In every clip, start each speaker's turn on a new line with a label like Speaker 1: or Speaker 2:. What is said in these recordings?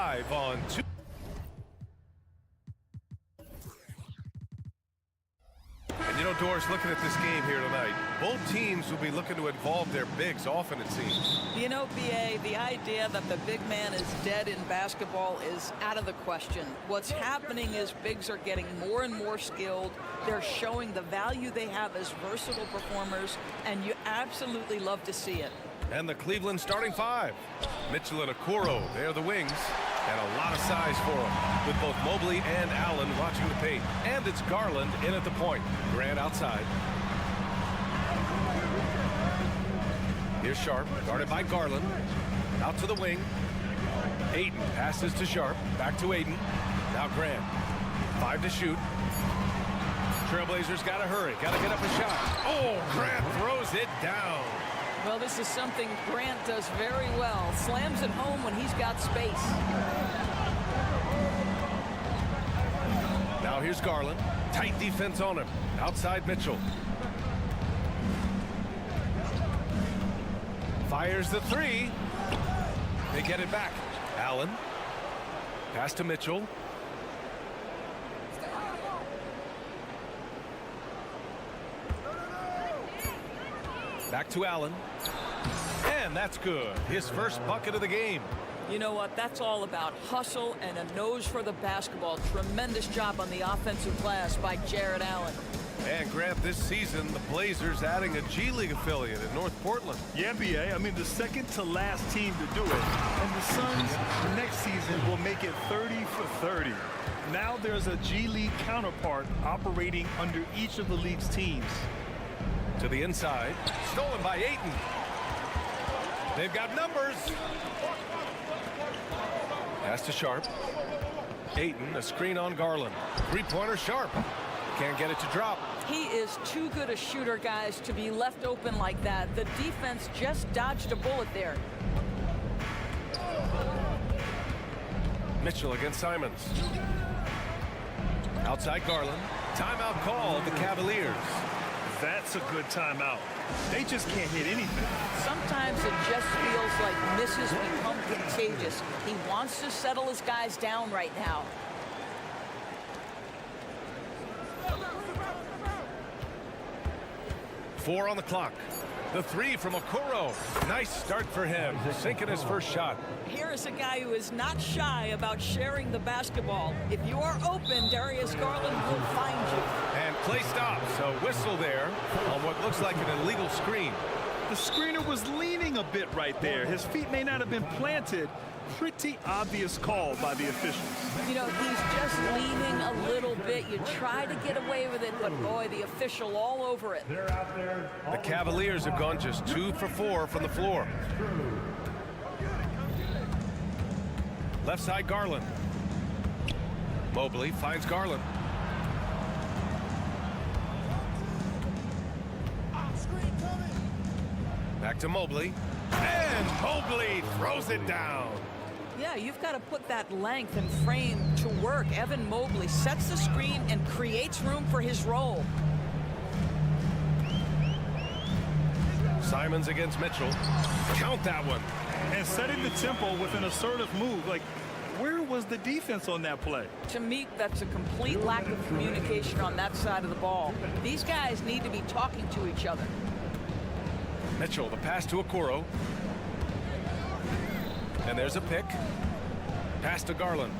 Speaker 1: 5 on 2. And you know, Doris, looking at this game here tonight, both teams will be looking to involve their bigs often, it seems.
Speaker 2: You know, BA, the idea that the big man is dead in basketball is out of the question. What's happening is bigs are getting more and more skilled. They're showing the value they have as versatile performers, and you absolutely love to see it.
Speaker 1: And the Cleveland starting 5. Mitchell and Okoro, they're the wings. And a lot of size for them, with both Mobley and Allen watching the paint. And it's Garland in at the point. Grant outside. Here's Sharp, guarded by Garland. Out to the wing. Ayton passes to Sharp. Back to Ayton. Now Grant. 5 to shoot. Trailblazers got to hurry. Got to get up a shot. Oh, Grant throws it down.
Speaker 2: Well, this is something Grant does very well. Slams it home when he's got space.
Speaker 1: Now here's Garland. Tight defense on him. Outside Mitchell. Fires the 3. They get it back. Allen. Pass to Mitchell. Back to Allen. And that's good. His first bucket of the game.
Speaker 2: You know what? That's all about hustle and a nose for the basketball. Tremendous job on the offensive glass by Jared Allen.
Speaker 1: And Grant, this season, the Blazers adding a G League affiliate in North Portland.
Speaker 3: Yeah, BA. I mean, the second to last team to do it. And the Suns next season will make it 30 for 30. Now there's a G League counterpart operating under each of the league's teams.
Speaker 1: To the inside. Stolen by Ayton. They've got numbers. Pass to Sharp. Ayton, a screen on Garland. Three-pointer Sharp. Can't get it to drop.
Speaker 2: He is too good a shooter, guys, to be left open like that. The defense just dodged a bullet there.
Speaker 1: Mitchell against Simons. Outside Garland. Timeout call, the Cavaliers.
Speaker 3: That's a good timeout. They just can't hit anything.
Speaker 2: Sometimes it just feels like misses become contagious. He wants to settle his guys down right now.
Speaker 1: Four on the clock. The 3 from Okoro. Nice start for him. Sinking his first shot.
Speaker 2: Here is a guy who is not shy about sharing the basketball. If you are open, Darius Garland will find you.
Speaker 1: And play stops. So whistle there on what looks like an illegal screen.
Speaker 3: The screener was leaning a bit right there. His feet may not have been planted. Pretty obvious call by the officials.
Speaker 2: You know, he's just leaning a little bit. You try to get away with it, but boy, the official all over it.
Speaker 1: The Cavaliers have gone just 2 for 4 from the floor. Left side Garland. Mobley finds Garland. Back to Mobley. And Mobley throws it down.
Speaker 2: Yeah, you've got to put that length and frame to work. Evan Mobley sets the screen and creates room for his role.
Speaker 1: Simons against Mitchell. Count that one.
Speaker 3: And setting the tempo with an assertive move. Like, where was the defense on that play?
Speaker 2: To me, that's a complete lack of communication on that side of the ball. These guys need to be talking to each other.
Speaker 1: Mitchell, the pass to Okoro. And there's a pick. Pass to Garland.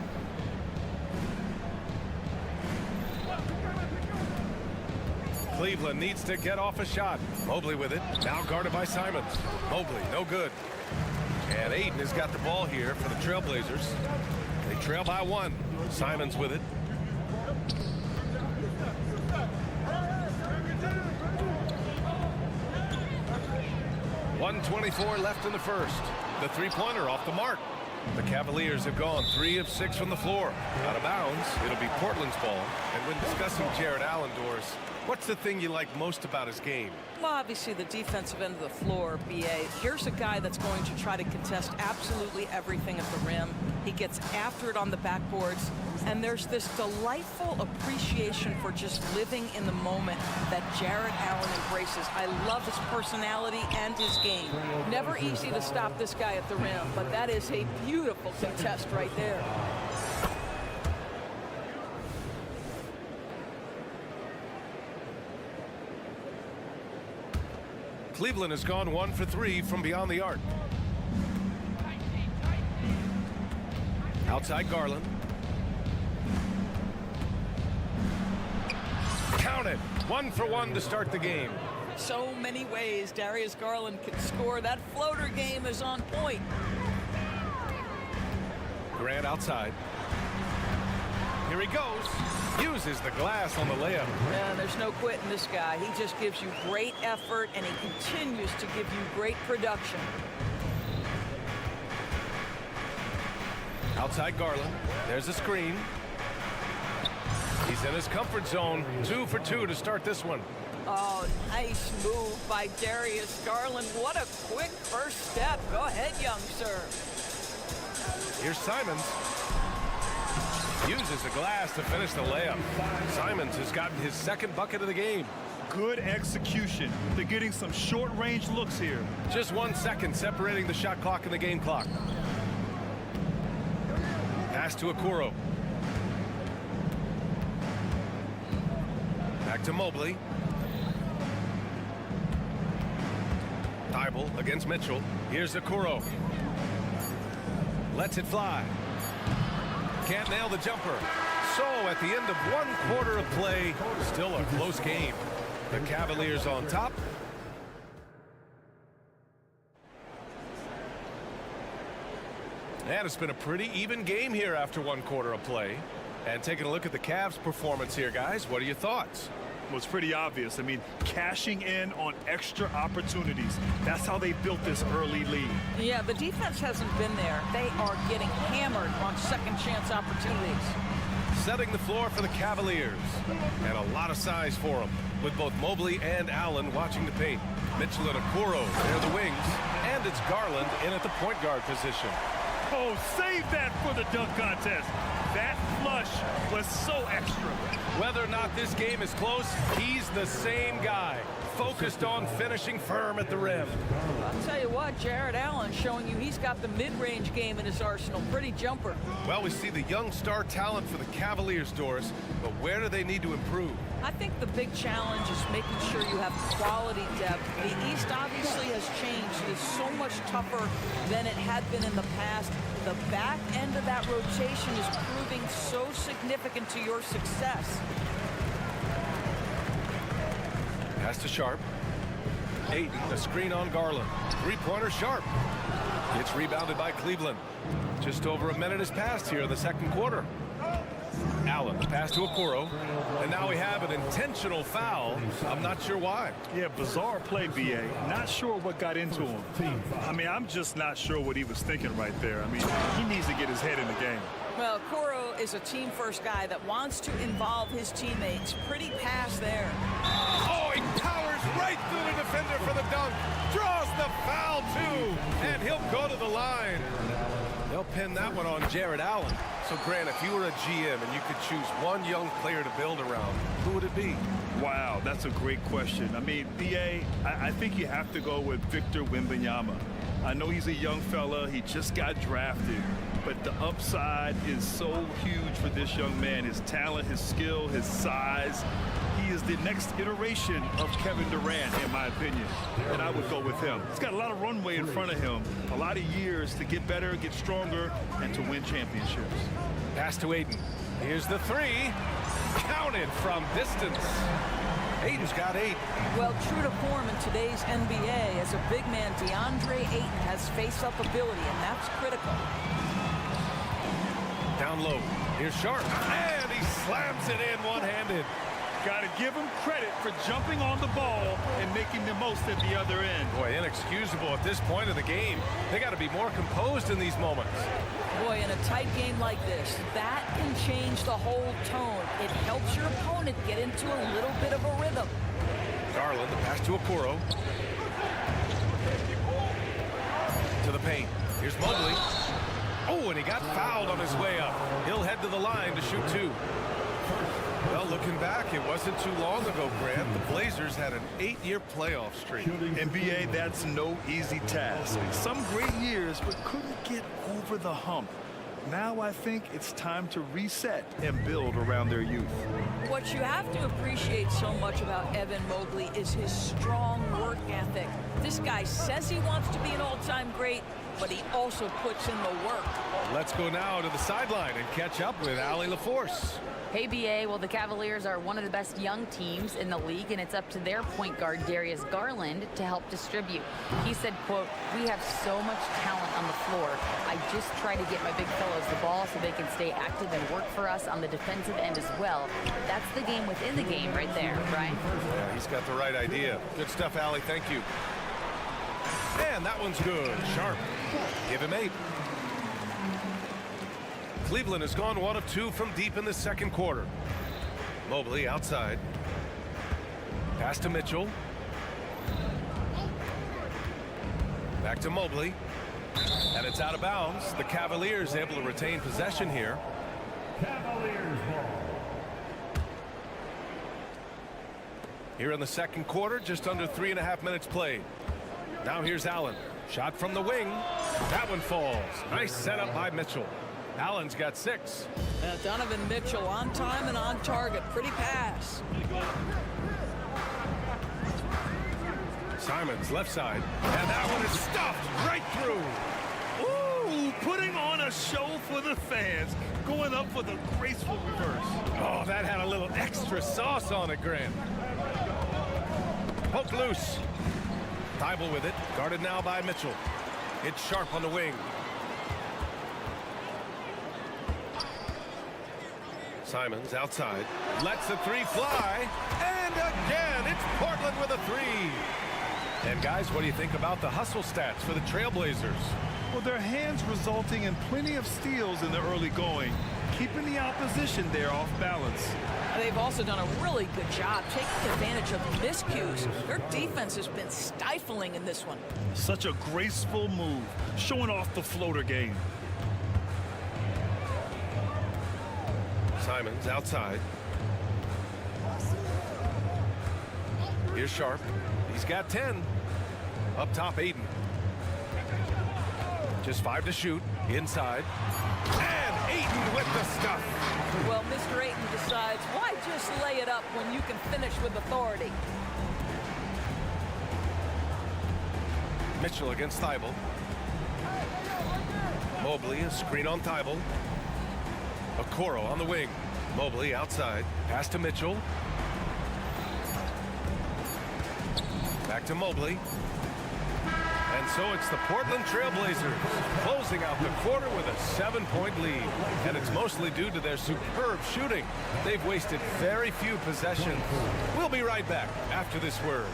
Speaker 1: Cleveland needs to get off a shot. Mobley with it. Now guarded by Simons. Mobley, no good. And Ayton has got the ball here for the Trailblazers. They trail by 1. Simons with it. .124 left in the first. The three-pointer off the mark. The Cavaliers have gone 3 of 6 from the floor. Out of bounds, it'll be Portland's ball. And when discussing Jared Allen, Doris, What's the thing you like most about his game?
Speaker 2: Well, obviously the defensive end of the floor, BA. Here's a guy that's going to try to contest absolutely everything at the rim. He gets after it on the backboards, and there's this delightful appreciation for just living in the moment that Jarrett Allen embraces. I love his personality and his game. Never easy to stop this guy at the rim, but that is a beautiful contest right there.
Speaker 1: Cleveland has gone 1 for 3 from beyond the arc. Outside Garland. Count it. 1 for 1 to start the game.
Speaker 2: So many ways Darius Garland can score. That floater game is on point.
Speaker 1: Grant outside. Here he goes. Uses the glass on the layup.
Speaker 2: Yeah, there's no quitting this guy. He just gives you great effort, and he continues to give you great production.
Speaker 1: Outside Garland. There's a screen. He's in his comfort zone. 2 for 2 to start this one.
Speaker 2: Oh, nice move by Darius Garland. What a quick first step. Go ahead, young sir.
Speaker 1: Here's Simons. Uses the glass to finish the layup. Simons has gotten his second bucket of the game.
Speaker 3: Good execution. They're getting some short-range looks here.
Speaker 1: Just 1 second separating the shot clock and the game clock. Pass to Okoro. Back to Mobley. Thibault against Mitchell. Here's Okoro. Lets it fly. Can't nail the jumper. So at the end of 1 quarter of play, still a close game. The Cavaliers on top. And it's been a pretty even game here after 1 quarter of play. And taking a look at the Cavs' performance here, guys, what are your thoughts?
Speaker 3: Well, it's pretty obvious. I mean, cashing in on extra opportunities. That's how they built this early lead.
Speaker 2: Yeah, the defense hasn't been there. They are getting hammered on second chance opportunities.
Speaker 1: Setting the floor for the Cavaliers. And a lot of size for them, with both Mobley and Allen watching the paint. Mitchell and Okoro, they're the wings. And it's Garland in at the point guard position.
Speaker 3: Oh, save that for the dunk contest. That flush was so extra.
Speaker 1: Whether or not this game is close, he's the same guy, focused on finishing firm at the rim.
Speaker 2: I'll tell you what, Jarrett Allen showing you he's got the mid-range game in his arsenal. Pretty jumper.
Speaker 1: Well, we see the young star talent for the Cavaliers, Doris, but where do they need to improve?
Speaker 2: I think the big challenge is making sure you have quality depth. The East obviously has changed. It is so much tougher than it had been in the past. The back end of that rotation is proving so significant to your success.
Speaker 1: Pass to Sharp. Ayton, a screen on Garland. Three-pointer Sharp. It's rebounded by Cleveland. Just over a minute has passed here in the second quarter. Allen, pass to Okoro. And now we have an intentional foul. I'm not sure why.
Speaker 3: Yeah, bizarre play, BA. Not sure what got into him. I mean, I'm just not sure what he was thinking right there. I mean, he needs to get his head in the game.
Speaker 2: Well, Okoro is a team-first guy that wants to involve his teammates. Pretty pass there.
Speaker 1: Oh, he powers right through the defender for the dunk. Draws the foul, too. And he'll go to the line. They'll pin that one on Jarrett Allen. So, Grant, if you were a GM and you could choose one young player to build around, who would it be?
Speaker 3: Wow, that's a great question. I mean, BA, I think you have to go with Victor Wembanyama. I know he's a young fella. He just got drafted. But the upside is so huge for this young man. His talent, his skill, his size. He is the next iteration of Kevin Durant, in my opinion. And I would go with him. He's got a lot of runway in front of him. A lot of years to get better, get stronger, and to win championships.
Speaker 1: Pass to Ayton. Here's the three. Counted from distance. Ayton's got 8.
Speaker 2: Well, true to form in today's NBA, as a big man, DeAndre Ayton has face-up ability, and that's critical.
Speaker 1: Down low. Here's Sharp. And he slams it in one-handed.
Speaker 3: Got to give him credit for jumping on the ball and making the most at the other end.
Speaker 1: Boy, inexcusable at this point of the game. They got to be more composed in these moments.
Speaker 2: Boy, in a tight game like this, that can change the whole tone. It helps your opponent get into a little bit of a rhythm.
Speaker 1: Garland, the pass to Okoro. To the paint. Here's Mobley. Oh, and he got fouled on his way up. He'll head to the line to shoot 2. Well, looking back, it wasn't too long ago, Grant. The Blazers had an 8-year playoff streak.
Speaker 3: NBA, that's no easy task. Some great years, but couldn't get over the hump. Now I think it's time to reset and build around their youth.
Speaker 2: What you have to appreciate so much about Evan Mobley is his strong work ethic. This guy says he wants to be an all-time great, but he also puts in the work.
Speaker 1: Let's go now to the sideline and catch up with Allie LaForce.
Speaker 4: Hey, BA. Well, the Cavaliers are one of the best young teams in the league, and it's up to their point guard, Darius Garland, to help distribute. He said, quote, "We have so much talent on the floor. I just try to get my big fellows the ball so they can stay active and work for us on the defensive end as well." That's the game within the game right there, right?
Speaker 1: Yeah, he's got the right idea. Good stuff, Allie. Thank you. And that one's good. Sharp. Give him 8. Cleveland has gone 1 of 2 from deep in the second quarter. Mobley outside. Pass to Mitchell. Back to Mobley. And it's out of bounds. The Cavaliers able to retain possession here.
Speaker 5: Cavaliers ball.
Speaker 1: Here in the second quarter, just under 3.5 minutes played. Now here's Allen. Shot from the wing. That one falls. Nice setup by Mitchell. Allen's got 6.
Speaker 2: Donovan Mitchell on time and on target. Pretty pass.
Speaker 1: Simons left side. And that one is stuffed right through.
Speaker 3: Ooh, putting on a show for the fans. Going up for the graceful reverse.
Speaker 1: Oh, that had a little extra sauce on it, Grant. Poke loose. Thibault with it. Guarded now by Mitchell. It's Sharp on the wing. Simons outside. Lets the 3 fly. And again, it's Portland with a 3. And guys, what do you think about the hustle stats for the Trailblazers?
Speaker 3: Well, their hands resulting in plenty of steals in the early going, keeping the opposition there off balance.
Speaker 2: They've also done a really good job taking advantage of miscues. Their defense has been stifling in this one.
Speaker 3: Such a graceful move, showing off the floater game.
Speaker 1: Simons outside. Here's Sharp. He's got 10. Up top, Aiden. Just 5 to shoot. Inside. And Aiden with the stuff.
Speaker 2: Well, Mr. Ayton decides, why just lay it up when you can finish with authority?
Speaker 1: Mitchell against Thibault. Mobley, a screen on Thibault. Okoro on the wing. Mobley outside. Pass to Mitchell. Back to Mobley. And so it's the Portland Trailblazers closing out the quarter with a 7-point lead. And it's mostly due to their superb shooting. They've wasted very few possessions. We'll be right back after this word.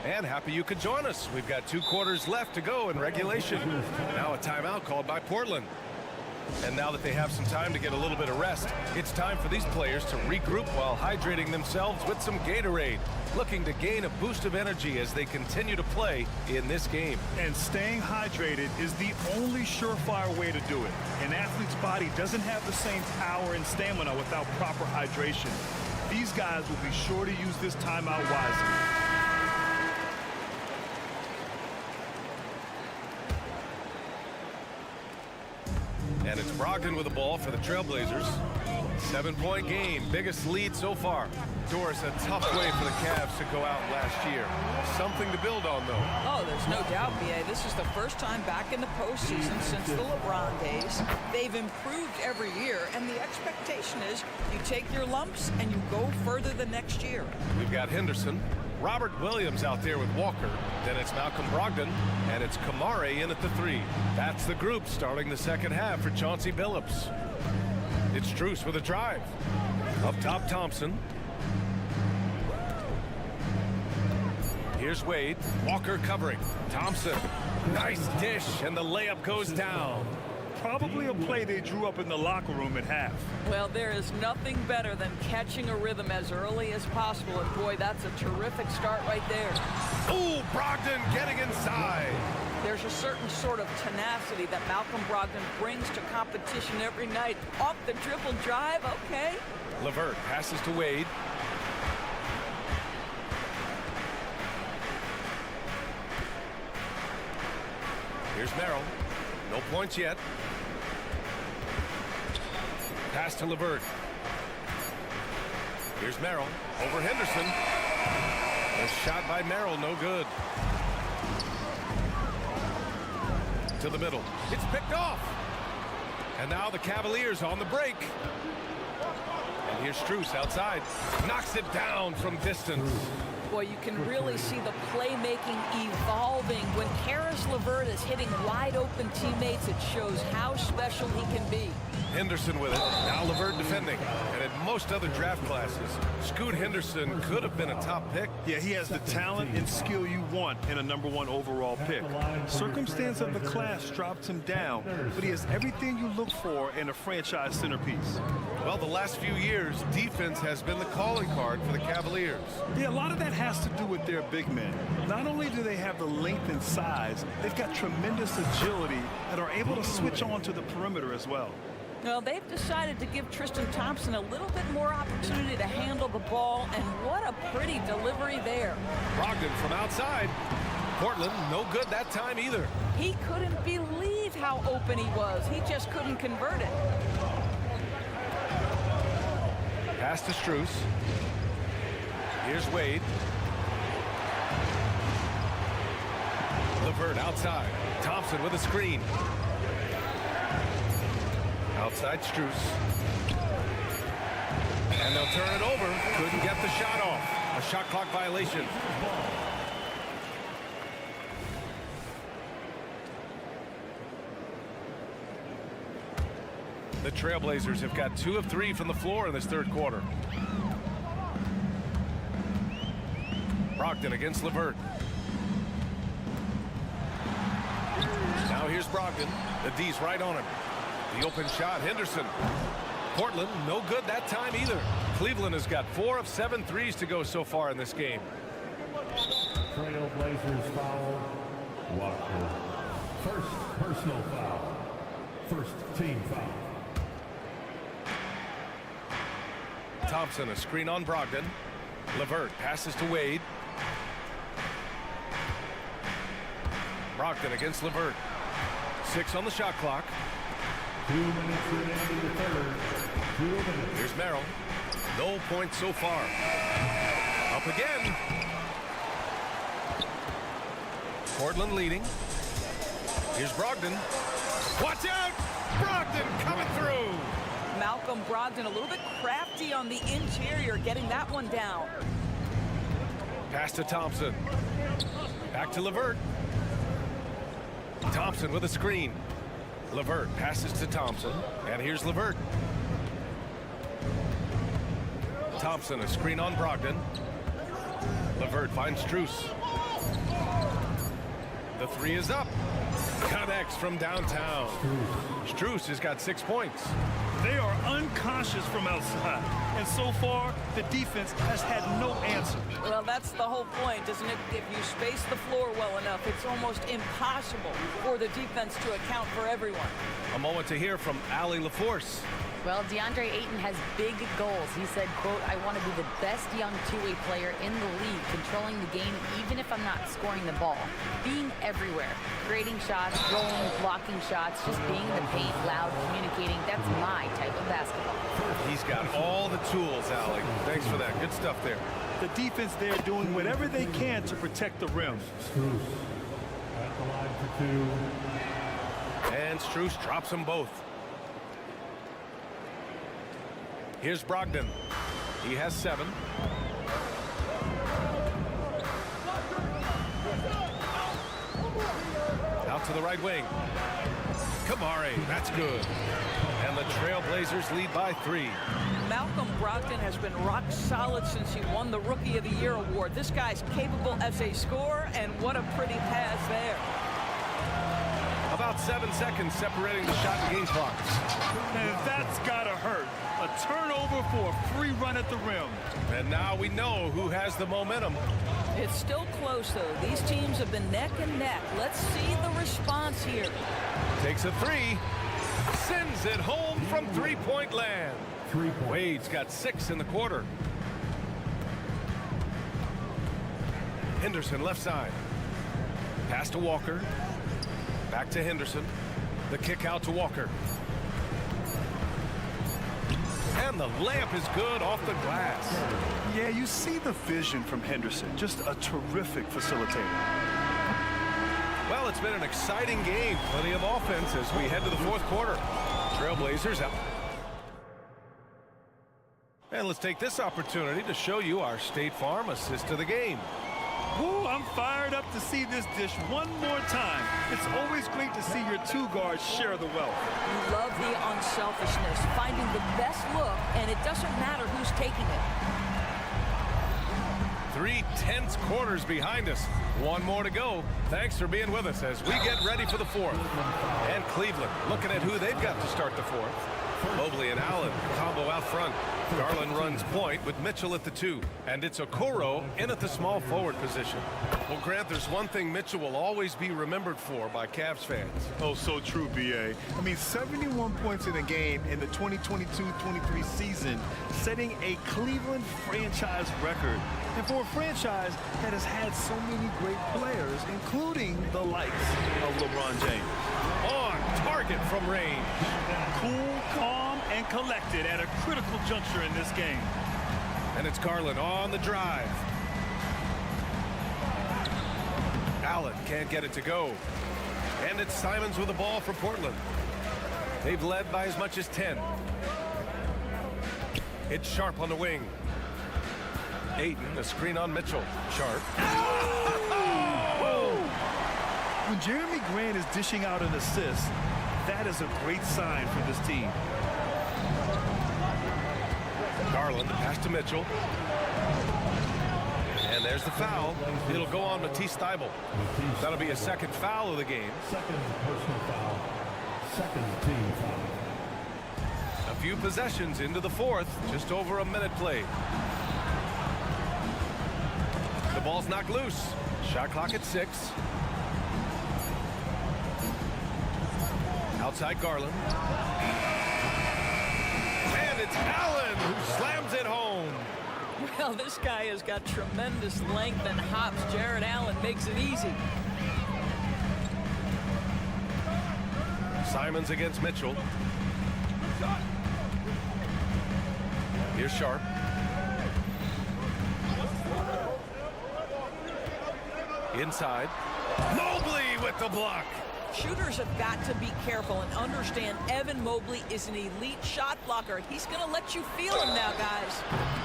Speaker 1: And happy you could join us. We've got 2 quarters left to go in regulation. Now a timeout called by Portland. And now that they have some time to get a little bit of rest, it's time for these players to regroup while hydrating themselves with some Gatorade, looking to gain a boost of energy as they continue to play in this game.
Speaker 3: And staying hydrated is the only surefire way to do it. An athlete's body doesn't have the same power and stamina without proper hydration. These guys will be sure to use this timeout wisely.
Speaker 1: And it's Brogdon with the ball for the Trailblazers. 7-point game, biggest lead so far. Doris, a tough way for the Cavs to go out last year. Something to build on, though.
Speaker 2: Oh, there's no doubt, B.A. This is the first time back in the postseason since the LeBron days. They've improved every year, and the expectation is you take your lumps and you go further the next year.
Speaker 1: We've got Henderson. Robert Williams out there with Walker. Then it's Malcolm Brogdon, and it's Kamare in at the 3. That's the group starting the second half for Chauncey Billups. It's Truce with a drive. Up top, Thompson. Here's Wade. Walker covering. Thompson. Nice dish, and the layup goes down.
Speaker 3: Probably a play they drew up in the locker room at half.
Speaker 2: Well, there is nothing better than catching a rhythm as early as possible. And boy, that's a terrific start right there.
Speaker 1: Ooh, Brogdon getting inside.
Speaker 2: There's a certain sort of tenacity that Malcolm Brogdon brings to competition every night. Off the dribble drive, okay.
Speaker 1: LeVert passes to Wade. Here's Merrill. No points yet. Pass to LeVert. Here's Merrill. Over Henderson. A shot by Merrill, no good. To the middle. It's picked off. And now the Cavaliers on the break. And here's Strus outside. Knocks it down from distance.
Speaker 2: Boy, you can really see the playmaking evolving. When Karis LeVert is hitting wide open teammates, it shows how special he can be.
Speaker 1: Henderson with it. Now LeVert defending. And in most other draft classes, Scoot Henderson could have been a top pick.
Speaker 3: Yeah, he has the talent and skill you want in a #1 overall pick. Circumstance of the class dropped him down, but he has everything you look for in a franchise centerpiece.
Speaker 1: Well, the last few years, defense has been the calling card for the Cavaliers.
Speaker 3: Yeah, a lot of that has to do with their big men. Not only do they have the length and size, they've got tremendous agility and are able to switch on to the perimeter as well.
Speaker 2: Well, they've decided to give Tristan Thompson a little bit more opportunity to handle the ball, and what a pretty delivery there.
Speaker 1: Brogdon from outside. Portland, no good that time either.
Speaker 2: He couldn't believe how open he was. He just couldn't convert it.
Speaker 1: Pass to Strus. Here's Wade. LeVert outside. Thompson with a screen. Outside Strus. And they'll turn it over. Couldn't get the shot off. A shot clock violation. The Trailblazers have got 2 of 3 from the floor in this third quarter. Brogdon against LeVert. Now here's Brogdon. The D's right on him. The open shot, Henderson. Portland, no good that time either. Cleveland has got 4 of 7 threes to go so far in this game.
Speaker 5: Trailblazers foul. Walker. First personal foul. First team foul.
Speaker 1: Thompson, a screen on Brogdon. LeVert passes to Wade. Brogdon against LeVert. 6 on the shot clock.
Speaker 5: 2 minutes remaining in the third. 2 minutes.
Speaker 1: Here's Merrill. No points so far. Up again. Portland leading. Here's Brogdon. Watch out! Brogdon coming through.
Speaker 2: Malcolm Brogdon a little bit crafty on the interior, getting that one down.
Speaker 1: Pass to Thompson. Back to LeVert. Thompson with a screen. LeVert passes to Thompson. And here's LeVert. Thompson, a screen on Brogdon. LeVert finds Strus. The 3 is up. Connects from downtown. Strus has got 6 points.
Speaker 3: They are unconscious from outside, and so far, the defense has had no answer.
Speaker 2: Well, that's the whole point, isn't it? If you space the floor well enough, it's almost impossible for the defense to account for everyone.
Speaker 1: A moment to hear from Allie LaForce.
Speaker 4: Well, DeAndre Ayton has big goals. He said, quote, I want to be the best young two-way player in the league, controlling the game even if I'm not scoring the ball. Being everywhere, creating shots, rolling, blocking shots, just being in the paint, loud, communicating. That's my type of basketball.
Speaker 1: He's got all the tools, Allie. Thanks for that. Good stuff there.
Speaker 3: The defense there doing whatever they can to protect the rim.
Speaker 5: Strus at the line for 2.
Speaker 1: And Strus drops them both. Here's Brogdon. He has 7. Out to the right wing. Kamari, that's good. And the Trailblazers lead by 3.
Speaker 2: Malcolm Brogdon has been rock solid since he won the Rookie of the Year award. This guy's capable as a scorer, and what a pretty pass there.
Speaker 1: About 7 seconds separating the shot and game clock.
Speaker 3: And that's gotta hurt. A turnover for a free run at the rim.
Speaker 1: And now we know who has the momentum.
Speaker 2: It's still close, though. These teams have been neck and neck. Let's see the response here.
Speaker 1: Takes a 3. Sends it home from three-point land. Wade's got 6 in the quarter. Henderson left side. Pass to Walker. Back to Henderson. The kick out to Walker. And the layup is good off the glass.
Speaker 3: Yeah, you see the vision from Henderson. Just a terrific facilitator.
Speaker 1: Well, it's been an exciting game. Plenty of offense as we head to the 4th quarter. Trailblazers out. And let's take this opportunity to show you our State Farm assist of the game.
Speaker 3: Ooh, I'm fired up to see this dish one more time. It's always great to see your 2 guards share the wealth.
Speaker 2: You love the unselfishness, finding the best look, and it doesn't matter who's taking it.
Speaker 1: 3 tense quarters behind us. 1 more to go. Thanks for being with us as we get ready for the 4th. And Cleveland looking at who they've got to start the 4th. Mobley and Allen combo out front. Garland runs point with Mitchell at the 2. And it's Okoro in at the small forward position. Well, Grant, there's one thing Mitchell will always be remembered for by Cavs fans.
Speaker 3: Oh, so true, B.A. I mean, 71 points in a game in the 2022-23 season, setting a Cleveland franchise record. And for a franchise that has had so many great players, including the likes of LeBron James.
Speaker 1: On target from range.
Speaker 3: Cool, calm, and collected at a critical juncture in this game.
Speaker 1: And it's Garland on the drive. Allen can't get it to go. And it's Simons with the ball for Portland. They've led by as much as 10. It's Sharp on the wing. Ayton, a screen on Mitchell. Sharp.
Speaker 3: Whoa! When Jeremy Grant is dishing out an assist, that is a great sign for this team.
Speaker 1: Garland, the pass to Mitchell. And there's the foul. It'll go on Matisse Thybulle. That'll be a 2nd foul of the game.
Speaker 5: Second personal foul. Second team foul.
Speaker 1: A few possessions into the 4th. Just over a minute played. The ball's knocked loose. Shot clock at 6. Outside Garland. And it's Allen who slams it home.
Speaker 2: Well, this guy has got tremendous length and hops. Jared Allen makes it easy.
Speaker 1: Simons against Mitchell. Here's Sharp. Inside. Mobley with the block.
Speaker 2: Shooters have got to be careful and understand Evan Mobley is an elite shot blocker. He's going to let you feel him now, guys.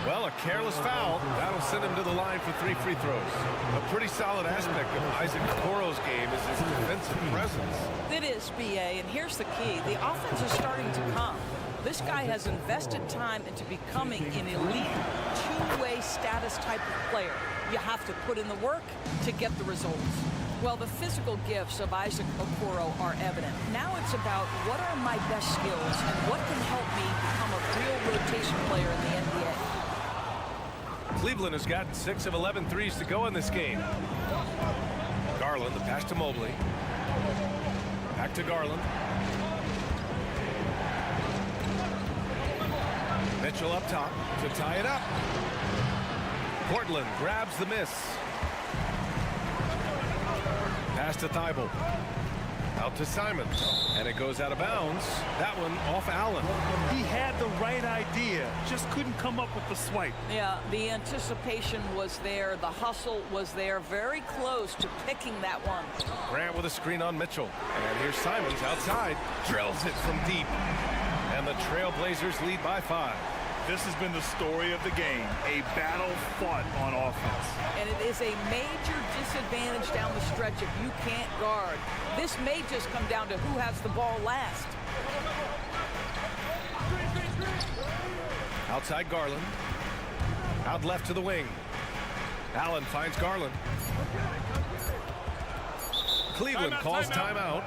Speaker 1: Well, a careless foul. That'll send him to the line for 3 free throws. A pretty solid aspect of Isaac Okoro's game is his defensive presence.
Speaker 2: It is, B.A., and here's the key. The offense is starting to come. This guy has invested time into becoming an elite two-way status type of player. You have to put in the work to get the results. Well, the physical gifts of Isaac Okoro are evident. Now it's about what are my best skills and what can help me become a real rotation player in the NBA.
Speaker 1: Cleveland has gotten 6 of 11 threes to go in this game. Garland, the pass to Mobley. Back to Garland. Mitchell up top to tie it up. Portland grabs the miss. Pass to Thybulle. Out to Simons. And it goes out of bounds. That one off Allen.
Speaker 3: He had the right idea, just couldn't come up with the swipe.
Speaker 2: Yeah, the anticipation was there. The hustle was there. Very close to picking that one.
Speaker 1: Grant with a screen on Mitchell. And here's Simons outside. Drills it from deep. And the Trailblazers lead by 5.
Speaker 3: This has been the story of the game, a battle fought on offense.
Speaker 2: And it is a major disadvantage down the stretch if you can't guard. This may just come down to who has the ball last.
Speaker 1: Outside Garland. Out left to the wing. Allen finds Garland. Cleveland calls timeout.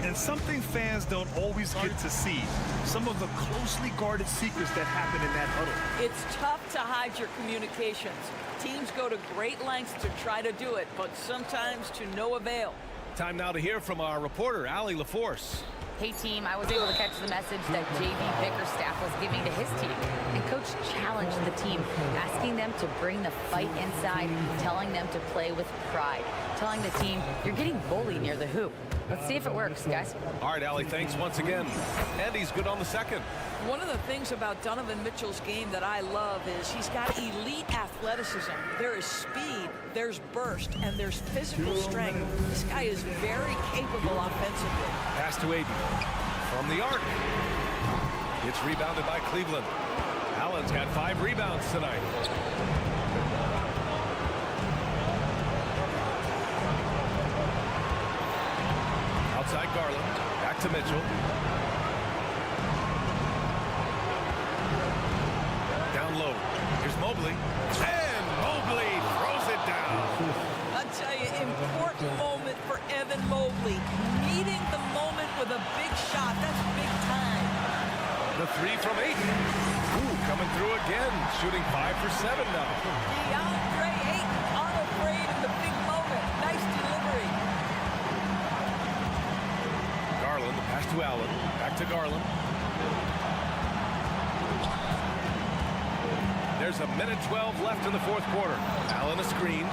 Speaker 3: And something fans don't always get to see, some of the closely guarded secrets that happen in that huddle.
Speaker 2: It's tough to hide your communications. Teams go to great lengths to try to do it, but sometimes to no avail.
Speaker 1: Time now to hear from our reporter, Allie LaForce.
Speaker 4: Hey team, I was able to catch the message that JV Bickerstaff was giving to his team. And coach challenged the team, asking them to bring the fight inside, telling them to play with pride, telling the team, you're getting bullied near the hoop. Let's see if it works, guys.
Speaker 1: All right, Allie, thanks once again. And he's good on the second.
Speaker 2: One of the things about Donovan Mitchell's game that I love is he's got elite athleticism. There is speed, there's burst, and there's physical strength. This guy is very capable offensively.
Speaker 1: Pass to Aiden. From the arc. It's rebounded by Cleveland. Allen's got 5 rebounds tonight. Outside Garland. Back to Mitchell. Down low. Here's Mobley. And Mobley throws it down.
Speaker 2: I'll tell you, important moment for Evan Mobley. Meeting the moment with a big shot. That's big time.
Speaker 1: The 3 from Ayton. Ooh, coming through again. Shooting 5 for 7 now.
Speaker 2: DeAndre Ayton unafraid in the big moment. Nice delivery.
Speaker 1: Garland, the pass to Allen. Back to Garland. There's a minute 12 left in the fourth quarter. Allen a screen.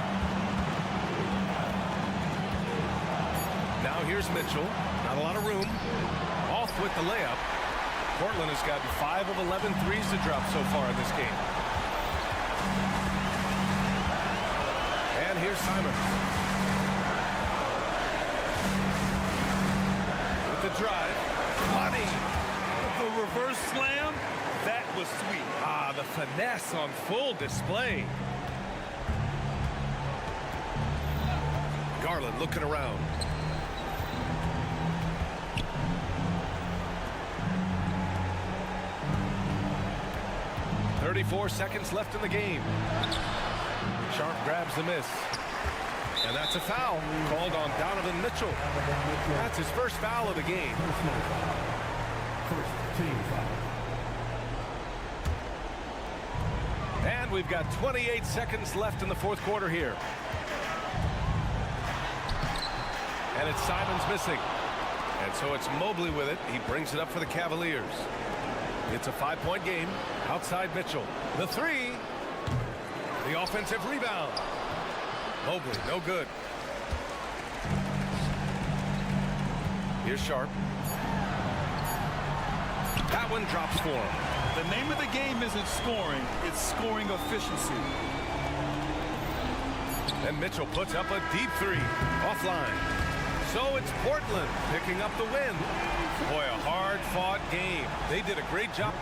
Speaker 1: Now here's Mitchell. Not a lot of room. Off with the layup. Portland has gotten 5 of 11 threes to drop so far in this game. And here's Simon. With the drive. Money.
Speaker 3: The reverse slam, that was sweet.
Speaker 1: Ah, the finesse on full display. Garland looking around. .34 seconds left in the game. Sharp grabs the miss. And that's a foul called on Donovan Mitchell. That's his first foul of the game.
Speaker 5: First team foul.
Speaker 1: And we've got 28 seconds left in the fourth quarter here. And it's Simons missing. And so it's Mobley with it. He brings it up for the Cavaliers. It's a 5-point game. Outside Mitchell. The 3. The offensive rebound. Mobley, no good. Here's Sharp. That one drops for him.
Speaker 3: The name of the game isn't scoring, it's scoring efficiency.
Speaker 1: And Mitchell puts up a deep 3. Offline. So it's Portland picking up the win. Boy, a hard-fought game. They did a great job.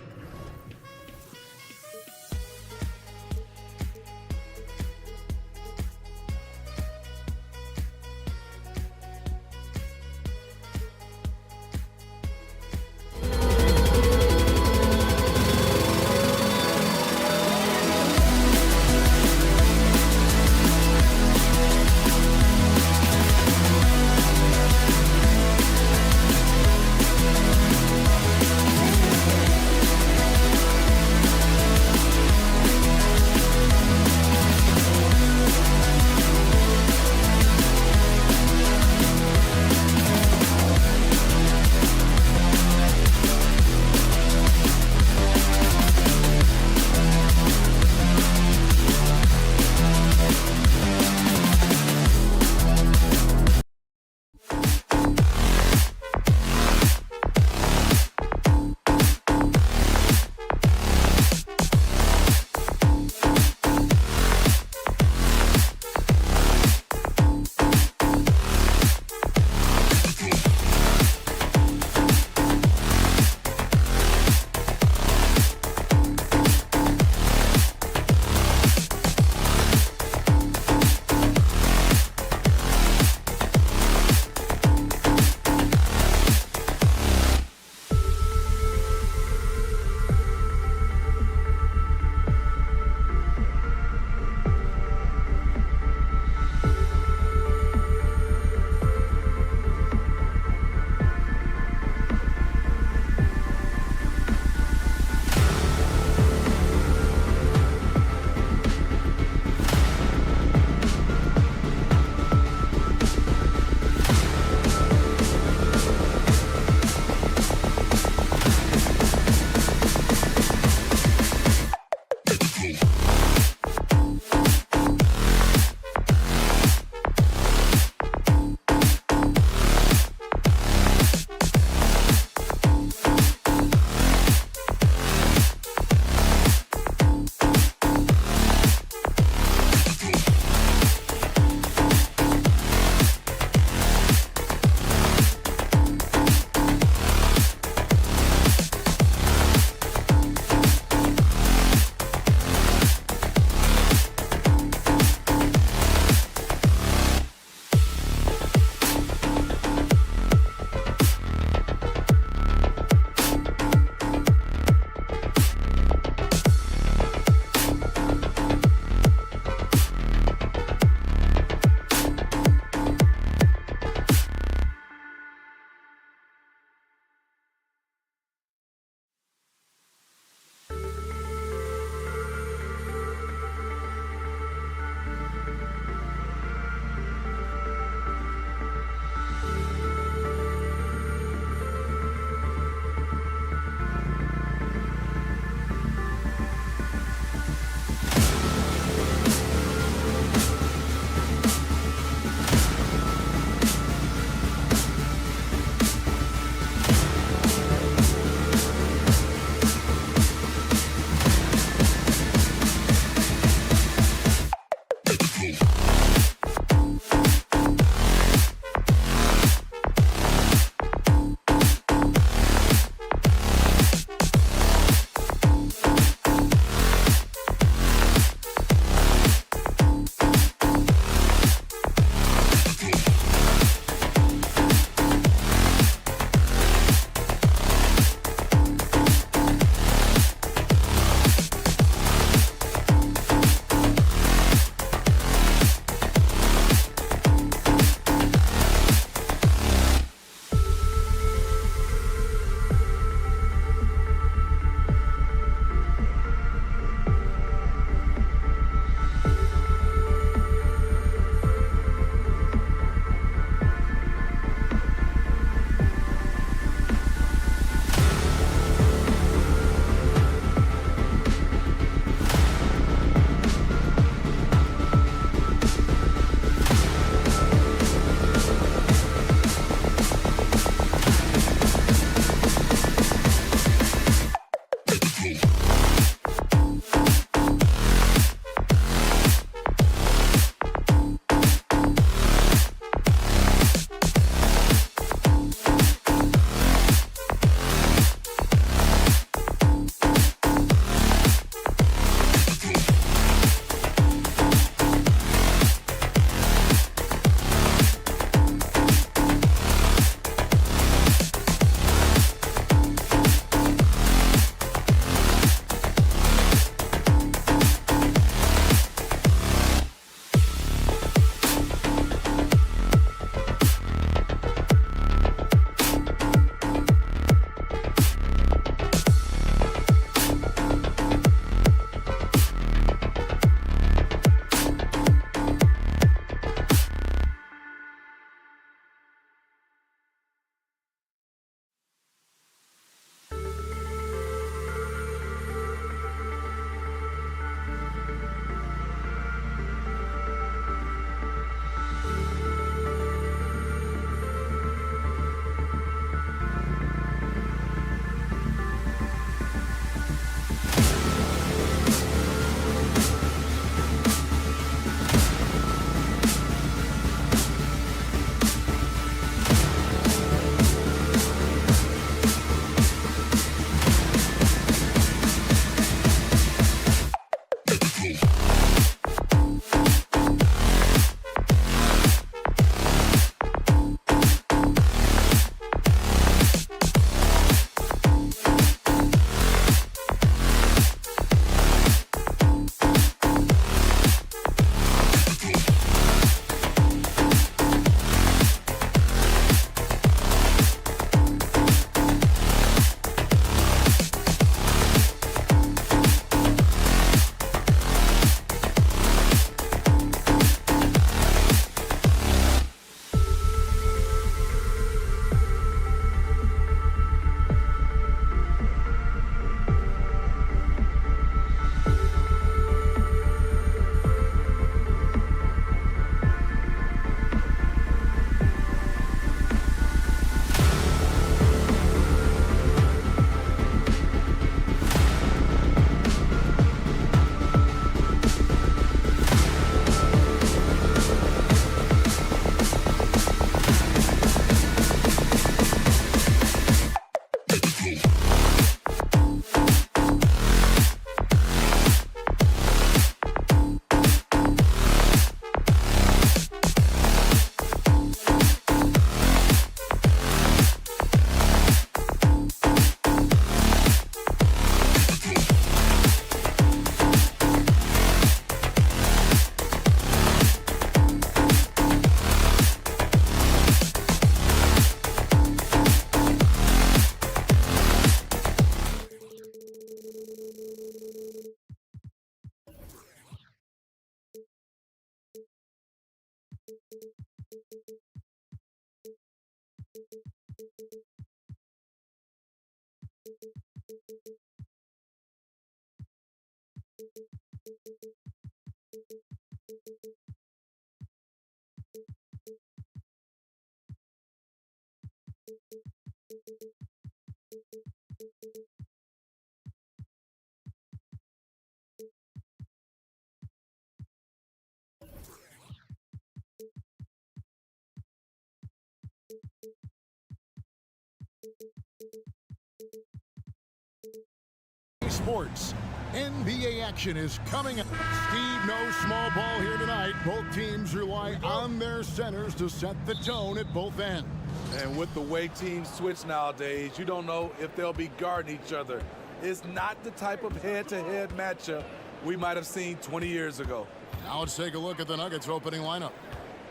Speaker 6: Sports. NBA action is coming up. Steve, no small ball here tonight. Both teams rely on their centers to set the tone at both ends.
Speaker 7: And with the way teams switch nowadays, you don't know if they'll be guarding each other. It's not the type of head-to-head matchup we might have seen 20 years ago.
Speaker 6: Now let's take a look at the Nuggets opening lineup.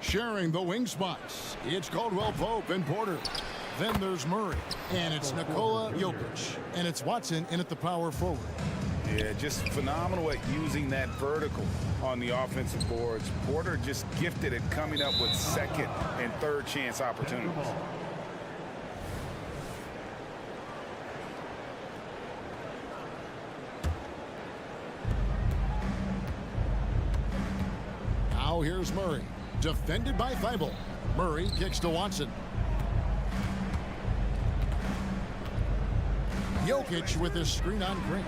Speaker 6: Sharing the wing spots, it's Caldwell Pope and Porter. Then there's Murray, and it's Nikola Jokic, and it's Watson in at the power forward.
Speaker 8: Yeah, just phenomenal at using that vertical on the offensive boards. Porter just gifted at coming up with second and third chance opportunities.
Speaker 6: Now here's Murray, defended by Thibault. Murray kicks to Watson. Jokic with his screen on Grant.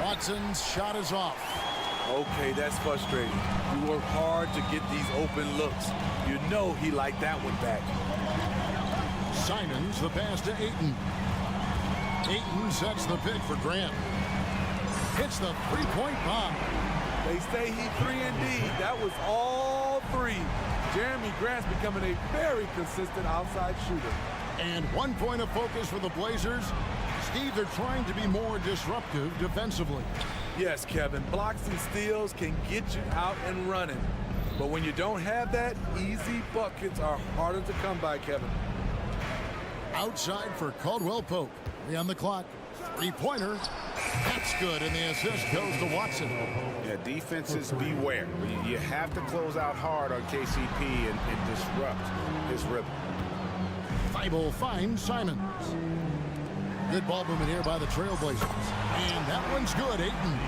Speaker 6: Watson's shot is off.
Speaker 7: Okay, that's frustrating. You work hard to get these open looks. You know he liked that one back.
Speaker 6: Simons the pass to Ayton. Ayton sets the pick for Grant. Hits the three-point bomb.
Speaker 7: They say he 3 and D. That was all 3. Jeremy Grant's becoming a very consistent outside shooter.
Speaker 6: And 1 point of focus for the Blazers. Steve, they're trying to be more disruptive defensively.
Speaker 7: Yes, Kevin, blocks and steals can get you out and running. But when you don't have that, easy buckets are harder to come by, Kevin.
Speaker 6: Outside for Caldwell Pope. 3 on the clock. Three-pointer. That's good, and the assist goes to Watson.
Speaker 8: Yeah, defenses beware. You have to close out hard on KCP and disrupt his rhythm.
Speaker 6: Thibault finds Simons. Good ball movement here by the Trailblazers. And that one's good, Ayton.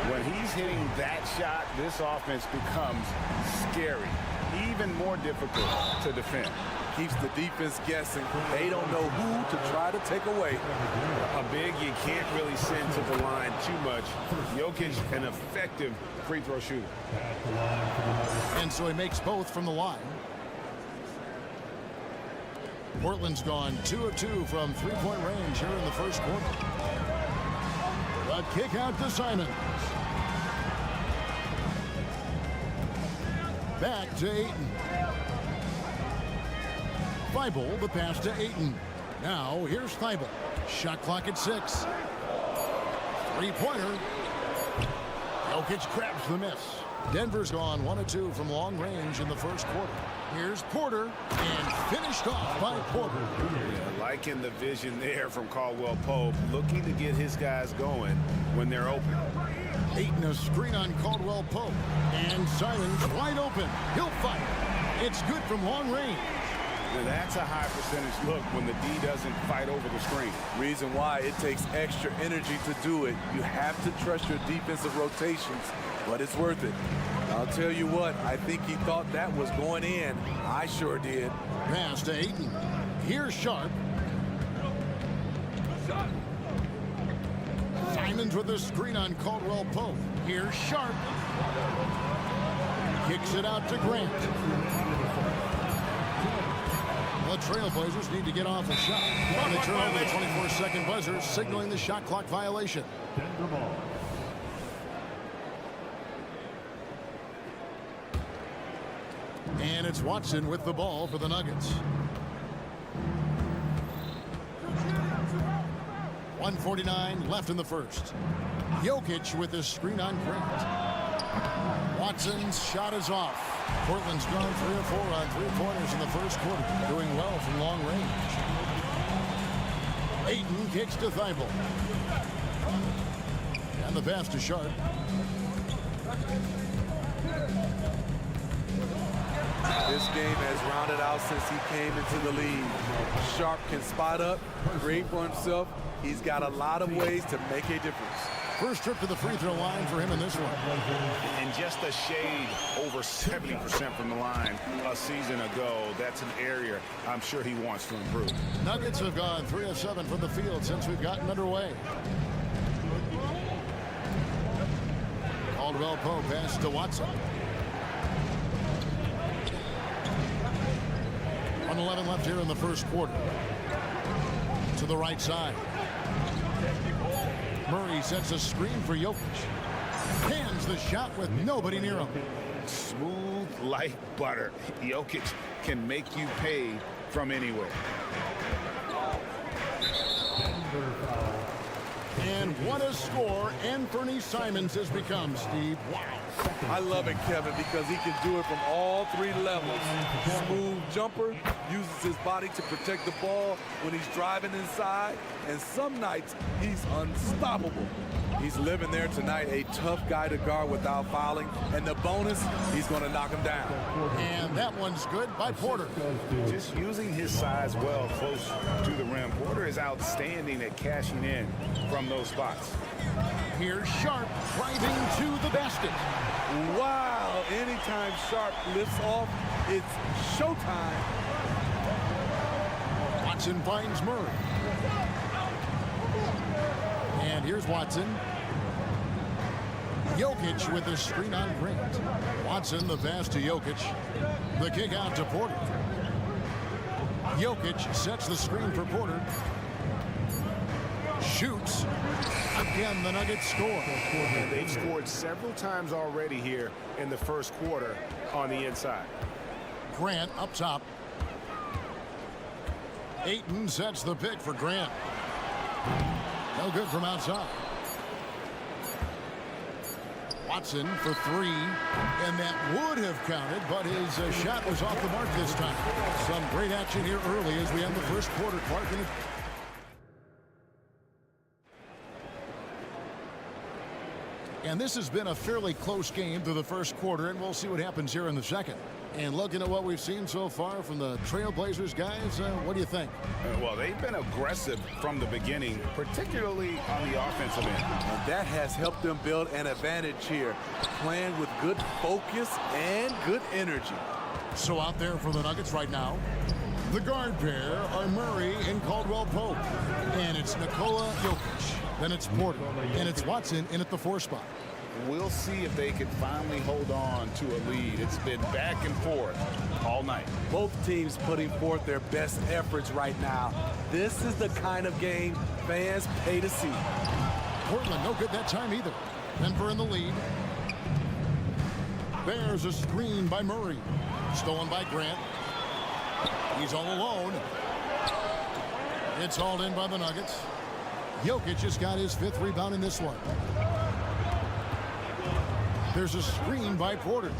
Speaker 8: When he's hitting that shot, this offense becomes scary, even more difficult to defend.
Speaker 7: Keeps the defense guessing. They don't know who to try to take away.
Speaker 8: A big you can't really send to the line too much. Jokic, an effective free throw shooter.
Speaker 6: And so he makes both from the line. Portland's gone 2 of 2 from three-point range here in the first quarter. A kick out to Simons. Back to Ayton. Thibault, the pass to Ayton. Now here's Thibault. Shot clock at 6. Three-pointer. Jokic grabs the miss. Denver's gone 1 of 2 from long range in the first quarter. Here's Porter, and finished off by Porter.
Speaker 8: Yeah, liking the vision there from Caldwell Pope, looking to get his guys going when they're open.
Speaker 6: Ayton a screen on Caldwell Pope, and Simons wide open. He'll fire. It's good from long range.
Speaker 8: Now that's a high percentage look when the D doesn't fight over the screen.
Speaker 7: Reason why it takes extra energy to do it. You have to trust your defensive rotations, but it's worth it. I'll tell you what, I think he thought that was going in. I sure did.
Speaker 6: Pass to Ayton. Here's Sharp. Simons with a screen on Caldwell Pope. Here's Sharp. Kicks it out to Grant. The Trailblazers need to get off a shot. They turn over the 24-second buzzer, signaling the shot clock violation.
Speaker 5: Denver ball.
Speaker 6: And it's Watson with the ball for the Nuggets. 1:49 left in the first. Jokic with his screen on Grant. Watson's shot is off. Portland's gone 3 of 4 on three-pointers in the first quarter, doing well from long range. Ayton kicks to Thibault. And the pass to Sharp.
Speaker 7: This game has rounded out since he came into the league. Sharp can spot up, create for himself. He's got a lot of ways to make a difference.
Speaker 6: First trip to the free throw line for him in this one.
Speaker 8: And just a shade over 70% from the line a season ago. That's an area I'm sure he wants to improve.
Speaker 6: Nuggets have gone 3 of 7 from the field since we've gotten underway. Caldwell Pope pass to Watson. 1:11 left here in the first quarter. To the right side. Murray sets a screen for Jokic. Hands the shot with nobody near him.
Speaker 8: Smooth like butter. Jokic can make you pay from anywhere.
Speaker 6: And what a score Anthony Simons has become, Steve. Wow.
Speaker 7: I love it, Kevin, because he can do it from all 3 levels. Smooth jumper, uses his body to protect the ball when he's driving inside, and some nights he's unstoppable. He's living there tonight, a tough guy to guard without fouling, and the bonus, he's going to knock him down.
Speaker 6: And that one's good by Porter.
Speaker 8: Just using his size well close to the rim. Porter is outstanding at cashing in from those spots.
Speaker 6: Here's Sharp driving to the basket.
Speaker 7: Wow, anytime Sharp lifts off, it's showtime.
Speaker 6: Watson finds Murray. And here's Watson. Jokic with a screen on Grant. Watson the pass to Jokic. The kick out to Porter. Jokic sets the screen for Porter. Shoots. Again, the Nuggets score.
Speaker 8: They've scored several times already here in the first quarter on the inside.
Speaker 6: Grant up top. Ayton sets the pick for Grant. No good from outside. Watson for 3, and that would have counted, but his shot was off the mark this time. Some great action here early as we end the first quarter, Clark. And this has been a fairly close game through the first quarter, and we'll see what happens here in the second. And looking at what we've seen so far from the Trailblazers, guys, what do you think?
Speaker 8: Well, they've been aggressive from the beginning, particularly on the offensive end.
Speaker 7: And that has helped them build an advantage here, playing with good focus and good energy.
Speaker 6: So out there for the Nuggets right now, the guard pair are Murray and Caldwell Pope. And it's Nikola Jokic. Then it's Porter. And it's Watson in at the 4 spot.
Speaker 8: We'll see if they can finally hold on to a lead. It's been back and forth all night.
Speaker 7: Both teams putting forth their best efforts right now. This is the kind of game fans pay to see.
Speaker 6: Portland no good that time either. Denver in the lead. There's a screen by Murray. Stolen by Grant. He's all alone. It's hauled in by the Nuggets. Jokic just got his 5th rebound in this one. There's a screen by Porter.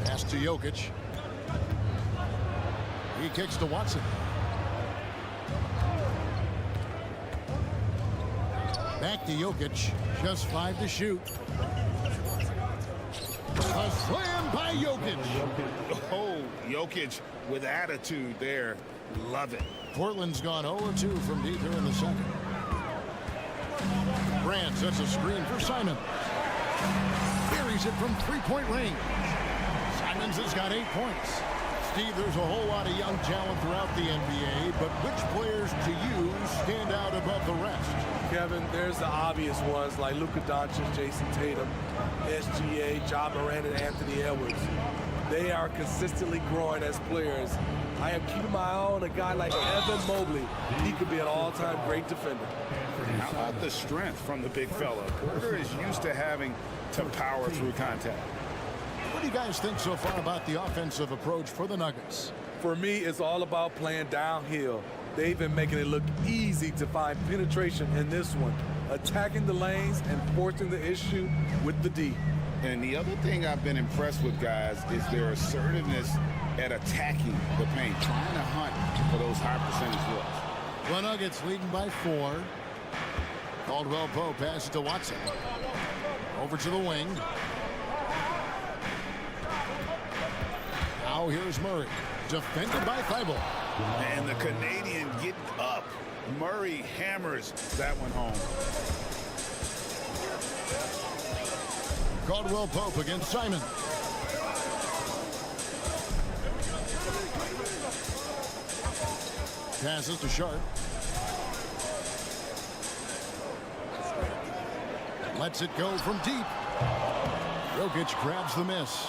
Speaker 6: Pass to Jokic. He kicks to Watson. Back to Jokic. Just 5 to shoot. A slam by Jokic.
Speaker 8: Oh, Jokic with attitude there. Love it.
Speaker 6: Portland's gone 0-2 from deep here in the second. Grant sets a screen for Simon. Buries it from 3-point range. Simons has got 8 points. Steve, there's a whole lot of young talent throughout the NBA, but which players to you stand out above the rest?
Speaker 7: Kevin, there's the obvious ones like Luka Doncic, Jason Tatum, SGA, John Morant, and Anthony Edwards. They are consistently growing as players. I am keeping my eye on a guy like Evan Mobley. He could be an all-time great defender.
Speaker 8: How about the strength from the big fella? Porter is used to having to power through contact.
Speaker 6: What do you guys think so far about the offensive approach for the Nuggets?
Speaker 7: For me, it's all about playing downhill. They've been making it look easy to find penetration in this one, attacking the lanes and forcing the issue with the D.
Speaker 8: And the other thing I've been impressed with, guys, is their assertiveness at attacking the paint, trying to hunt for those high percentage looks.
Speaker 6: The Nuggets leading by 4. Caldwell Pope passes to Watson. Over to the wing. Now here's Murray. defended by Thibault.
Speaker 8: And the Canadian getting up. Murray hammers that one home.
Speaker 6: Caldwell Pope against Simon. Passes to Sharp. Lets it go from deep. Jokic grabs the miss.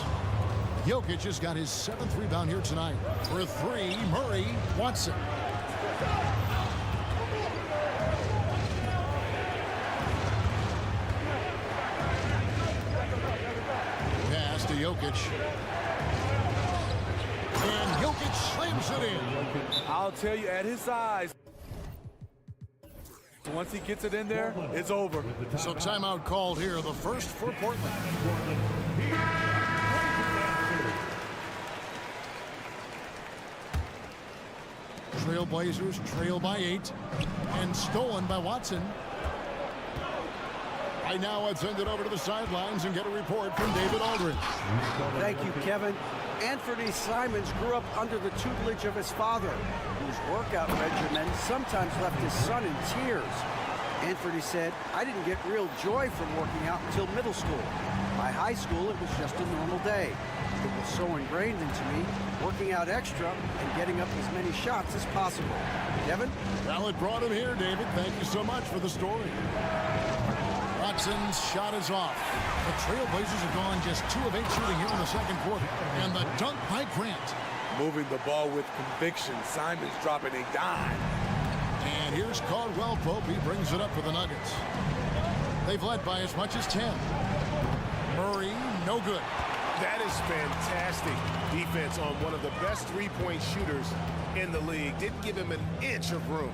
Speaker 6: Jokic has got his 7th rebound here tonight. For 3, Murray, Watson. Pass to Jokic. And Jokic slams it in.
Speaker 7: I'll tell you, at his size, once he gets it in there, it's over.
Speaker 6: So timeout called here, the first for Portland. Trailblazers trail by 8 and stolen by Watson. Right now, let's send it over to the sidelines and get a report from David Aldridge.
Speaker 9: Thank you, Kevin. Anthony Simons grew up under the tutelage of his father, whose workout regimen sometimes left his son in tears. Anthony said, "I didn't get real joy from working out until middle school. By high school, it was just a normal day. It was so ingrained into me, working out extra and getting up as many shots as possible." Kevin?
Speaker 6: Well, it brought him here, David. Thank you so much for the story. Watson's shot is off. The Trailblazers have gone just 2 of 8 shooting here in the second quarter. And the dunk by Grant.
Speaker 7: Moving the ball with conviction. Simons dropping a dime.
Speaker 6: And here's Caldwell Pope. He brings it up for the Nuggets. They've led by as much as 10. Murray, no good.
Speaker 10: That is fantastic defense on one of the best three-point shooters in the league. Didn't give him an inch of room.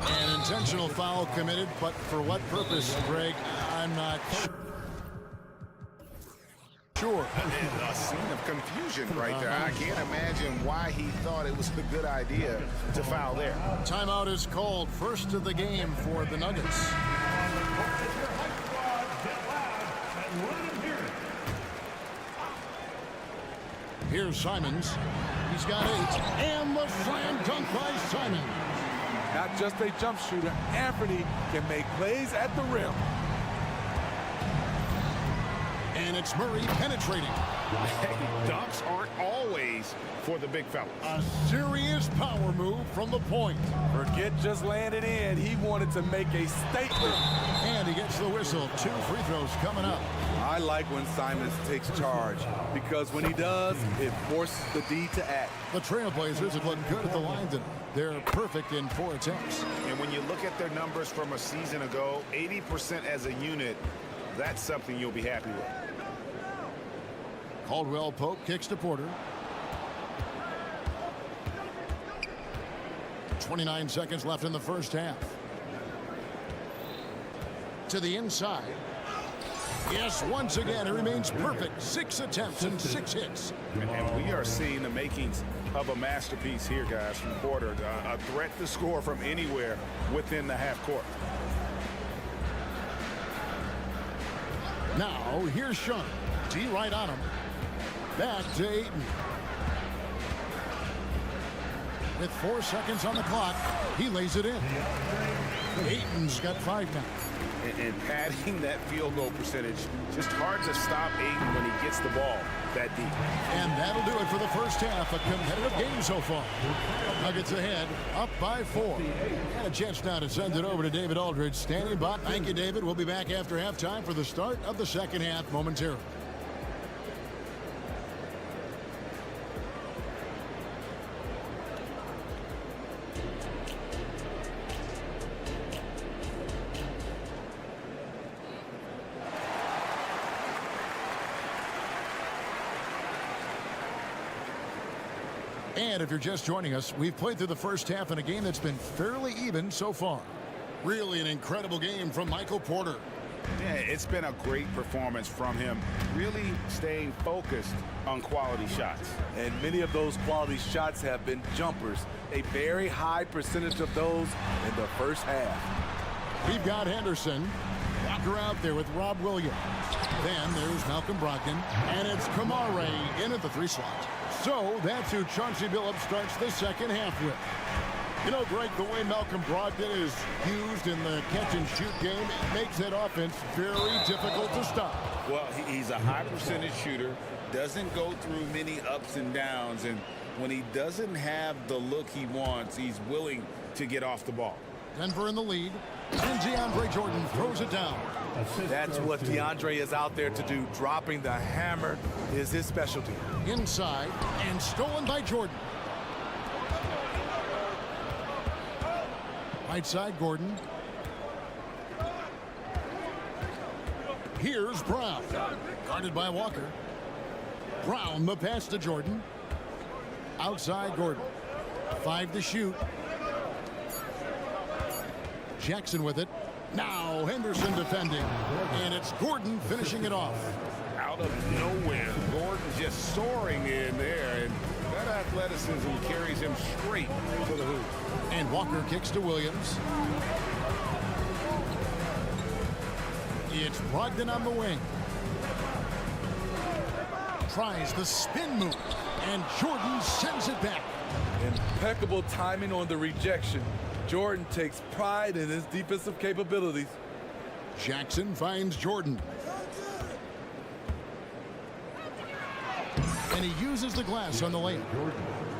Speaker 6: An intentional foul committed, but for what purpose, Greg? I'm not sure.
Speaker 8: And a scene of confusion right there. I can't imagine why he thought it was a good idea to foul there.
Speaker 6: Timeout is called. First of the game for the Nuggets. Here's Simons. He's got 8. And the slam dunk by Simons.
Speaker 7: Not just a jump shooter, Anthony can make plays at the rim.
Speaker 6: And it's Murray penetrating.
Speaker 8: Hey, dunks aren't always for the big fellas.
Speaker 6: A serious power move from the point.
Speaker 7: Forget just laying it in. He wanted to make a statement.
Speaker 6: And he gets the whistle. 2 free throws coming up.
Speaker 7: I like when Simons takes charge, because when he does, it forces the D to act.
Speaker 6: The Trailblazers have looked good at the line tonight. They're perfect in 4 attempts.
Speaker 8: And when you look at their numbers from a season ago, 80% as a unit, that's something you'll be happy with.
Speaker 6: Caldwell Pope kicks to Porter. 29 seconds left in the first half. To the inside. Yes, once again, it remains perfect. 6 attempts and 6 hits.
Speaker 8: And we are seeing the makings of a masterpiece here, guys, from Porter. A threat to score from anywhere within the half court.
Speaker 6: Now, here's Shag. D right on him. Back to Ayton. With 4 seconds on the clock, he lays it in. Ayton's got 5 now.
Speaker 8: And padding that field goal percentage, just hard to stop Ayton when he gets the ball that deep.
Speaker 6: And that'll do it for the first half. A competitive game so far. Nuggets ahead, up by 4. And a chance now to send it over to David Aldridge, standing by. Thank you, David. We'll be back after halftime for the start of the second half momentarily. And if you're just joining us, we've played through the first half in a game that's been fairly even so far. Really an incredible game from Michael Porter.
Speaker 8: Yeah, it's been a great performance from him, really staying focused on quality shots.
Speaker 7: And many of those quality shots have been jumpers. A very high percentage of those in the first half.
Speaker 6: We've got Henderson. That Walker out there with Rob Williams. Then there's Malcolm Brogdon, and it's Kamare in at the 3 slot. So that's who Chauncey Billups starts the second half with. You know, Greg, the way Malcolm Brogdon is used in the catch-and-shoot game, it makes that offense very difficult to stop.
Speaker 8: Well, he's a high percentage shooter, doesn't go through many ups and downs, and when he doesn't have the look he wants, he's willing to get off the ball.
Speaker 6: Denver in the lead, and DeAndre Jordan throws it down.
Speaker 7: That's what DeAndre is out there to do. Dropping the hammer is his specialty.
Speaker 6: Inside, and stolen by Jordan. Right side, Gordon. Here's Brown. Guarded by Walker. Brown, the pass to Jordan. Outside, Gordon. 5 to shoot. Jackson with it. Now Henderson defending. And it's Gordon finishing it off.
Speaker 8: Out of nowhere, Gordon just soaring in there, and that athleticism carries him straight to the hoop.
Speaker 6: And Walker kicks to Williams. It's Brogdon on the wing. Tries the spin move, and Jordan sends it back.
Speaker 7: Impeccable timing on the rejection. Jordan takes pride in his defensive capabilities.
Speaker 6: Jackson finds Jordan. And he uses the glass on the layup.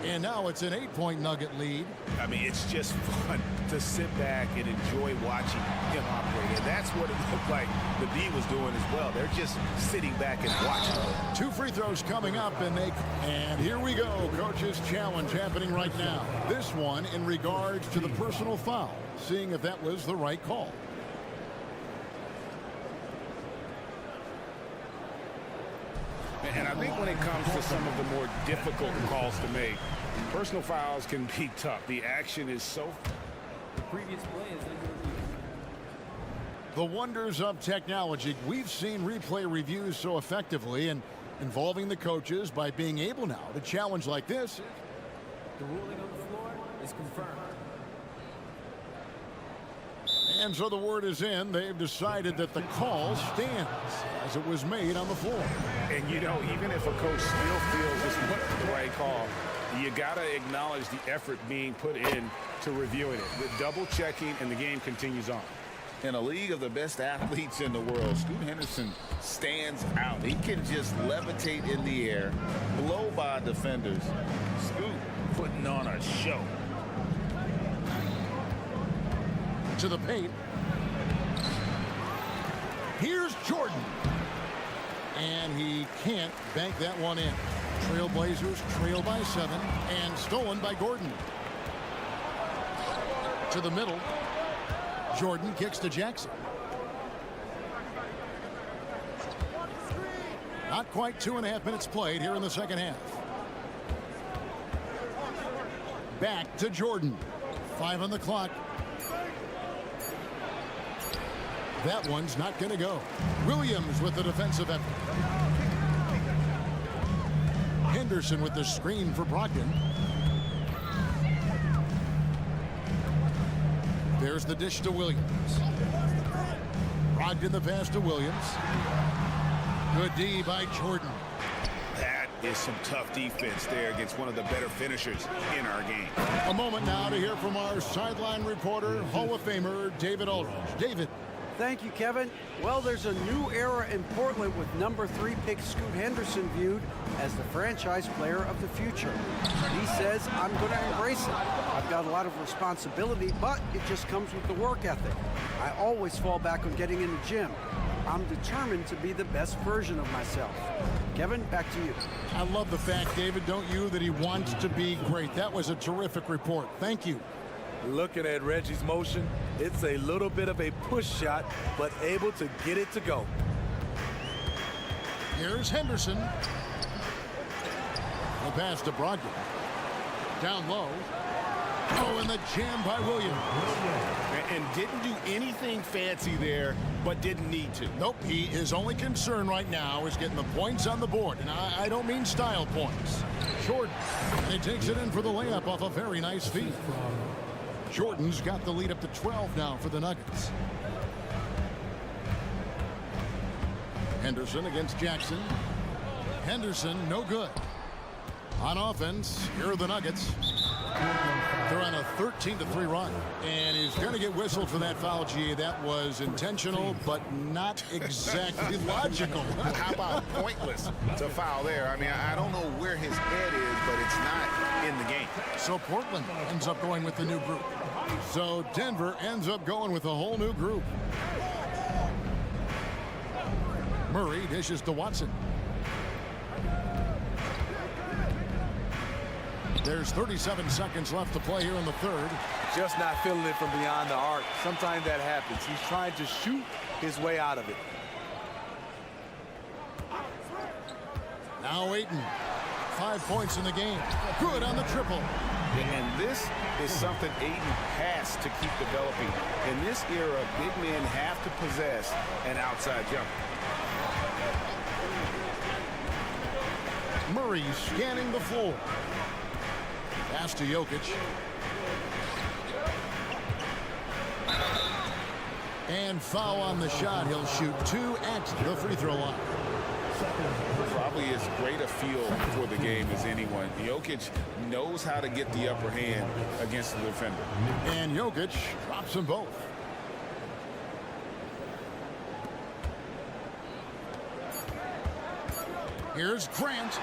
Speaker 6: And now it's an 8-point Nugget lead.
Speaker 8: I mean, it's just fun to sit back and enjoy watching him operate. And that's what it looked like the D was doing as well. They're just sitting back and watching.
Speaker 6: 2 free throws coming up, and here we go. Coach's challenge happening right now. This one in regards to the personal foul, seeing if that was the right call.
Speaker 8: And I think when it comes to some of the more difficult calls to make, personal fouls can be tough. The action is so...
Speaker 6: The wonders of technology. We've seen replay reviews so effectively and involving the coaches by being able now to challenge like this.
Speaker 11: The ruling on the floor is confirmed.
Speaker 6: And so the word is in. They've decided that the call stands as it was made on the floor.
Speaker 8: And, you know, even if a coach still feels this wasn't the right call, you got to acknowledge the effort being put in to reviewing it. With double checking, and the game continues on. In a league of the best athletes in the world, Scoot Henderson stands out. He can just levitate in the air, blow by defenders. Scoot putting on a show.
Speaker 6: To the paint. Here's Jordan. And he can't bank that one in. Trailblazers trail by 7 and stolen by Gordon. To the middle. Jordan kicks to Jackson. Not quite 2.5 minutes played here in the second half. Back to Jordan. 5 on the clock. That one's not going to go. Williams with the defensive effort. Henderson with the screen for Brogdon. There's the dish to Williams. Brogdon the pass to Williams. Good D by Jordan.
Speaker 8: That is some tough defense there against one of the better finishers in our game.
Speaker 6: A moment now to hear from our sideline reporter, Hall of Famer David Aldridge. David.
Speaker 9: Thank you, Kevin. Well, there's a new era in Portland with number 3 pick Scoot Henderson viewed as the franchise player of the future. He says, I'm going to embrace it. I've got a lot of responsibility, but it just comes with the work ethic. I always fall back on getting in the gym. I'm determined to be the best version of myself. Kevin, back to you.
Speaker 6: I love the fact, David, don't you, that he wants to be great. That was a terrific report. Thank you.
Speaker 7: Looking at Reggie's motion, it's a little bit of a push shot, but able to get it to go.
Speaker 6: Here's Henderson. The pass to Brogdon. Down low. Oh, and the jam by Williams.
Speaker 8: And didn't do anything fancy there, but didn't need to.
Speaker 6: Nope, his only concern right now is getting the points on the board. And I don't mean style points. Jordan, and he takes it in for the layup off a very nice feed. Jordan's got the lead up to 12 now for the Nuggets. Henderson against Jackson. Henderson, no good. On offense, here are the Nuggets. They're on a 13-3 run. And he's going to get whistled for that foul, G. That was intentional, but not exactly logical.
Speaker 8: How about pointless to foul there? I mean, I don't know where his head is, but it's not in the game.
Speaker 6: So Portland ends up going with the new group. So Denver ends up going with a whole new group. Murray dishes to Watson. There's 37 seconds left to play here in the third.
Speaker 7: Just not feeling it from beyond the arc. Sometimes that happens. He's trying to shoot his way out of it.
Speaker 6: Now Ayton. 5 points in the game. Good on the triple.
Speaker 8: And this is something Ayton has to keep developing. In this era, big men have to possess an outside jumper.
Speaker 6: Murray scanning the floor. Pass to Jokic. And foul on the shot. He'll shoot 2 at the free throw line.
Speaker 8: Probably as great a feel for the game as anyone. Jokic knows how to get the upper hand against the defender.
Speaker 6: And Jokic drops them both. Here's Grant.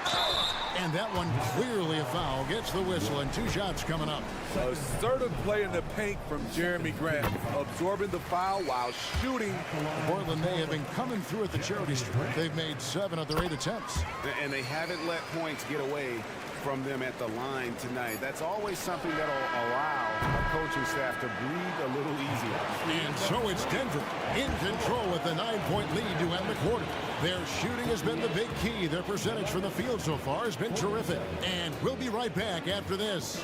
Speaker 6: And that one clearly a foul. Gets the whistle and 2 shots coming up.
Speaker 7: Assertive play in the paint from Jeremy Grant. Absorbing the foul while shooting.
Speaker 6: Portland, they have been coming through at the charity stripe. They've made 7 of their 8 attempts.
Speaker 8: And they haven't let points get away from them at the line tonight. That's always something that'll allow a coaching staff to breathe a little easier.
Speaker 6: And so it's Denver in control with the 9-point lead to end the quarter. Their shooting has been the big key. Their percentage from the field so far has been terrific. And we'll be right back after this.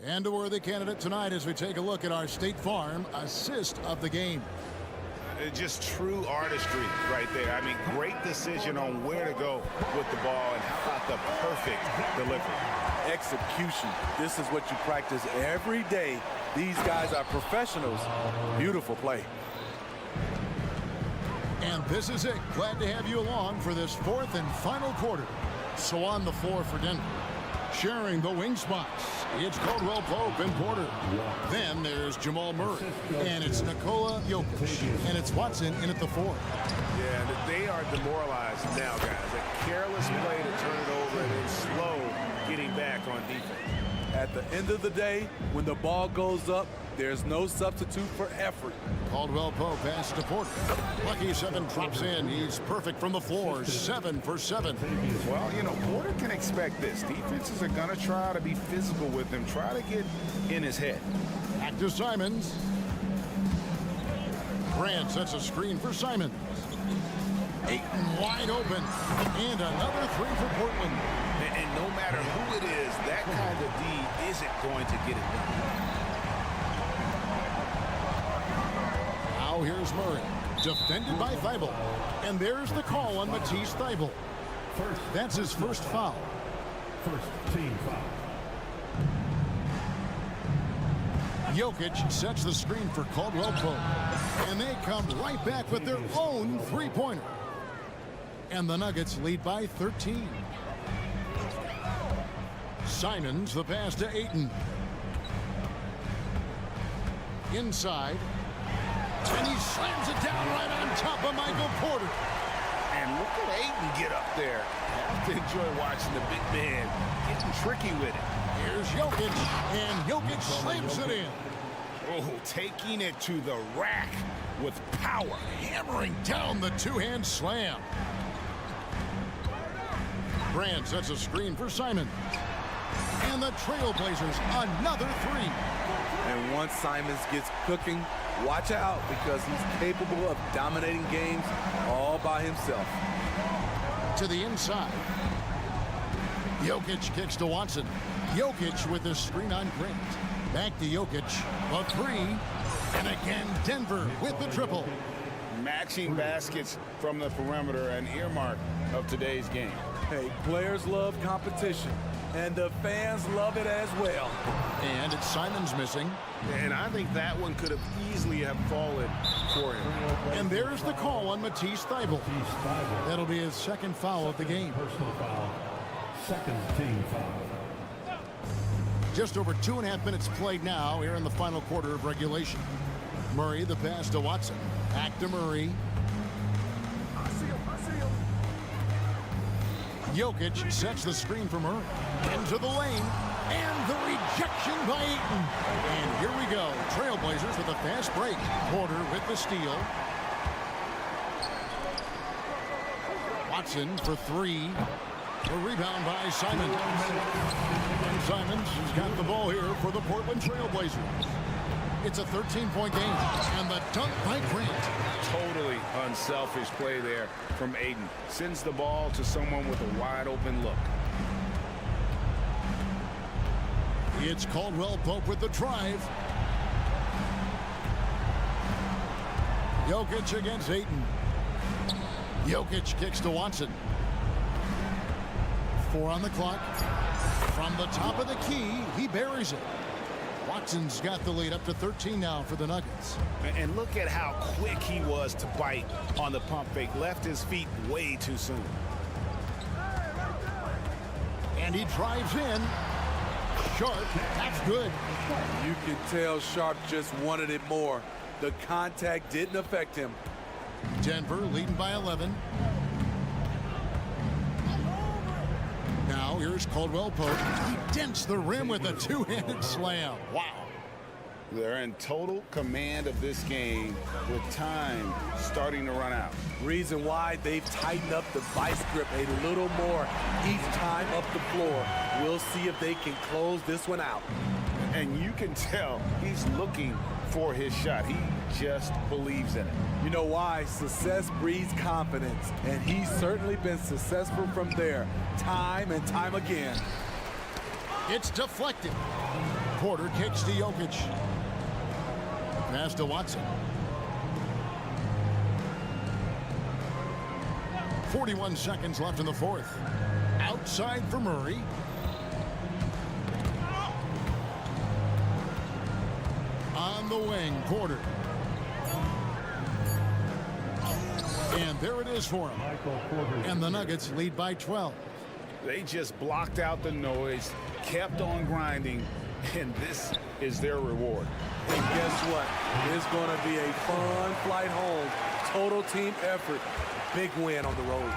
Speaker 6: And a worthy candidate tonight as we take a look at our State Farm assist of the game.
Speaker 8: Just true artistry right there. I mean, great decision on where to go with the ball, and how about the perfect delivery.
Speaker 7: Execution. This is what you practice every day. These guys are professionals. Beautiful play.
Speaker 6: And this is it. Glad to have you along for this 4th and final quarter. So on the floor for Denver, sharing the wing spots, it's Caldwell Pope and Porter. Then there's Jamal Murray. And it's Nikola Jokic. And it's Watson in at the 4.
Speaker 8: Yeah, they are demoralized now, guys. A careless play to turn it over, and then slow getting back on defense.
Speaker 7: At the end of the day, when the ball goes up, there's no substitute for effort.
Speaker 6: Caldwell Pope passes to Porter. Lucky 7 drops in. He's perfect from the floor. 7 for 7.
Speaker 8: Well, you know, Porter can expect this. Defenses are going to try to be physical with him, try to get in his head.
Speaker 6: Back to Simons. Grant sets a screen for Simons. Ayton wide open. And another 3 for Portland.
Speaker 8: And no matter who it is, that kind of D isn't going to get it done.
Speaker 6: Now here's Murray, defended by Thibault. And there's the call on Matisse Thibault. That's his first foul.
Speaker 5: First team foul.
Speaker 6: Jokic sets the screen for Caldwell Pope. And they come right back with their own 3-pointer. And the Nuggets lead by 13. Simons, the pass to Ayton. Inside. And he slams it down right on top of Michael Porter.
Speaker 8: And look at Ayton get up there. Have to enjoy watching the big man getting tricky with it.
Speaker 6: Here's Jokic, and Jokic slams it in.
Speaker 8: Oh, taking it to the rack with power.
Speaker 6: Hammering down the 2-hand slam. Grant sets a screen for Simon. And the Trailblazers, another 3.
Speaker 7: And once Simons gets cooking, watch out, because he's capable of dominating games all by himself.
Speaker 6: To the inside. Jokic kicks to Watson. Jokic with the screen on Grant. Back to Jokic. A 3. And again, Denver with the triple.
Speaker 8: Matching baskets from the perimeter, an earmark of today's game.
Speaker 7: Hey, players love competition. and the fans love it as well.
Speaker 6: And it's Simons missing.
Speaker 10: And I think that one could have easily have fallen for him.
Speaker 6: And there's the call on Matisse Thybulle. That'll be his second foul of the game.
Speaker 5: Personal foul. Second team foul.
Speaker 6: Just over 2.5 minutes played now here in the final quarter of regulation. Murray, the pass to Watson. Back to Murray. Jokic sets the screen for Murray. Into the lane. And the rejection by Ayton. And here we go. Trailblazers with a fast break. Porter with the steal. Watson for three. A rebound by Simons. And Simons has got the ball here for the Portland Trailblazers. It's a 13-point game. And the dunk by Grant.
Speaker 8: Totally unselfish play there from Ayton. Sends the ball to someone with a wide open look.
Speaker 6: It's Caldwell Pope with the drive. Jokic against Ayton. Jokic kicks to Watson. 4 on the clock. From the top of the key, he buries it. Watson's got the lead up to 13 now for the Nuggets.
Speaker 8: And look at how quick he was to bite on the pump fake. Left his feet way too soon.
Speaker 6: And he drives in. Sharp, that's good.
Speaker 7: You can tell Sharp just wanted it more. The contact didn't affect him.
Speaker 6: Denver leading by 11. Now here's Caldwell Pope. He dents the rim with a two-handed slam. Wow.
Speaker 8: They're in total command of this game with time starting to run out.
Speaker 7: Reason why they've tightened up the vice grip a little more each time up the floor. We'll see if they can close this one out.
Speaker 8: And you can tell he's looking for his shot. He just believes in it.
Speaker 7: You know why? Success breeds confidence, and he's certainly been successful from there, time and time again.
Speaker 6: It's deflected. Porter kicks to Jokic. Pass to Watson. 41 seconds left in the fourth. Outside for Murray. On the wing, Porter. And there it is for him. And the Nuggets lead by 12.
Speaker 8: They just blocked out the noise, kept on grinding, and this is their reward.
Speaker 7: And guess what? It's going to be a fun flight home. Total team effort. Big win on the road.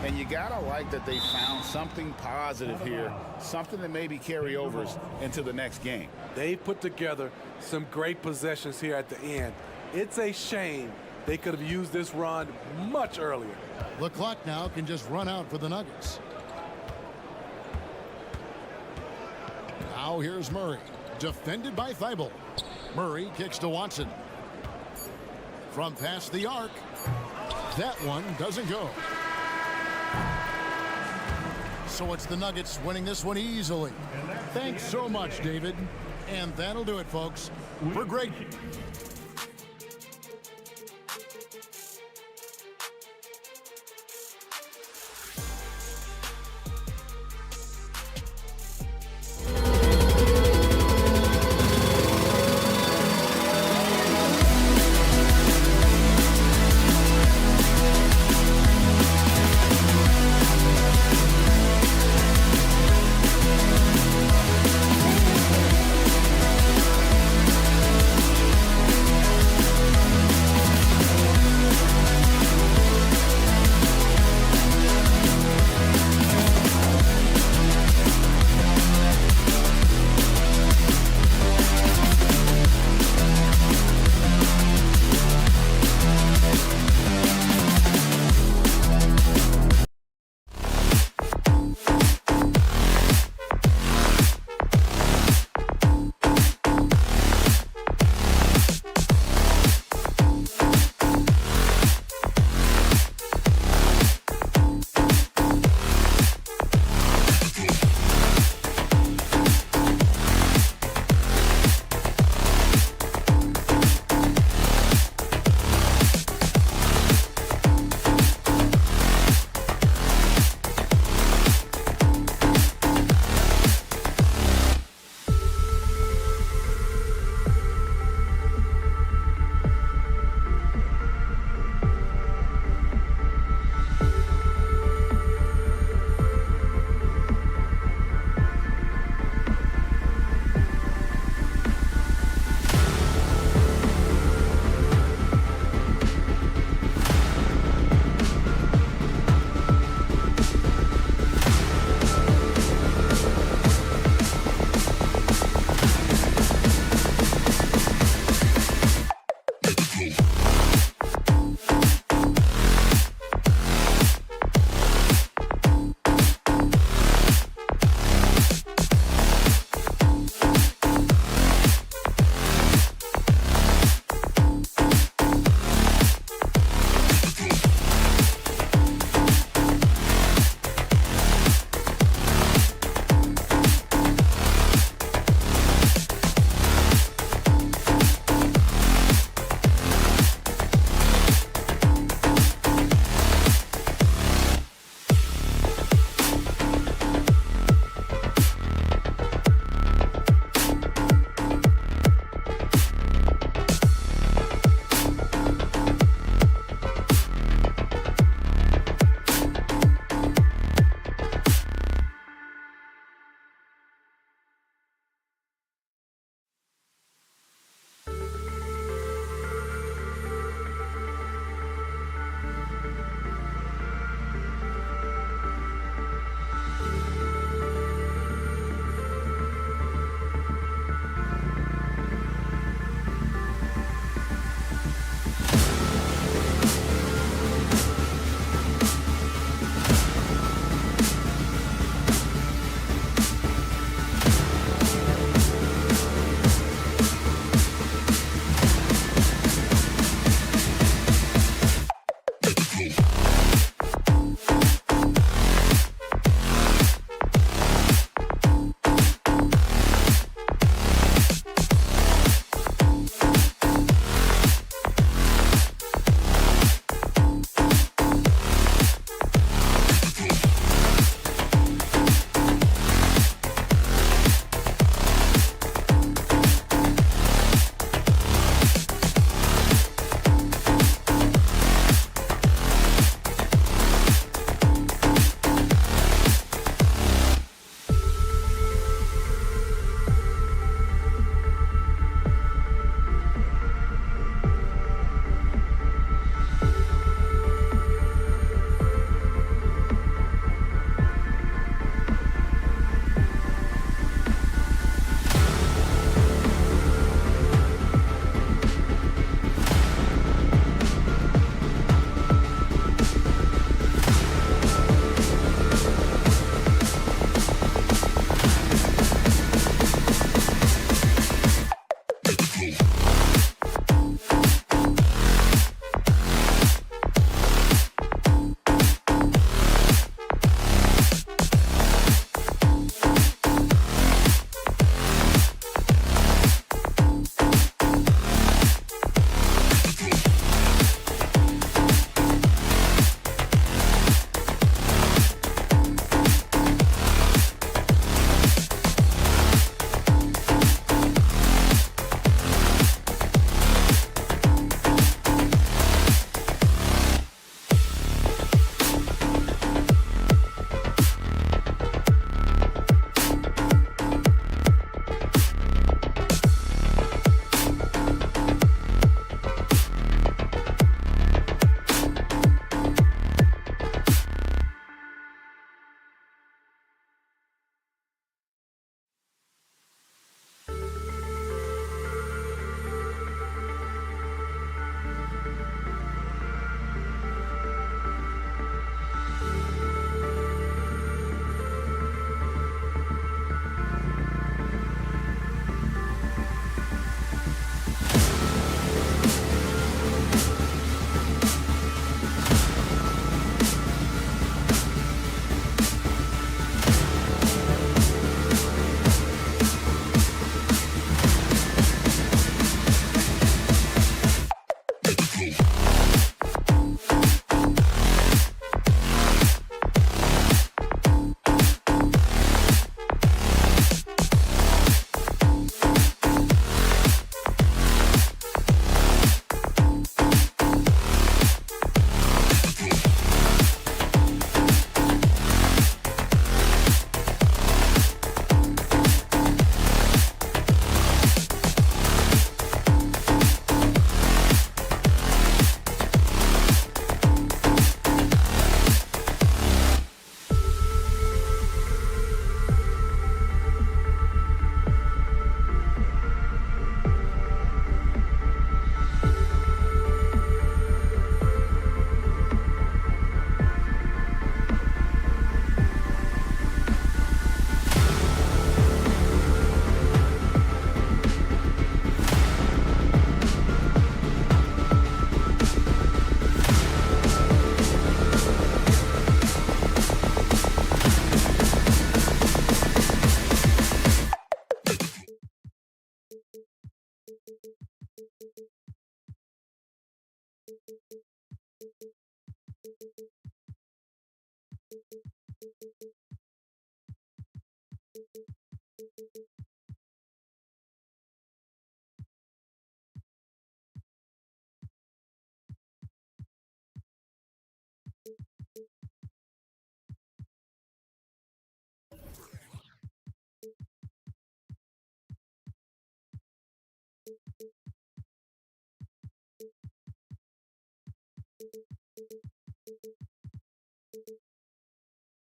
Speaker 8: And you got to like that they found something positive here, something that maybe carry overs into the next game.
Speaker 7: They put together some great possessions here at the end. It's a shame they could have used this run much earlier.
Speaker 6: The clock now can just run out for the Nuggets. Now here's Murray. Defended by Thybulle. Murray kicks to Watson. From past the arc. That one doesn't go. So it's the Nuggets winning this one easily. Thanks so much, David. And that'll do it, folks. We're great.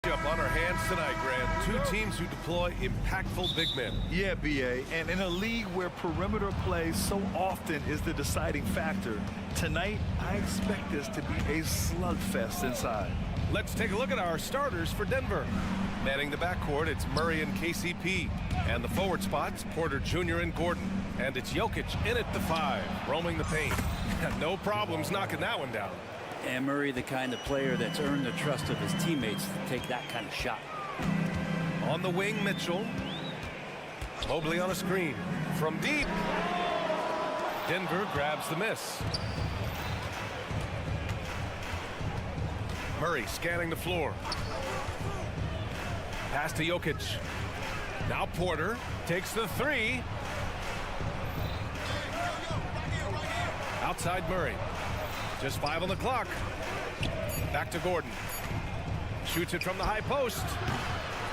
Speaker 1: Up on our hands tonight, Grant. Two teams who deploy impactful big men.
Speaker 3: Yeah, BA. And in a league where perimeter play so often is the deciding factor, tonight I expect this to be a slugfest inside.
Speaker 1: Let's take a look at our starters for Denver. Manning the backcourt, it's Murray and KCP. And the forward spots, Porter Jr. and Gordon. And it's Jokic in at the 5, roaming the paint. No problems knocking that one down.
Speaker 12: And Murray, the kind of player that's earned the trust of his teammates to take that kind of shot.
Speaker 1: On the wing, Mitchell. Mobley on a screen. From deep. Denver grabs the miss. Murray scanning the floor. Pass to Jokic. Now Porter takes the three. Outside Murray. Just 5 on the clock. Back to Gordon. Shoots it from the high post.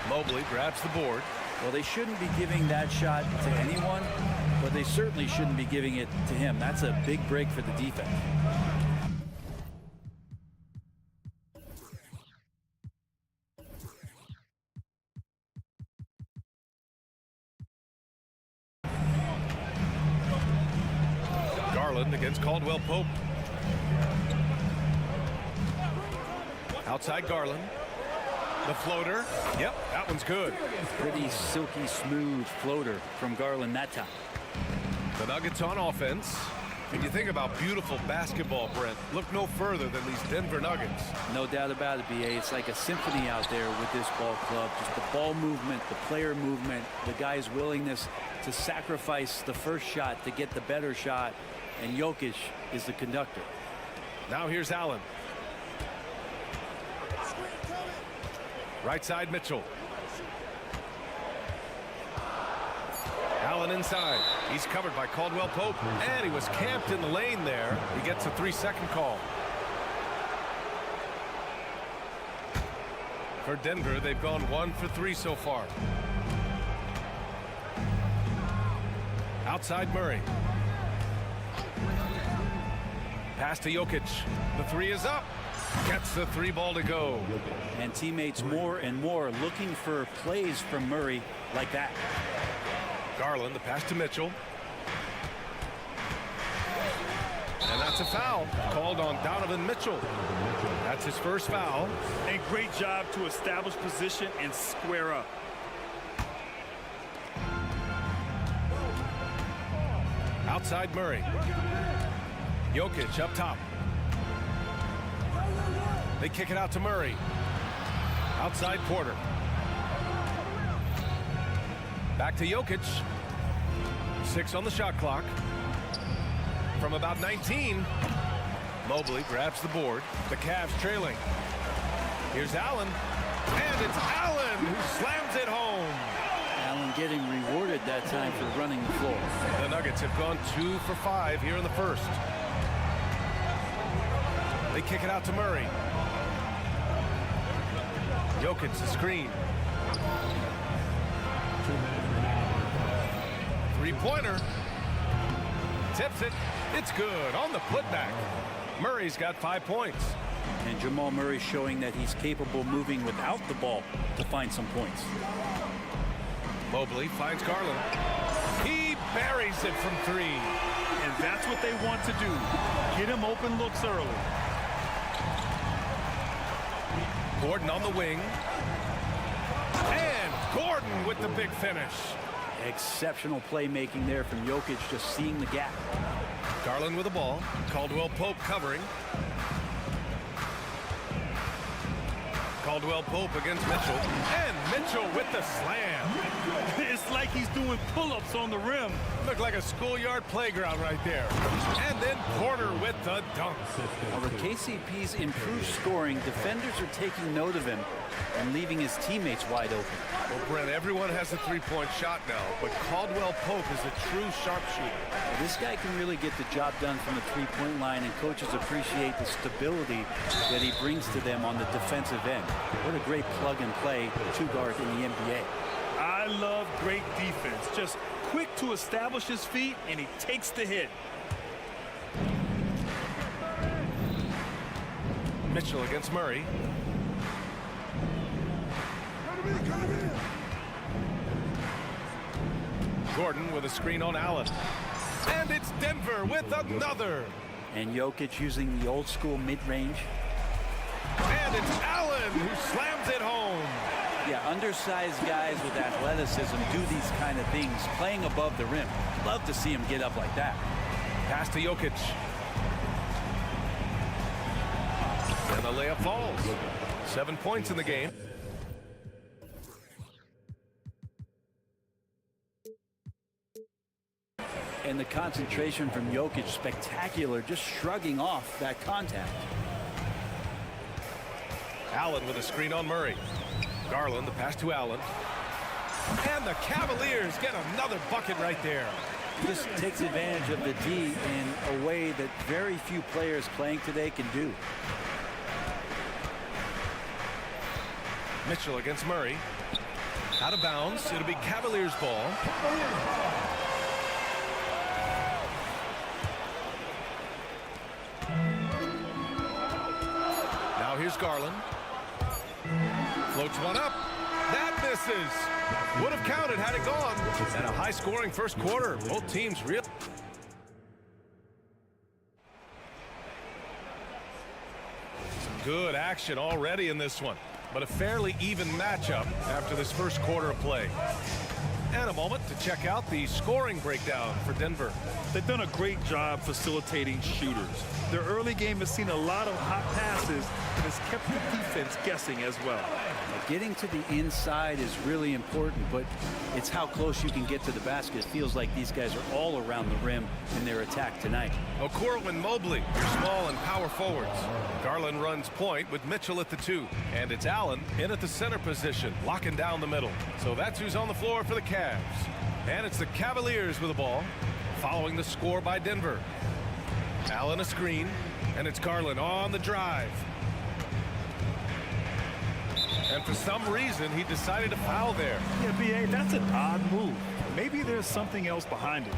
Speaker 1: Mobley grabs the board.
Speaker 12: Well, they shouldn't be giving that shot to anyone, but they certainly shouldn't be giving it to him. That's a big break for the defense.
Speaker 1: Garland against Caldwell Pope. Outside Garland. The floater. Yep, that one's good.
Speaker 12: Pretty silky smooth floater from Garland that time.
Speaker 1: The Nuggets on offense. And you think about beautiful basketball, Brent. Look no further than these Denver Nuggets.
Speaker 12: No doubt about it, BA. It's like a symphony out there with this ball club. Just the ball movement, the player movement, the guy's willingness to sacrifice the first shot to get the better shot. And Jokic is the conductor.
Speaker 1: Now here's Allen. Right side Mitchell. Allen inside. He's covered by Caldwell Pope. And he was camped in the lane there. He gets a 3-second call. For Denver, they've gone 1 for 3 so far. Outside Murray. Pass to Jokic. The 3 is up. Gets the 3 ball to go.
Speaker 12: And teammates more and more looking for plays from Murray like that.
Speaker 1: Garland, the pass to Mitchell. And that's a foul called on Donovan Mitchell. That's his first foul.
Speaker 3: And great job to establish position and square up.
Speaker 1: Outside Murray. Jokic up top. They kick it out to Murray. Outside Porter. Back to Jokic. 6 on the shot clock. From about 19. Mobley grabs the board. The Cavs trailing. Here's Allen. And it's Allen who slams it home.
Speaker 12: Allen getting rewarded that time for running the floor.
Speaker 1: The Nuggets have gone 2 for 5 here in the first. They kick it out to Murray. Jokic the screen. 3-pointer. Tips it. It's good on the putback. Murray's got 5 points.
Speaker 12: And Jamal Murray showing that he's capable moving without the ball to find some points.
Speaker 1: Mobley finds Garland. He buries it from 3.
Speaker 3: And that's what they want to do. Get him open looks early.
Speaker 1: Gordon on the wing. And Gordon with the big finish.
Speaker 12: Exceptional playmaking there from Jokic, just seeing the gap.
Speaker 1: Garland with the ball. Caldwell Pope covering. Caldwell Pope against Mitchell. And Mitchell with the slam.
Speaker 3: It's like he's doing pull-ups on the rim.
Speaker 1: Looked like a schoolyard playground right there. And then Porter with the dunk.
Speaker 12: Well, the KCP's improved scoring, defenders are taking note of him and leaving his teammates wide open.
Speaker 1: Well, Brent, everyone has a three-point shot now, but Caldwell Pope is a true sharpshooter.
Speaker 12: Well, this guy can really get the job done from the three-point line, and coaches appreciate the stability that he brings to them on the defensive end. What a great plug-and-play two-guard in the NBA.
Speaker 3: I love great defense. Just quick to establish his feet, and he takes the hit.
Speaker 1: Mitchell against Murray. Gordon with a screen on Allen. And it's Denver with another.
Speaker 12: And Jokic using the old-school mid-range.
Speaker 1: And it's Allen who slams it home.
Speaker 12: Yeah, undersized guys with athleticism do these kind of things, playing above the rim. Love to see him get up like that.
Speaker 1: Pass to Jokic. And the layup falls. 7 points in the game.
Speaker 12: And the concentration from Jokic, spectacular, just shrugging off that contact.
Speaker 1: Allen with a screen on Murray. Garland, the pass to Allen. And the Cavaliers get another bucket right there.
Speaker 12: Just takes advantage of the D in a way that very few players playing today can do.
Speaker 1: Mitchell against Murray. Out of bounds. It'll be Cavaliers ball. Now here's Garland. Floats one up. That misses. Would have counted had it gone. And a high-scoring first quarter. Both teams real. Some good action already in this one. But a fairly even matchup after this first quarter of play. And a moment to check out the scoring breakdown for Denver.
Speaker 3: They've done a great job facilitating shooters. Their early game has seen a lot of hot passes and has kept the defense guessing as well.
Speaker 12: Getting to the inside is really important, but it's how close you can get to the basket. It feels like these guys are all around the rim in their attack tonight.
Speaker 1: Okoro and Mobley, your small and power forwards. Garland runs point with Mitchell at the 2. And it's Allen in at the center position, locking down the middle. So that's who's on the floor for the Cavs. And it's the Cavaliers with the ball, following the score by Denver. Allen a screen, and it's Garland on the drive. And for some reason, he decided to foul there.
Speaker 3: Yeah, B.A., that's an odd move. Maybe there's something else behind it.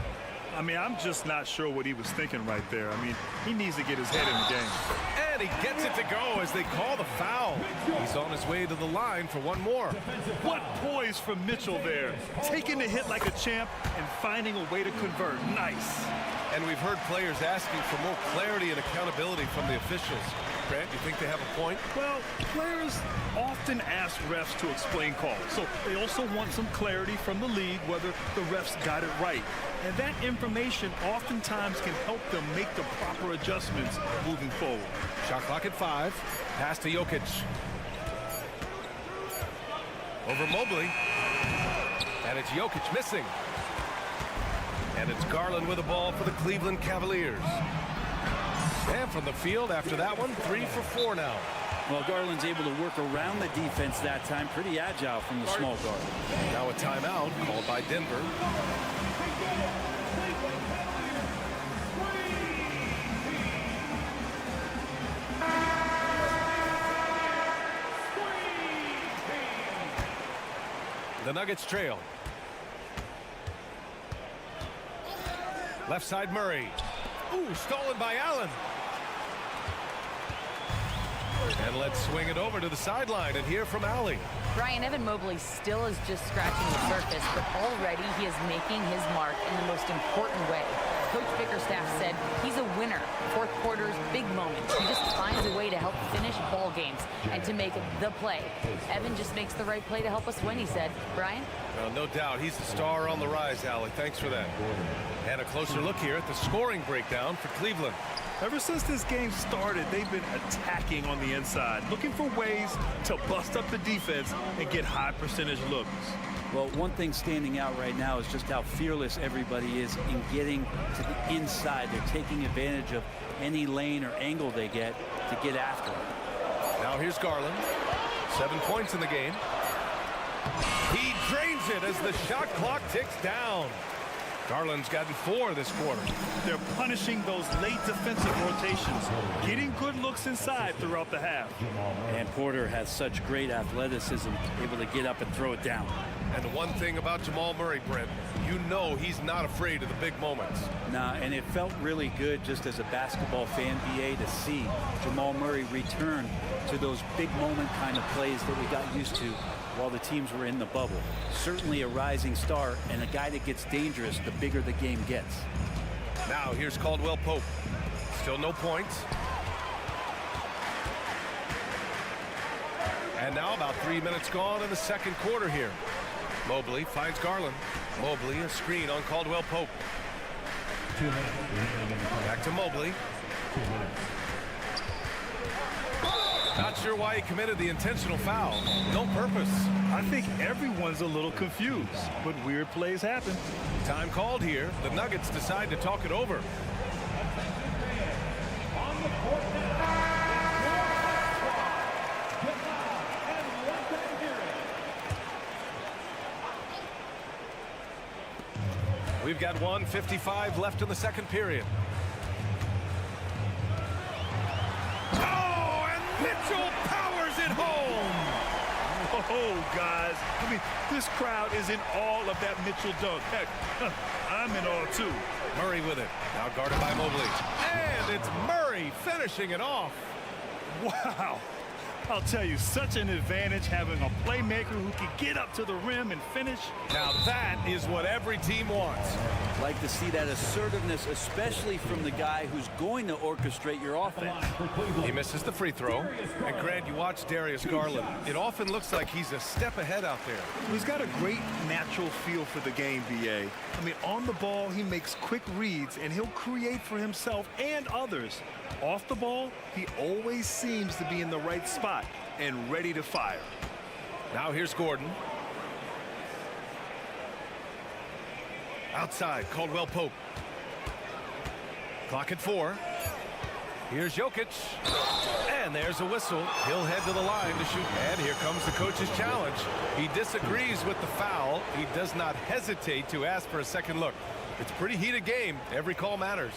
Speaker 3: I mean, I'm just not sure what he was thinking right there. I mean, he needs to get his head in the game.
Speaker 1: And he gets it to go as they call the foul. He's on his way to the line for one more.
Speaker 3: What poise from Mitchell there. Taking the hit like a champ and finding a way to convert. Nice.
Speaker 1: And we've heard players asking for more clarity and accountability from the officials. Grant, you think they have a point?
Speaker 3: Well, players often ask refs to explain calls. So they also want some clarity from the league whether the refs got it right. And that information oftentimes can help them make the proper adjustments moving forward.
Speaker 1: Shot clock at 5. Pass to Jokic. Over Mobley. And it's Jokic missing. And it's Garland with the ball for the Cleveland Cavaliers. And from the field after that one, 3 for 4 now.
Speaker 12: Well, Garland's able to work around the defense that time. Pretty agile from the small guard.
Speaker 1: Now a timeout called by Denver. The Nuggets trail. Left side Murray. Ooh, stolen by Allen. And let's swing it over to the sideline and hear from Allie.
Speaker 4: Brian, Evan Mobley still is just scratching the surface, but already he is making his mark in the most important way. Coach Bickerstaff said he's a winner. Fourth quarter's big moments. He just finds a way to help finish ball games and to make the play. Evan just makes the right play to help us win, he said. Brian?
Speaker 1: Well, no doubt. He's the star on the rise, Allie. Thanks for that. And a closer look here at the scoring breakdown for Cleveland.
Speaker 3: Ever since this game started, they've been attacking on the inside, looking for ways to bust up the defense and get high percentage looks.
Speaker 12: Well, one thing standing out right now is just how fearless everybody is in getting to the inside. They're taking advantage of any lane or angle they get to get after it.
Speaker 1: Now here's Garland. 7 points in the game. He drains it as the shot clock ticks down. Garland's gotten 4 this quarter.
Speaker 3: They're punishing those late defensive rotations, getting good looks inside throughout the half.
Speaker 12: And Porter has such great athleticism, able to get up and throw it down.
Speaker 1: And the one thing about Jamal Murray, Brent, you know he's not afraid of the big moments.
Speaker 12: Nah, and it felt really good just as a basketball fan, BA, to see Jamal Murray return to those big moment kind of plays that we got used to while the teams were in the bubble. Certainly a rising star and a guy that gets dangerous the bigger the game gets.
Speaker 1: Now here's Caldwell Pope. Still no points. And now about 3 minutes gone in the second quarter here. Mobley finds Garland. Mobley, a screen on Caldwell Pope. Back to Mobley. Not sure why he committed the intentional foul. No purpose.
Speaker 3: I think everyone's a little confused, but weird plays happen.
Speaker 1: Time called here. The Nuggets decide to talk it over. We've got 1:55 left in the second period. Oh, and Mitchell powers it home.
Speaker 3: Oh, guys. I mean, this crowd is in all of that Mitchell dunk. Heck, I'm in awe, too.
Speaker 1: Murray with it. Now guarded by Mobley. And it's Murray finishing it off.
Speaker 3: Wow. I'll tell you, such an advantage having a playmaker who can get up to the rim and finish.
Speaker 1: Now that is what every team wants.
Speaker 12: Like to see that assertiveness, especially from the guy who's going to orchestrate your offense.
Speaker 1: He misses the free throw. And Grant, you watch Darius Garland. It often looks like he's a step ahead out there.
Speaker 3: He's got a great natural feel for the game, BA. I mean, on the ball, he makes quick reads, and he'll create for himself and others. Off the ball, he always seems to be in the right spot and ready to fire.
Speaker 1: Now here's Gordon. Outside, Caldwell Pope. Clock at 4. Here's Jokic. And there's a whistle. He'll head to the line to shoot. And here comes the coach's challenge. He disagrees with the foul. He does not hesitate to ask for a second look. It's a pretty heated game. Every call matters.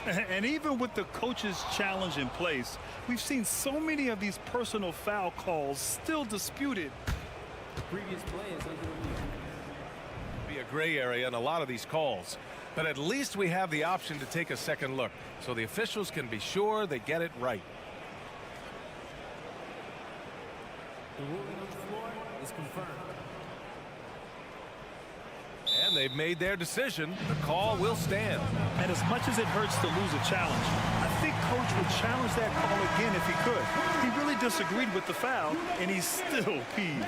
Speaker 3: And even with the coach's challenge in place, we've seen so many of these personal foul calls still disputed.
Speaker 11: The previous play is under review.
Speaker 1: Be a gray area in a lot of these calls, but at least we have the option to take a second look so the officials can be sure they get it right.
Speaker 11: The ruling on the floor is confirmed.
Speaker 1: And they've made their decision. The call will stand.
Speaker 3: And as much as it hurts to lose a challenge, I think Coach would challenge that call again if he could. He really disagreed with the foul, and he's still peeved.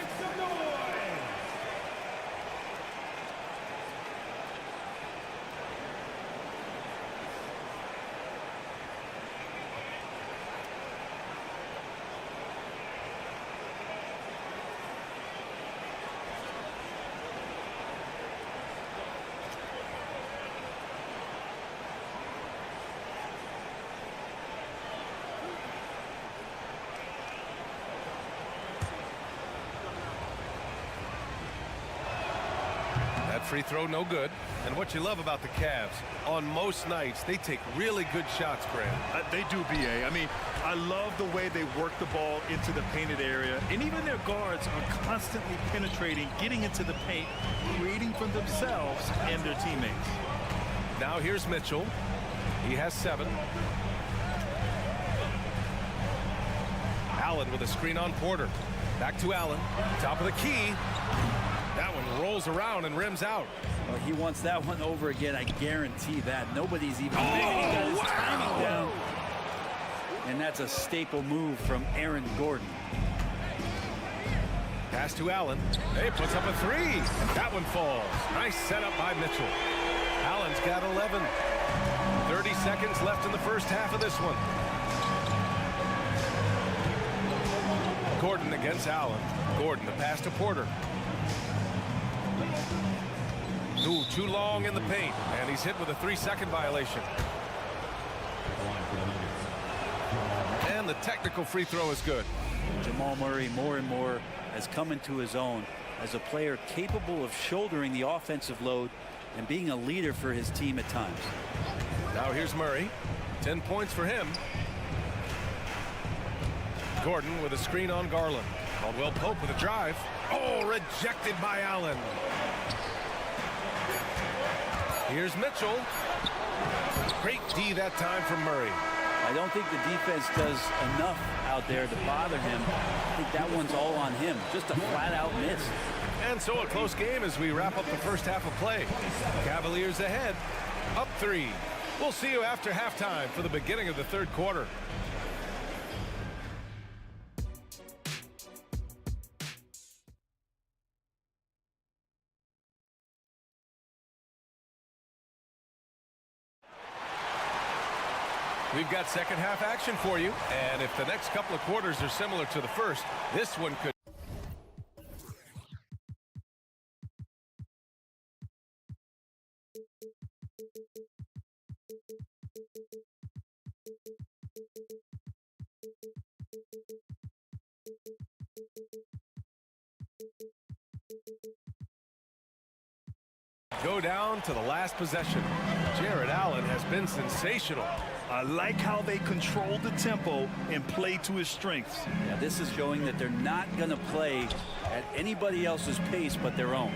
Speaker 1: Free throw, no good. And what you love about the Cavs, on most nights, they take really good shots, Grant.
Speaker 3: They do, BA. I mean, I love the way they work the ball into the painted area. And even their guards are constantly penetrating, getting into the paint, creating for themselves and their teammates.
Speaker 1: Now here's Mitchell. He has 7. Allen with a screen on Porter. Back to Allen. Top of the key. That one rolls around and rims out.
Speaker 12: Well, he wants that one over again. I guarantee that. Nobody's even he got his timing down. And that's a staple move from Aaron Gordon.
Speaker 1: Pass to Allen. He puts up a 3. That one falls. Nice setup by Mitchell. Allen's got 11. 30 seconds left in the first half of this one. Gordon against Allen. Gordon, the pass to Porter. Ooh, too long in the paint, and he's hit with a 3-second violation. And the technical free throw is good.
Speaker 12: Jamal Murray more and more has come into his own as a player capable of shouldering the offensive load and being a leader for his team at times.
Speaker 1: Now here's Murray. 10 points for him. Gordon with a screen on Garland. Caldwell Pope with a drive. Oh, rejected by Allen. Here's Mitchell. Great D that time from Murray.
Speaker 12: I don't think the defense does enough out there to bother him. I think that one's all on him. Just a flat-out miss.
Speaker 1: And so a close game as we wrap up the first half of play. Cavaliers ahead, up 3. We'll see you after halftime for the beginning of the third quarter. We've got second half action for you, and if the next couple of quarters are similar to the first, this one could. Go down to the last possession. Jared Allen has been sensational.
Speaker 3: I like how they control the tempo and play to his strengths.
Speaker 12: Yeah, this is showing that they're not going to play at anybody else's pace but their own.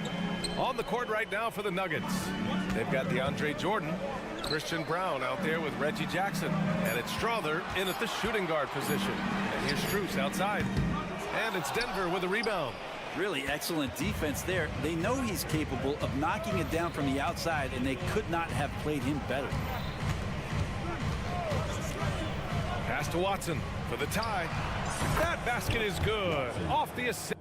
Speaker 1: On the court right now for the Nuggets. They've got DeAndre Jordan, Christian Brown out there with Reggie Jackson, and it's Strother in at the shooting guard position. And here's Strus outside. And it's Denver with a rebound.
Speaker 12: Really excellent defense there. They know he's capable of knocking it down from the outside, and they could not have played him better.
Speaker 1: Pass to Watson for the tie. That basket is good. Off the assist.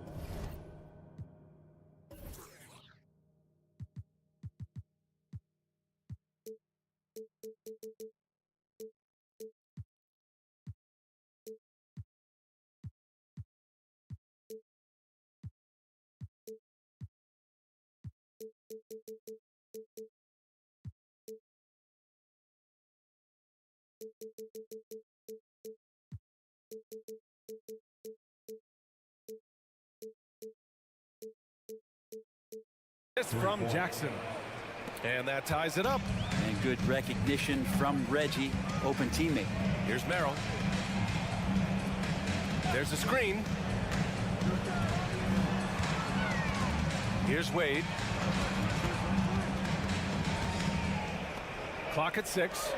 Speaker 1: From Jackson, and that ties it up.
Speaker 12: And good recognition from Reggie, open teammate.
Speaker 1: Here's Merrill. There's a screen. Here's Wade. Clock at 6.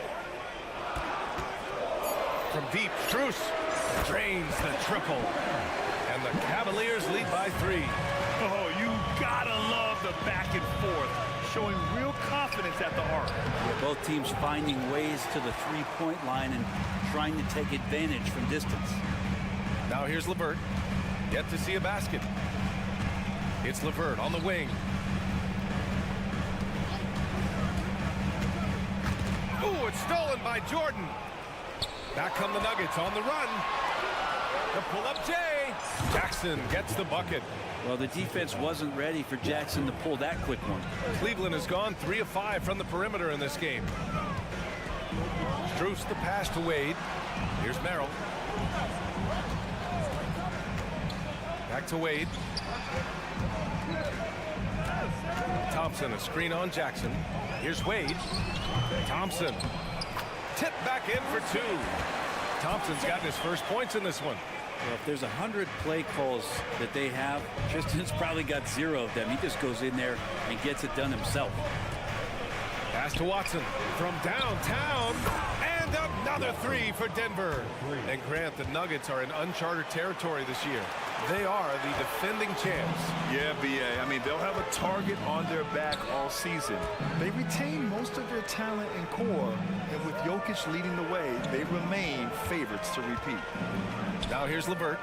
Speaker 1: From deep, Strus drains the triple, and the Cavaliers lead by 3.
Speaker 3: Oh, you gotta love the back and forth, showing real confidence at the arc.
Speaker 12: Yeah, both teams finding ways to the three-point line and trying to take advantage from distance.
Speaker 1: Now here's LeVert. Yet to see a basket. It's LeVert on the wing. Ooh, it's stolen by Jordan. Back come the Nuggets on the run. The pull-up J. Jackson gets the bucket.
Speaker 12: Well, the defense wasn't ready for Jackson to pull that quick one.
Speaker 1: Cleveland has gone 3 of 5 from the perimeter in this game. Strus the pass to Wade. Here's Merrill. Back to Wade. Thompson, a screen on Jackson. Here's Wade. Thompson. Tip back in for 2. Thompson's gotten his first points in this one.
Speaker 12: Well, if there's 100 play calls that they have, Tristan's probably got 0 of them. He just goes in there and gets it done himself.
Speaker 1: Pass to Watson from downtown, and another 3 for Denver. And Grant, the Nuggets are in uncharted territory this year. They are the defending champs.
Speaker 3: Yeah, BA. I mean, they'll have a target on their back all season. They retain most of their talent and core, and with Jokic leading the way, they remain favorites to repeat.
Speaker 1: Now here's LeVert.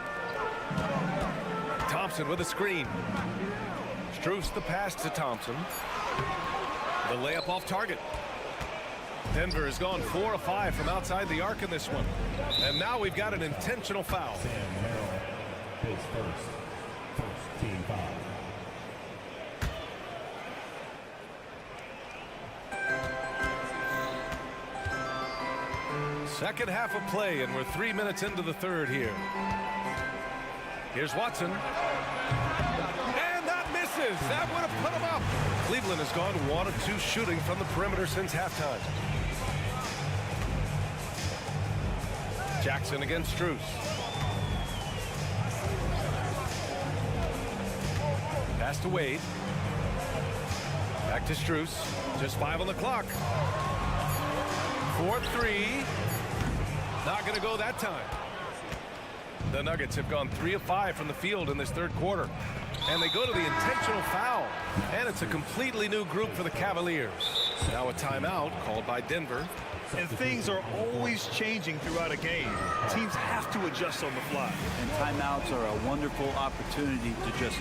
Speaker 1: Thompson with a screen. Strus the pass to Thompson. The layup off target. Denver has gone 4 of 5 from outside the arc in this one. And now we've got an intentional foul.
Speaker 5: His first team foul.
Speaker 1: Second half of play, and we're 3 minutes into the third here. Here's Watson. And that misses. That would have put him up. Cleveland has gone 1 of 2 shooting from the perimeter since halftime. Jackson against Strus. Pass to Wade. Back to Strus. Just 5 on the clock. 4-3. Not going to go that time. The Nuggets have gone 3 of 5 from the field in this third quarter. And they go to the intentional foul. And it's a completely new group for the Cavaliers. Now a timeout called by Denver.
Speaker 3: And things are always changing throughout a game. Teams have to adjust on the fly.
Speaker 12: And timeouts are a wonderful opportunity to just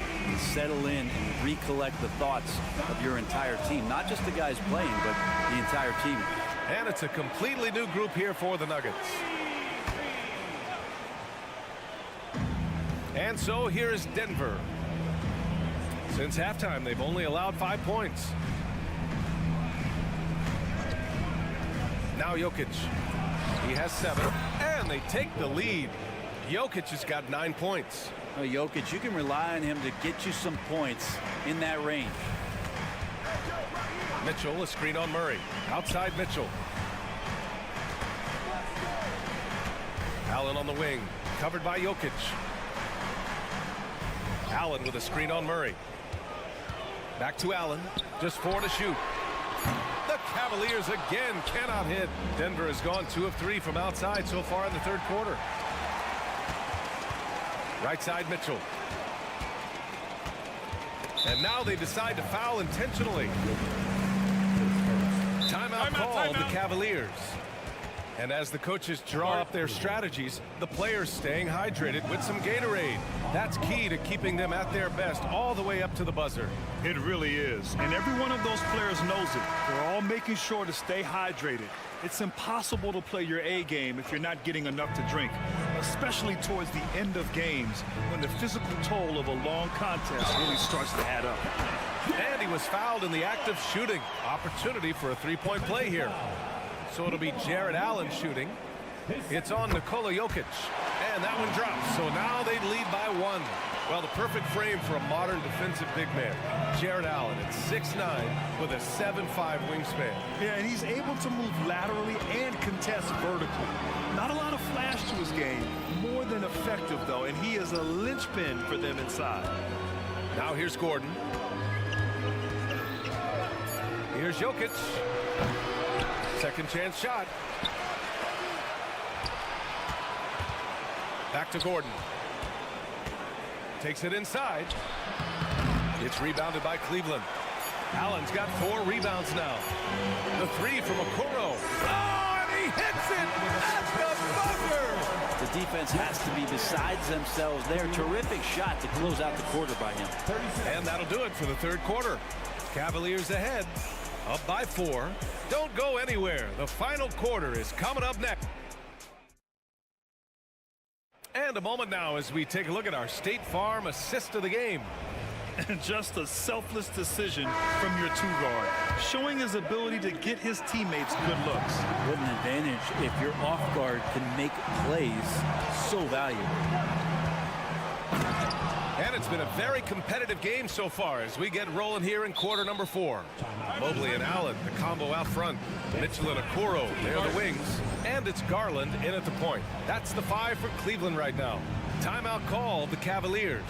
Speaker 12: settle in and recollect the thoughts of your entire team. Not just the guys playing, but the entire team.
Speaker 1: And it's a completely new group here for the Nuggets. And so here's Denver. Since halftime, they've only allowed 5 points. Now Jokic. He has 7, and they take the lead. Jokic has got 9 points.
Speaker 12: Well, Jokic, you can rely on him to get you some points in that range.
Speaker 1: Mitchell, a screen on Murray. Outside Mitchell. Allen on the wing, covered by Jokic. Allen with a screen on Murray. Back to Allen, just 4 to shoot. The Cavaliers again cannot hit. Denver has gone 2 of 3 from outside so far in the third quarter. Right side Mitchell. And now they decide to foul intentionally. Timeout called the Cavaliers. And as the coaches draw up their strategies, the players staying hydrated with some Gatorade. That's key to keeping them at their best all the way up to the buzzer.
Speaker 3: It really is. And every one of those players knows it. They're all making sure to stay hydrated. It's impossible to play your A game if you're not getting enough to drink, especially towards the end of games when the physical toll of a long contest really starts to add up.
Speaker 1: And he was fouled in the act of shooting. Opportunity for a three-point play here. So it'll be Jared Allen shooting. It's on Nikola Jokic. And that one drops. So now they lead by 1. Well, the perfect frame for a modern defensive big man. Jared Allen at 6'9" with a 7'5" wingspan.
Speaker 3: Yeah, and he's able to move laterally and contest vertically. Not a lot of flash to his game. More than effective, though, and he is a linchpin for them inside.
Speaker 1: Now here's Gordon. Here's Jokic. Second chance shot. Back to Gordon. Takes it inside. It's rebounded by Cleveland. Allen's got 4 rebounds now. The 3 from Okoro. Oh, and he hits it at the buzzer.
Speaker 12: The defense has to be besides themselves there. Terrific shot to close out the quarter by him.
Speaker 1: And that'll do it for the third quarter. Cavaliers ahead, up by 4. Don't go anywhere. The final quarter is coming up next. And a moment now as we take a look at our State Farm assist of the game.
Speaker 3: And just a selfless decision from your 2-guard, showing his ability to get his teammates good looks.
Speaker 12: What an advantage if your off guard can make plays so valuable.
Speaker 1: And it's been a very competitive game so far as we get rolling here in quarter number 4. Mobley and Allen, the combo out front. Mitchell and Okoro, they're the wings. And it's Garland in at the point. That's the 5 for Cleveland right now. Timeout called the Cavaliers.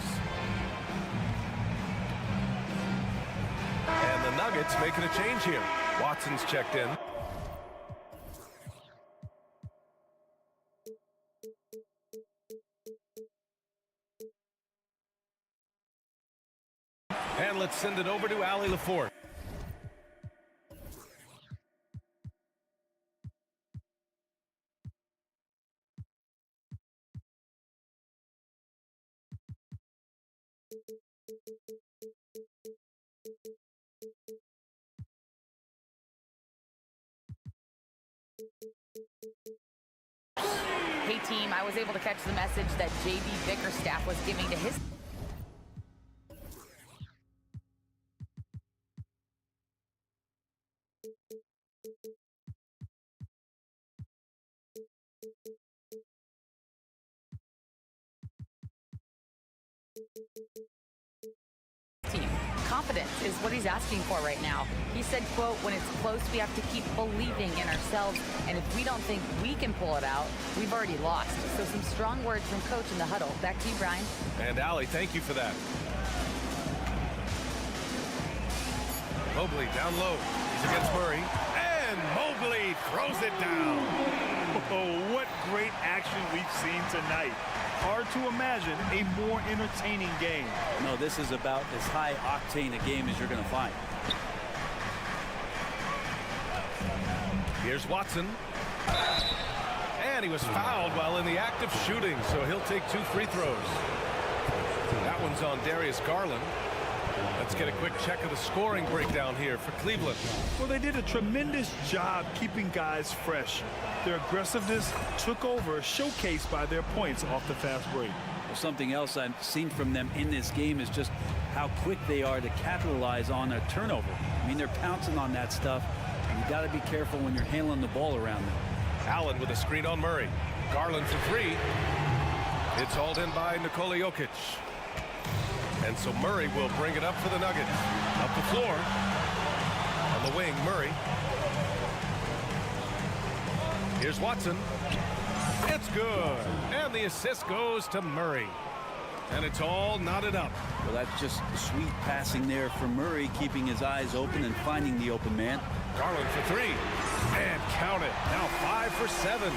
Speaker 1: And the Nuggets making a change here. Watson's checked in. And let's send it over to Allie LaForce.
Speaker 4: Hey team, I was able to catch the message that JB Bickerstaff was giving to his team. Confidence is what he's asking for right now. He said, quote, when it's close, we have to keep believing in ourselves, and if we don't think we can pull it out, we've already lost. So some strong words from coach in the huddle. Back to you, Brian.
Speaker 1: And Allie, thank you for that. Mobley down low. He's against Murray. And Mobley throws it down.
Speaker 3: Oh, what great action we've seen tonight. Hard to imagine a more entertaining game.
Speaker 12: No, this is about as high octane a game as you're going to find.
Speaker 1: Here's Watson. And he was fouled while in the act of shooting, so he'll take 2 free throws. That one's on Darius Garland. Let's get a quick check of the scoring breakdown here for Cleveland.
Speaker 3: Well, they did a tremendous job keeping guys fresh. Their aggressiveness took over, showcased by their points off the fast break.
Speaker 12: Well, something else I've seen from them in this game is just how quick they are to capitalize on a turnover. I mean, they're pouncing on that stuff, and you got to be careful when you're handling the ball around them.
Speaker 1: Allen with a screen on Murray. Garland for three. It's hauled in by Nikola Jokic. And so Murray will bring it up for the Nuggets. Up the floor. On the wing, Murray. Here's Watson. It's good. And the assist goes to Murray. And it's all knotted up.
Speaker 12: Well, that's just sweet passing there from Murray, keeping his eyes open and finding the open man.
Speaker 1: Garland for three. And count it. Now 5 for 7.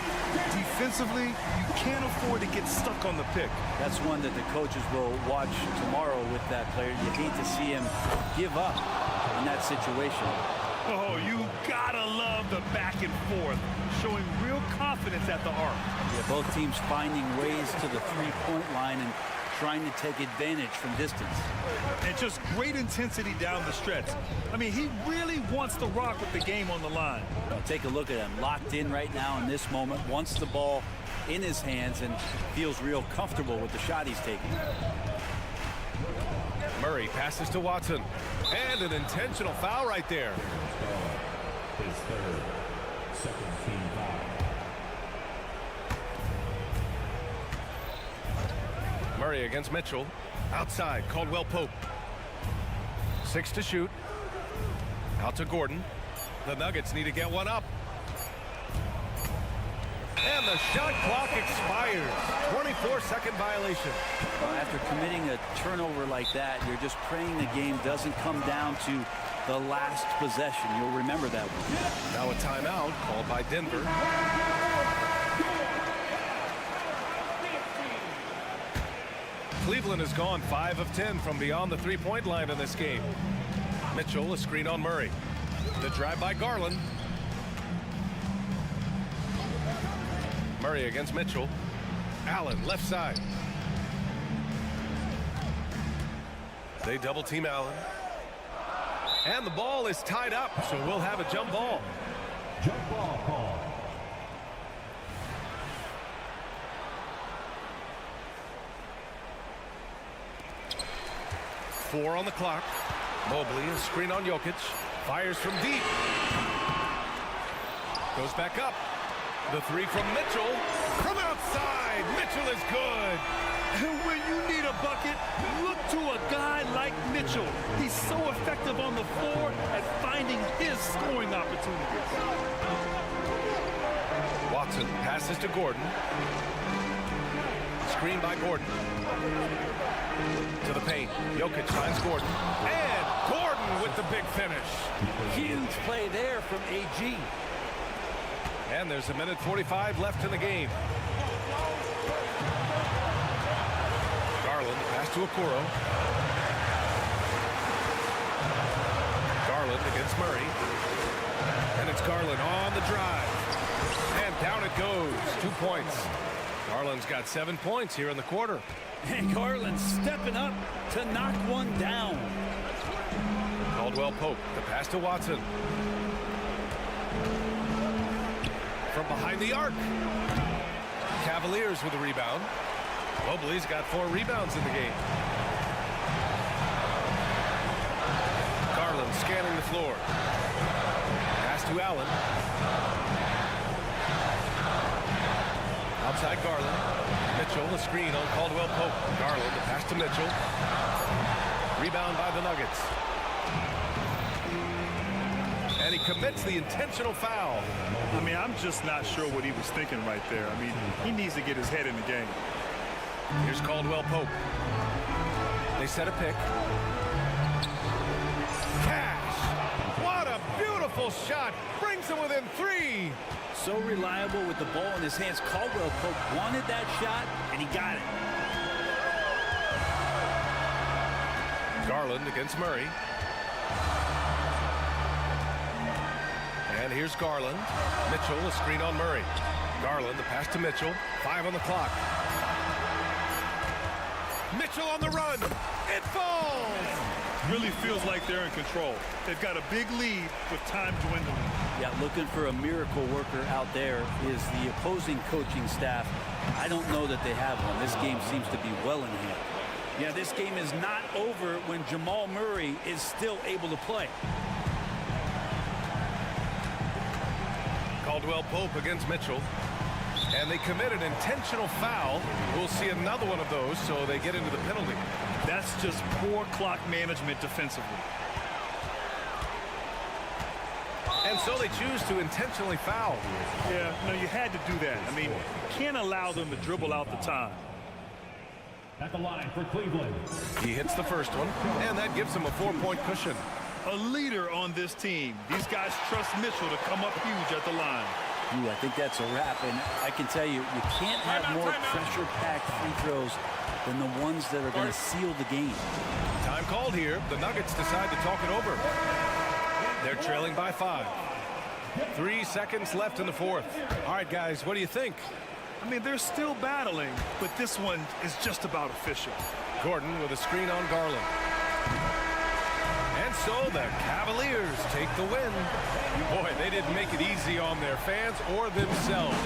Speaker 3: Defensively, you can't afford to get stuck on the pick.
Speaker 12: That's one that the coaches will watch tomorrow with that player. You hate to see him give up in that situation.
Speaker 3: Oh, you gotta love the back and forth, showing real confidence at the arc.
Speaker 12: Yeah, both teams finding ways to the three-point line and trying to take advantage from distance.
Speaker 3: And just great intensity down the stretch. I mean, he really wants to rock with the game on the line.
Speaker 12: Well, take a look at him, locked in right now in this moment, wants the ball in his hands and feels real comfortable with the shot he's taking.
Speaker 1: Murray passes to Watson. And an intentional foul right there.
Speaker 5: His third, second team foul.
Speaker 1: Murray against Mitchell. Outside, Caldwell Pope. 6 to shoot. Out to Gordon. The Nuggets need to get one up. And the shot clock expires. 24-second violation.
Speaker 12: Well, after committing a turnover like that, you're just praying the game doesn't come down to the last possession. You'll remember that one.
Speaker 1: Now a timeout called by Denver. Cleveland has gone 5 of 10 from beyond the three-point line in this game. Mitchell, a screen on Murray. The drive by Garland. Murray against Mitchell. Allen, left side. They double team Allen. And the ball is tied up, so we'll have a jump ball.
Speaker 5: Jump ball call.
Speaker 1: Four on the clock. Mobley, a screen on Jokic. Fires from deep. Goes back up. The three from Mitchell. From outside. Mitchell is good.
Speaker 3: And when you need a bucket, look to a guy like Mitchell. He's so effective on the floor at finding his scoring opportunities.
Speaker 1: Watson passes to Gordon. Screen by Gordon. To the paint. Jokic finds Gordon. And Gordon with the big finish.
Speaker 12: Huge play there from AG.
Speaker 1: And there's 1:45 left in the game. Garland pass to Okoro. Garland against Murray. And it's Garland on the drive. And down it goes. 2 points. Garland's got 7 points here in the quarter.
Speaker 12: And Garland stepping up to knock one down.
Speaker 1: Caldwell Pope, the pass to Watson. From behind the arc. Cavaliers with a rebound. Mobley's got 4 rebounds in the game. Garland scanning the floor. Pass to Allen. Outside Garland. Mitchell, the screen on Caldwell Pope. Garland, the pass to Mitchell. Rebound by the Nuggets. And he commits the intentional foul.
Speaker 3: I mean, I'm just not sure what he was thinking right there. I mean, he needs to get his head in the game.
Speaker 1: Here's Caldwell Pope. They set a pick. Cash! What a beautiful shot! Brings him within 3.
Speaker 12: So reliable with the ball in his hands. Caldwell Pope wanted that shot, and he got it.
Speaker 1: Garland against Murray. And here's Garland. Mitchell, a screen on Murray. Garland, the pass to Mitchell. 5 on the clock. Mitchell on the run. It falls.
Speaker 3: Really feels like they're in control. They've got a big lead with time dwindling.
Speaker 12: Yeah, looking for a miracle worker out there is the opposing coaching staff. I don't know that they have one. This game seems to be well in hand. Yeah, this game is not over when Jamal Murray is still able to play.
Speaker 1: Caldwell Pope against Mitchell. And they commit an intentional foul. We'll see another one of those, so they get into the penalty.
Speaker 3: That's just poor clock management defensively.
Speaker 1: And so they choose to intentionally foul.
Speaker 3: Yeah, no, you had to do that. I mean, can't allow them to dribble out the time.
Speaker 5: At the line for Cleveland.
Speaker 1: He hits the first one, and that gives him a 4-point cushion.
Speaker 3: A leader on this team. These guys trust Mitchell to come up huge at the line.
Speaker 12: Ooh, I think that's a wrap, and I can tell you, you can't have more pressure-packed free throws than the ones that are going to seal the game.
Speaker 1: Time called here. The Nuggets decide to talk it over. They're trailing by 5. 3 seconds left in the fourth. All right, guys, what do you think?
Speaker 3: I mean, they're still battling, but this one is just about official.
Speaker 1: Gordon with a screen on Garland. And so the Cavaliers take the win. Boy, they didn't make it easy on their fans or themselves.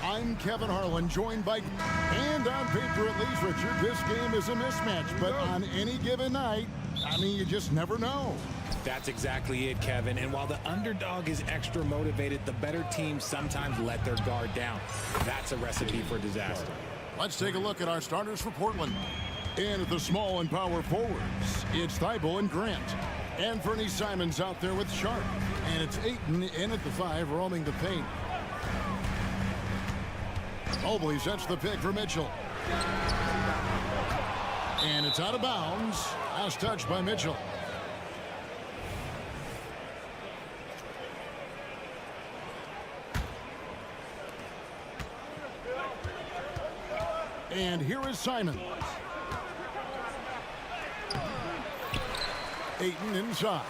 Speaker 6: I'm Kevin Harlan, joined by, and on paper at least, Richard, this game is a mismatch, but on any given night, I mean, you just never know.
Speaker 13: That's exactly it, Kevin. And while the underdog is extra motivated, the better teams sometimes let their guard down. That's a recipe for disaster.
Speaker 6: Let's take a look at our starters for Portland. And at the small and power forwards, it's Thibault and Grant. Anthony Simons out there with Sharp. And it's Ayton in at the 5, roaming the paint. Mobley sets the pick for Mitchell. And it's out of bounds. Last touch by Mitchell. And here is Simons. Ayton inside.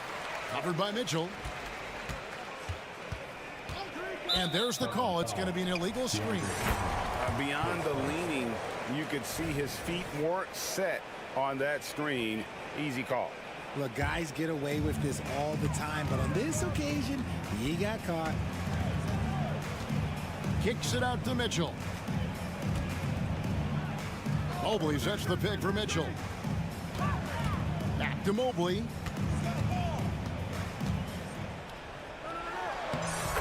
Speaker 6: Covered by Mitchell. And there's the call. It's going to be an illegal screen.
Speaker 8: Beyond the leaning, you could see his feet weren't set on that screen. Easy call.
Speaker 11: Look, guys get away with this all the time, but on this occasion, he got caught.
Speaker 6: Kicks it out to Mitchell. Mobley sets the pick for Mitchell. Back to Mobley.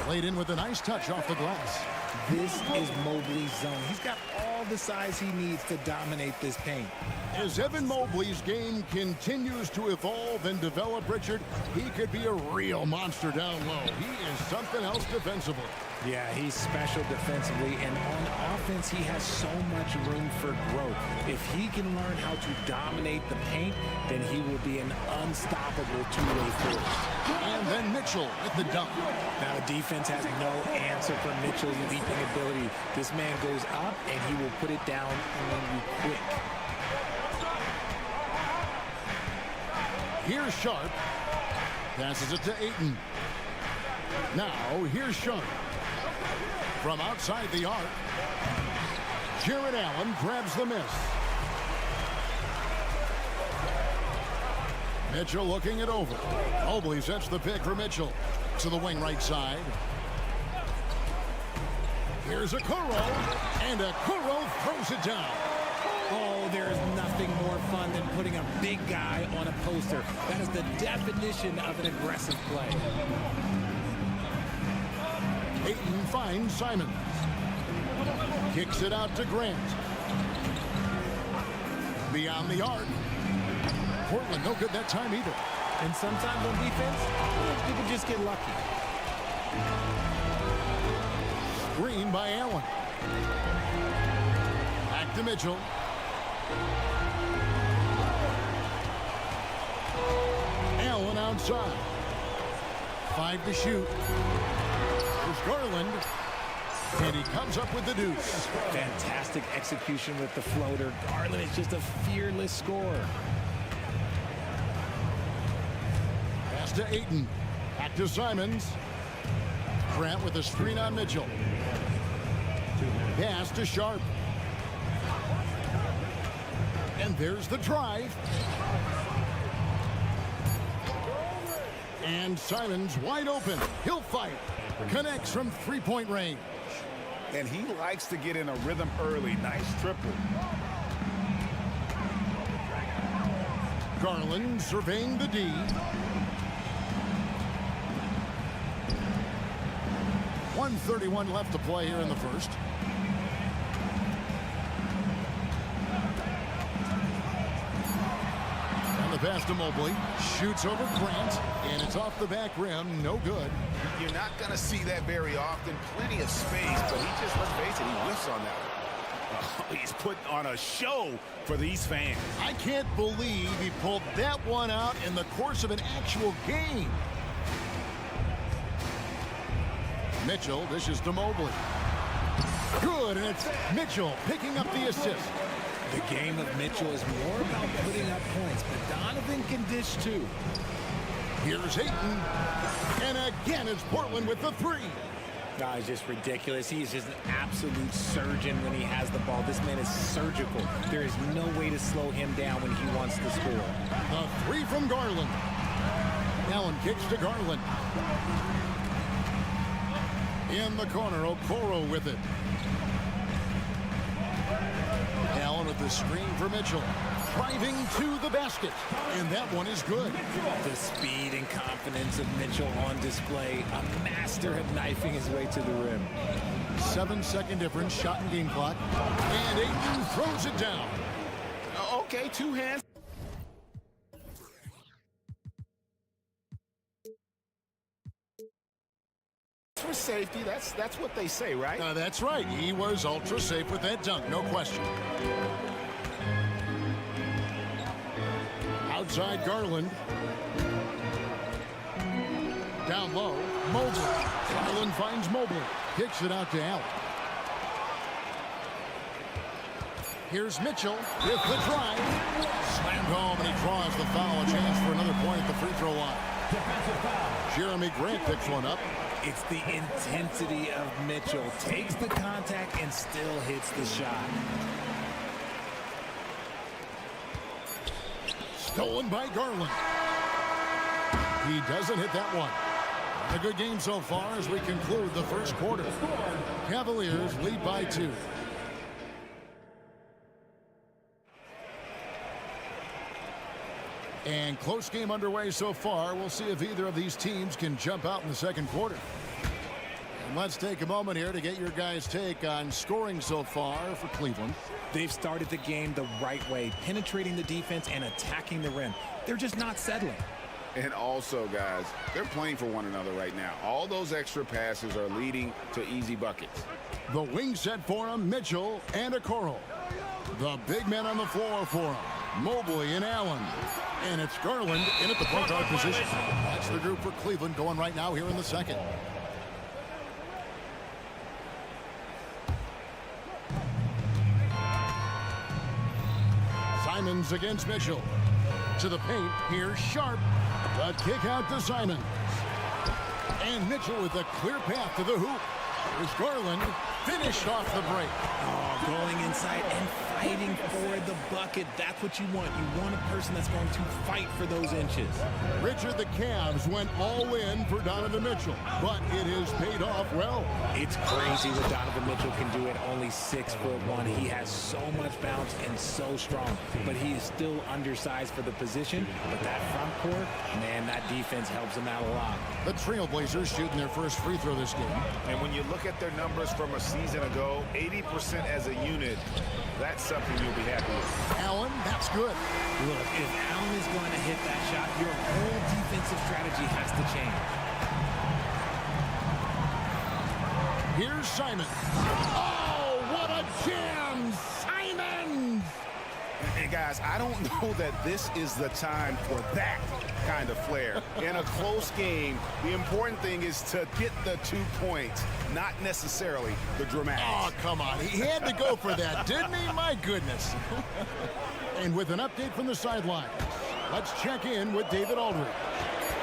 Speaker 6: Laid in with a nice touch off the glass.
Speaker 11: This is Mobley's zone. He's got all the size he needs to dominate this paint.
Speaker 6: As Evan Mobley's game continues to evolve and develop, Richard, he could be a real monster down low. He is something else defensively.
Speaker 11: Yeah, he's special defensively, and on offense, he has so much room for growth. If he can learn how to dominate the paint, then he will be an unstoppable two-way force.
Speaker 6: And then Mitchell with the dunk.
Speaker 11: Now, the defense has no answer for Mitchell's leaping ability. This man goes up, and he will put it down on you quick.
Speaker 6: Here's Sharp. Passes it to Ayton. Now, here's Sharp. From outside the arc, Jared Allen grabs the miss. Mitchell looking it over. Mobley sets the pick for Mitchell. To the wing right side. Here's Okoro, and Okoro throws it down.
Speaker 11: Oh, there is nothing more fun than putting a big guy on a poster. That is the definition of an aggressive play.
Speaker 6: Ayton finds Simons. Kicks it out to Grant. Beyond the arc. Portland no good that time either.
Speaker 11: And sometimes on defense, you can just get lucky.
Speaker 6: Screen by Allen. Back to Mitchell. Allen outside. 5 to shoot. There's Garland. And he comes up with the deuce.
Speaker 11: Fantastic execution with the floater. Garland is just a fearless scorer.
Speaker 6: Pass to Ayton. Back to Simons. Grant with a screen on Mitchell. Pass to Sharp. And there's the drive. And Simons wide open. He'll fight. Connects from three-point range.
Speaker 8: And he likes to get in a rhythm early. Nice triple.
Speaker 6: Garland surveying the D. .131 left to play here in the first. And the pass to Mobley. Shoots over Grant. And it's off the back rim. No good.
Speaker 10: You're not going to see that very often. Plenty of space, but he just, let's face it, he whiffs on that one.
Speaker 8: He's put on a show for these fans.
Speaker 6: I can't believe he pulled that one out in the course of an actual game. Mitchell dishes to Mobley. Good, and it's Mitchell picking up the assist.
Speaker 13: The game of Mitchell is more about putting up points, but Donovan can dish too.
Speaker 6: Here's Ayton, and again it's Portland with the three.
Speaker 13: It's just ridiculous. He's just an absolute surgeon when he has the ball. This man is surgical. There is no way to slow him down when he wants to score.
Speaker 6: The three from Garland. Allen kicks to Garland. In the corner, Okoro with it. Allen with the screen for Mitchell. Driving to the basket. And that one is good.
Speaker 13: The speed and confidence of Mitchell on display. A master at knifing his way to the rim.
Speaker 6: 7-second difference, shot and game clock. And Ayton throws it down.
Speaker 8: Okay, two hands. For safety, that's what they say, right?
Speaker 6: That's right. He was ultra safe with that dunk, no question. Outside Garland. Down low, Mobley. Garland finds Mobley. Kicks it out to Allen. Here's Mitchell with the drive. Slammed home, and he draws the foul. A chance for another point at the free throw line. Jeremy Grant picks one up.
Speaker 13: It's the intensity of Mitchell. Takes the contact and still hits the shot.
Speaker 6: Stolen by Garland. He doesn't hit that one. A good game so far as we conclude the first quarter. Cavaliers lead by 2. And close game underway so far. We'll see if either of these teams can jump out in the second quarter. And let's take a moment here to get your guys' take on scoring so far for Cleveland.
Speaker 13: They've started the game the right way, penetrating the defense and attacking the rim. They're just not settling.
Speaker 8: And also, guys, they're playing for one another right now. All those extra passes are leading to easy buckets.
Speaker 6: The wing set for him, Mitchell and Okoro. The big men on the floor for him, Mobley and Allen. And it's Garland in at the point guard position. That's the group for Cleveland going right now here in the second. Simons against Mitchell. To the paint, here's Sharp. A kick out to Simons. And Mitchell with a clear path to the hoop. Here's Garland, finished off the break.
Speaker 13: Oh, going inside and fighting for the bucket. That's what you want. You want a person that's going to fight for those inches.
Speaker 6: Richard, the Cavs went all in for Donovan Mitchell, but it has paid off well.
Speaker 13: It's crazy what Donovan Mitchell can do at only 6'1". He has so much bounce and so strong, but he is still undersized for the position. But that front court, man, that defense helps him out a lot.
Speaker 6: The Trailblazers shooting their first free throw this game.
Speaker 8: And when you look at their numbers from a season ago, 80% as a unit, that's something you'll be happy with.
Speaker 6: Allen, that's good.
Speaker 13: Look, if Allen is going to hit that shot, your whole defensive strategy has to change.
Speaker 6: Here's Simon. Oh, what a jam! Simon!
Speaker 8: And guys, I don't know that this is the time for that kind of flair. In a close game, the important thing is to get the 2 points, not necessarily the dramatics.
Speaker 6: Oh, come on. He had to go for that, didn't he? My goodness. And with an update from the sideline, let's check in with David Aldridge.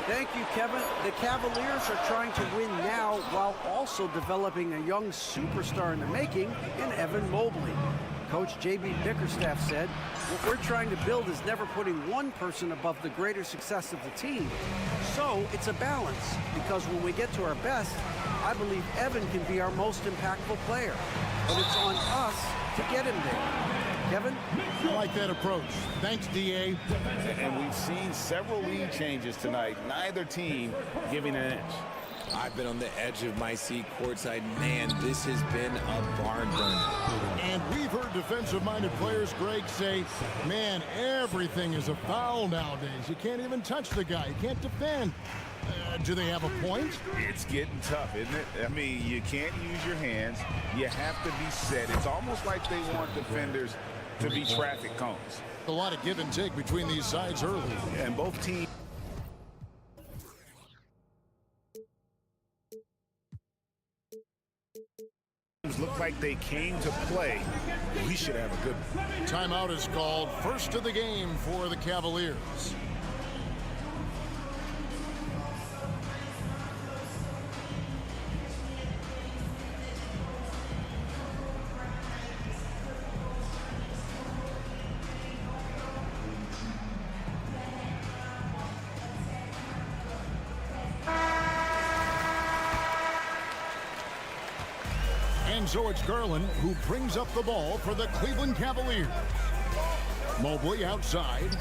Speaker 9: Thank you, Kevin. The Cavaliers are trying to win now while also developing a young superstar in the making in Evan Mobley. Coach J.B. Bickerstaff said, what we're trying to build is never putting one person above the greater success of the team. So it's a balance, because when we get to our best, I believe Evan can be our most impactful player. But it's on us to get him there. Kevin?
Speaker 6: I like that approach. Thanks, D.A.
Speaker 8: And we've seen several lead changes tonight, neither team giving an inch.
Speaker 13: I've been on the edge of my seat courtside. Man, this has been a barn burner.
Speaker 6: And we've heard defensive-minded players, Greg, say, man, everything is a foul nowadays. You can't even touch the guy. You can't defend. Do they have a point?
Speaker 8: It's getting tough, isn't it? I mean, you can't use your hands. You have to be set. It's almost like they want defenders to be traffic cones.
Speaker 6: A lot of give and take between these sides early.
Speaker 8: And both teams. like they came to play, we should have a good one.
Speaker 6: Timeout is called. First of the game for the Cavaliers. And so it's Garland who brings up the ball for the Cleveland Cavaliers. Mobley outside.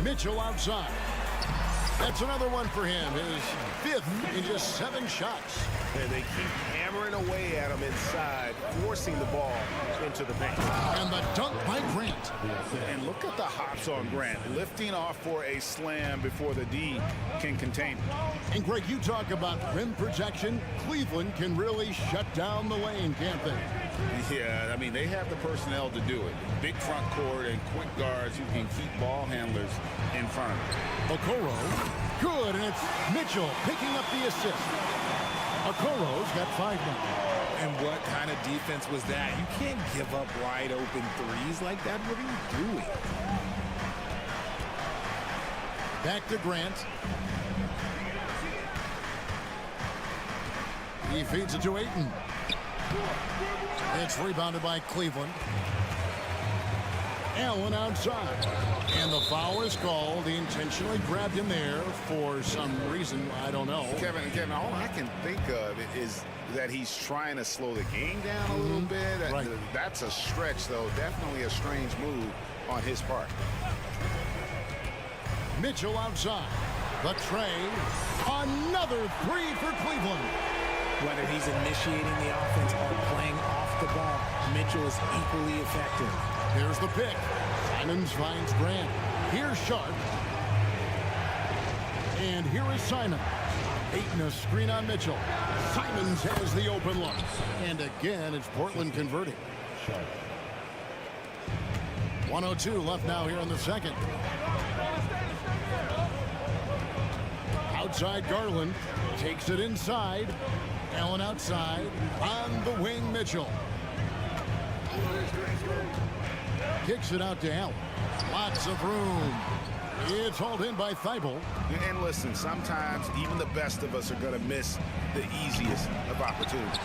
Speaker 6: Mitchell outside. That's another one for him. His fifth in just 7 shots.
Speaker 10: And they keep hammering away at him inside, forcing the ball into the paint.
Speaker 6: And the dunk by Grant.
Speaker 8: And look at the hops on Grant, lifting off for a slam before the D can contain him.
Speaker 6: And Greg, you talk about rim protection. Cleveland can really shut down the lane, can't they?
Speaker 8: Yeah, I mean, they have the personnel to do it. Big front court and quick guards who can keep ball handlers in front of them.
Speaker 6: Okoro, good, and it's Mitchell picking up the assist. Okoro's got 5 now.
Speaker 13: And what kind of defense was that? You can't give up wide open threes like that. What are you doing?
Speaker 6: Back to Grant. He feeds it to Ayton. It's rebounded by Cleveland. Allen outside. And the foul is called. He intentionally grabbed him there for some reason. I don't know.
Speaker 8: Kevin, all I can think of is that he's trying to slow the game down a little bit.
Speaker 6: Right.
Speaker 8: That's a stretch, though. Definitely a strange move on his part.
Speaker 6: Mitchell outside. The tray. Another 3 for Cleveland.
Speaker 13: Whether he's initiating the offense or playing off the ball, Mitchell is equally effective.
Speaker 6: Here's the pick. Simons finds Grant. Here's Sharp. And here is Simon. Ayton a screen on Mitchell. Simons has the open look. And again, it's Portland converting. 1:02 left now here in the second. Outside Garland. Takes it inside. Allen outside. On the wing, Mitchell. Kicks it out to Allen. Lots of room. It's hauled in by Thibault.
Speaker 8: And listen, sometimes even the best of us are going to miss the easiest of opportunities.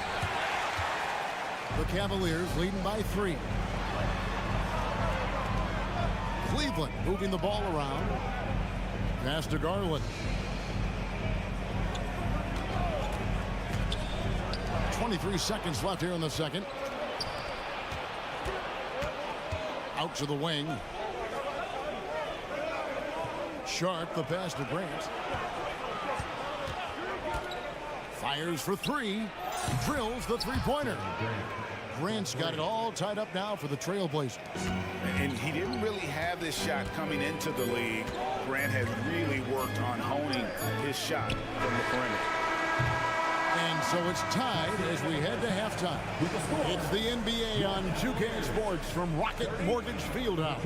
Speaker 6: The Cavaliers leading by 3. Cleveland moving the ball around. Pass to Garland. 23 seconds left here in the second. Out to the wing. Sharp, the pass to Grant. Fires for 3. Drills the three-pointer. Grant's got it all tied up now for the Trailblazers.
Speaker 8: And he didn't really have this shot coming into the league. Grant has really worked on honing his shot from the perimeter.
Speaker 6: And so it's tied as we head to halftime. It's the NBA on 2K Sports from Rocket Mortgage Fieldhouse.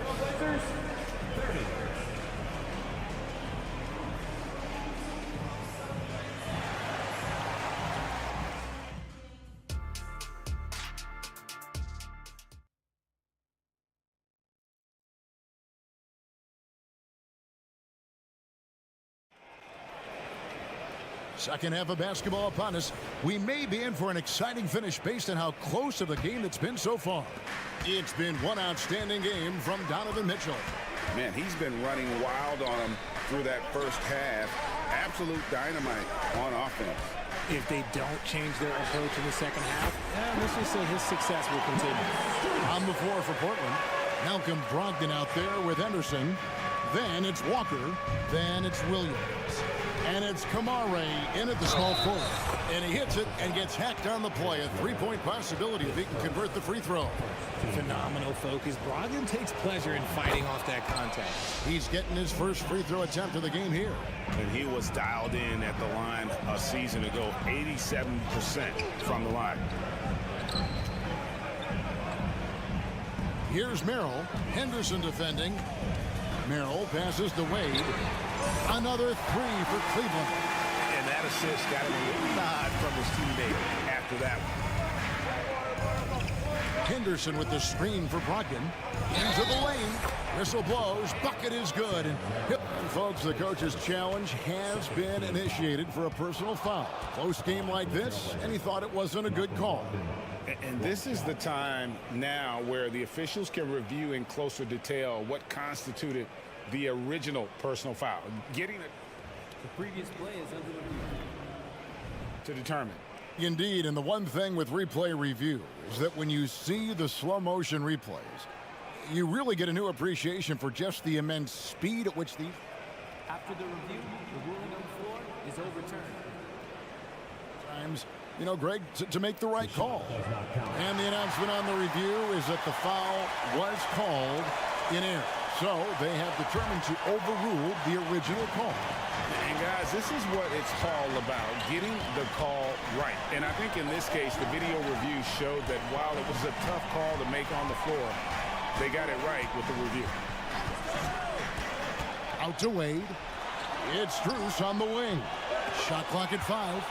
Speaker 6: Second half of basketball upon us. We may be in for an exciting finish based on how close of the game it's been so far. It's been one outstanding game from Donovan Mitchell.
Speaker 8: Man, he's been running wild on him through that first half. Absolute dynamite on offense.
Speaker 13: If they don't change their approach in the second half, let's just say his success will continue.
Speaker 6: On the floor for Portland, Malcolm Brogdon out there with Henderson. Then it's Walker. Then it's Williams. And it's Kamare in at the small forward. And he hits it and gets hacked on the play. A 3-point possibility if he can convert the free throw.
Speaker 13: Phenomenal focus. Brogdon takes pleasure in fighting off that contact.
Speaker 6: He's getting his first free throw attempt of the game here.
Speaker 8: And he was dialed in at the line a season ago. 87% from the line.
Speaker 6: Here's Merrill. Henderson defending. Merrill passes to Wade. Another 3 for Cleveland.
Speaker 8: And that assist, got him a nod from his teammate after that one.
Speaker 6: Henderson with the screen for Brogdon. Into the lane. Whistle blows. Bucket is good. And folks, the coach's challenge has been initiated for a personal foul. Close game like this, and he thought it wasn't a good call.
Speaker 8: And this is the time now where the officials can review in closer detail what constituted the original personal foul. Getting it.
Speaker 14: The previous play is under review.
Speaker 8: To determine.
Speaker 6: Indeed, and the one thing with replay review is that when you see the slow motion replays, you really get a new appreciation for just the immense speed at which these...
Speaker 14: After the review, the ruling on the floor is overturned.
Speaker 6: Times, you know, Greg, to make the right call. And the announcement on the review is that the foul was called in error. So they have determined to overrule the original call.
Speaker 8: And guys, this is what it's all about, getting the call right. And I think in this case, the video review showed that while it was a tough call to make on the floor, they got it right with the review.
Speaker 6: Out to Wade. It's Strus on the wing. Shot clock at 5.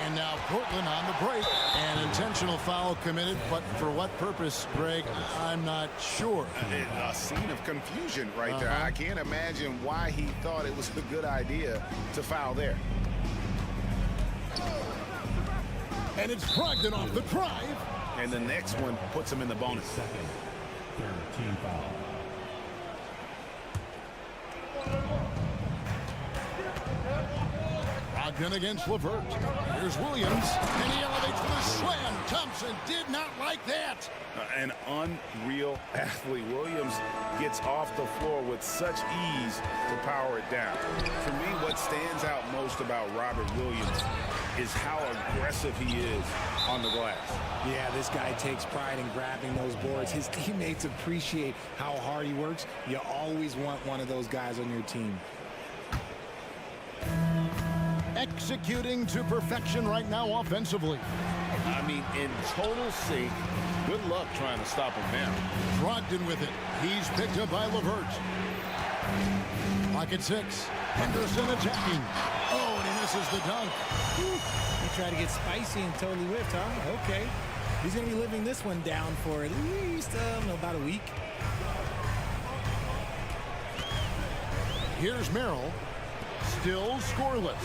Speaker 6: And now Portland on the break. An intentional foul committed, but for what purpose, Greg, I'm not sure.
Speaker 8: A scene of confusion right there. I can't imagine why he thought it was a good idea to foul there.
Speaker 6: And it's Brogdon off the drive.
Speaker 8: And the next one puts him in the bonus.
Speaker 5: Third team foul.
Speaker 6: Brogdon against LeVert. Here's Williams, and he elevates for the slam. Thompson did not like that.
Speaker 8: An unreal athlete. Williams gets off the floor with such ease to power it down. For me, what stands out most about Robert Williams is how aggressive he is on the glass.
Speaker 13: Yeah, this guy takes pride in grabbing those boards. His teammates appreciate how hard he works. You always want one of those guys on your team.
Speaker 6: Executing to perfection right now offensively.
Speaker 8: I mean, in total sync. Good luck trying to stop him now.
Speaker 6: Brogdon with it. He's picked up by LeVert. Pocket 6. Henderson attacking. Oh, and he misses the dunk.
Speaker 13: He tried to get spicy and totally whipped, huh? Okay. He's going to be living this one down for at least about a week.
Speaker 6: Here's Merrill. Still scoreless.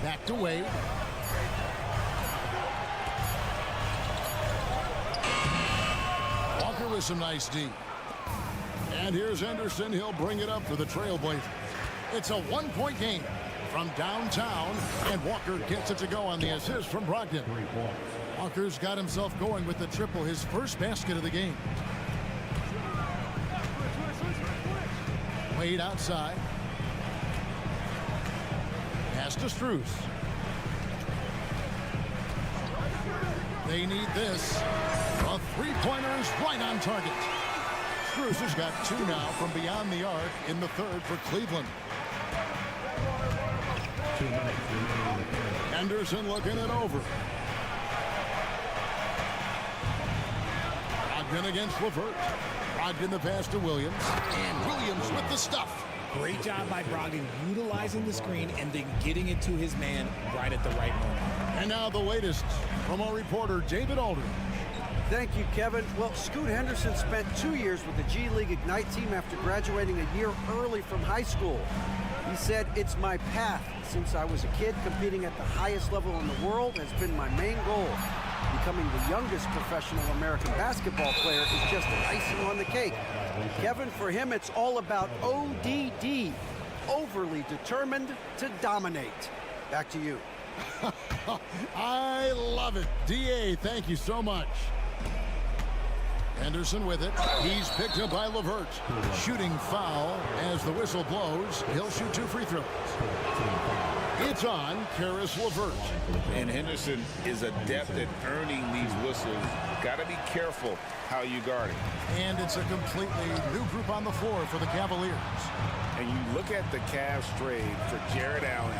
Speaker 6: Back to Wade. Walker with some nice D. And here's Henderson. He'll bring it up for the Trailblazers. It's a one-point game from downtown, and Walker gets it to go on the assist from Brogdon. Walker's got himself going with the triple, his first basket of the game. Wade outside. Pass to Strus. They need this. A three-pointer is right on target. Strus has got 2 now from beyond the arc in the third for Cleveland.
Speaker 5: 2 minutes remaining.
Speaker 6: Henderson looking it over. Brogdon against LeVert. Brogdon the pass to Williams. And Williams with the stuff.
Speaker 13: Great job by Brogdon utilizing the screen and then getting it to his man right at the right moment.
Speaker 6: And now the latest from our reporter, David Aldridge.
Speaker 9: Thank you, Kevin. Well, Scoot Henderson spent 2 years with the G League Ignite team after graduating a year early from high school. He said, "It's my path. Since I was a kid, competing at the highest level in the world has been my main goal. Becoming the youngest professional American basketball player is just icing on the cake." Kevin, for him, it's all about ODD, overly determined to dominate. Back to you.
Speaker 6: I love it. DA, thank you so much. Henderson with it. He's picked up by LeVert. Shooting foul as the whistle blows. He'll shoot 2 free throws. It's on Karis LeVert.
Speaker 8: And Henderson is adept at earning these whistles. Got to be careful how you guard it.
Speaker 6: And it's a completely new group on the floor for the Cavaliers.
Speaker 8: And you look at the Cavs trade for Jared Allen.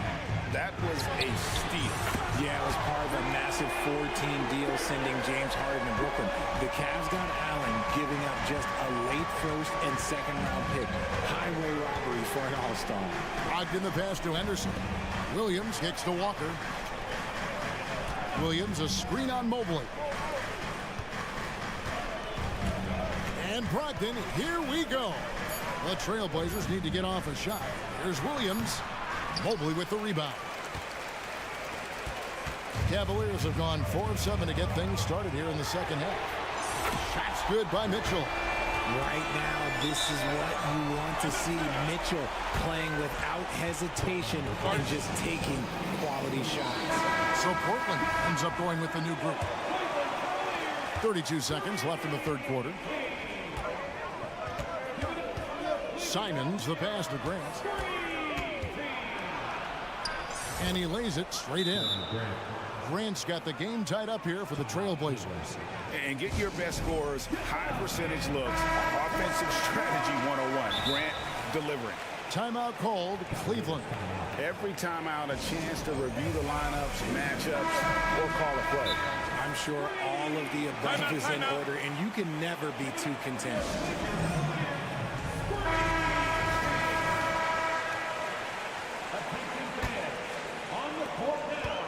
Speaker 8: That was a steal.
Speaker 13: Yeah, it was part of a massive 4-team deal sending James Harden to Brooklyn. The Cavs got Allen, giving up just a late first and second round pick. Highway robbery for an all-star.
Speaker 6: Locked in the pass to Henderson. Williams kicks to Walker. Williams, a screen on Mobley. And Brogdon, here we go. The Trailblazers need to get off a shot. Here's Williams. Mobley with the rebound. Cavaliers have gone 4 of 7 to get things started here in the second half. Shot's good by Mitchell.
Speaker 13: Right now, this is what you want to see. Mitchell playing without hesitation and just taking quality shots.
Speaker 6: So Portland ends up going with the new group. 32 seconds left in the third quarter. Simons, the pass to Grant. And he lays it straight in. Grant's got the game tied up here for the Trailblazers.
Speaker 8: And get your best scorers, high percentage looks, offensive strategy 101. Grant delivering.
Speaker 6: Timeout called, Cleveland.
Speaker 8: Every timeout, a chance to review the lineups, matchups, or call a play.
Speaker 13: I'm sure all of the above is in order, and you can never be too content.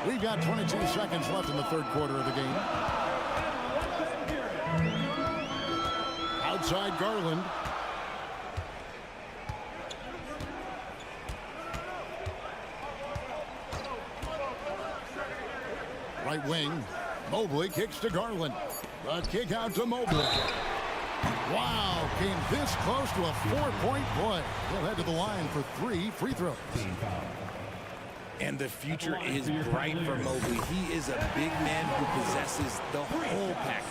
Speaker 6: We've got 22 seconds left in the third quarter of the game. Outside Garland. Right wing. Mobley kicks to Garland. The kick out to Mobley. Wow, came this close to a 4-point play. He'll head to the line for 3 free throws.
Speaker 13: And the future is bright for Mobley. He is a big man who possesses the whole package.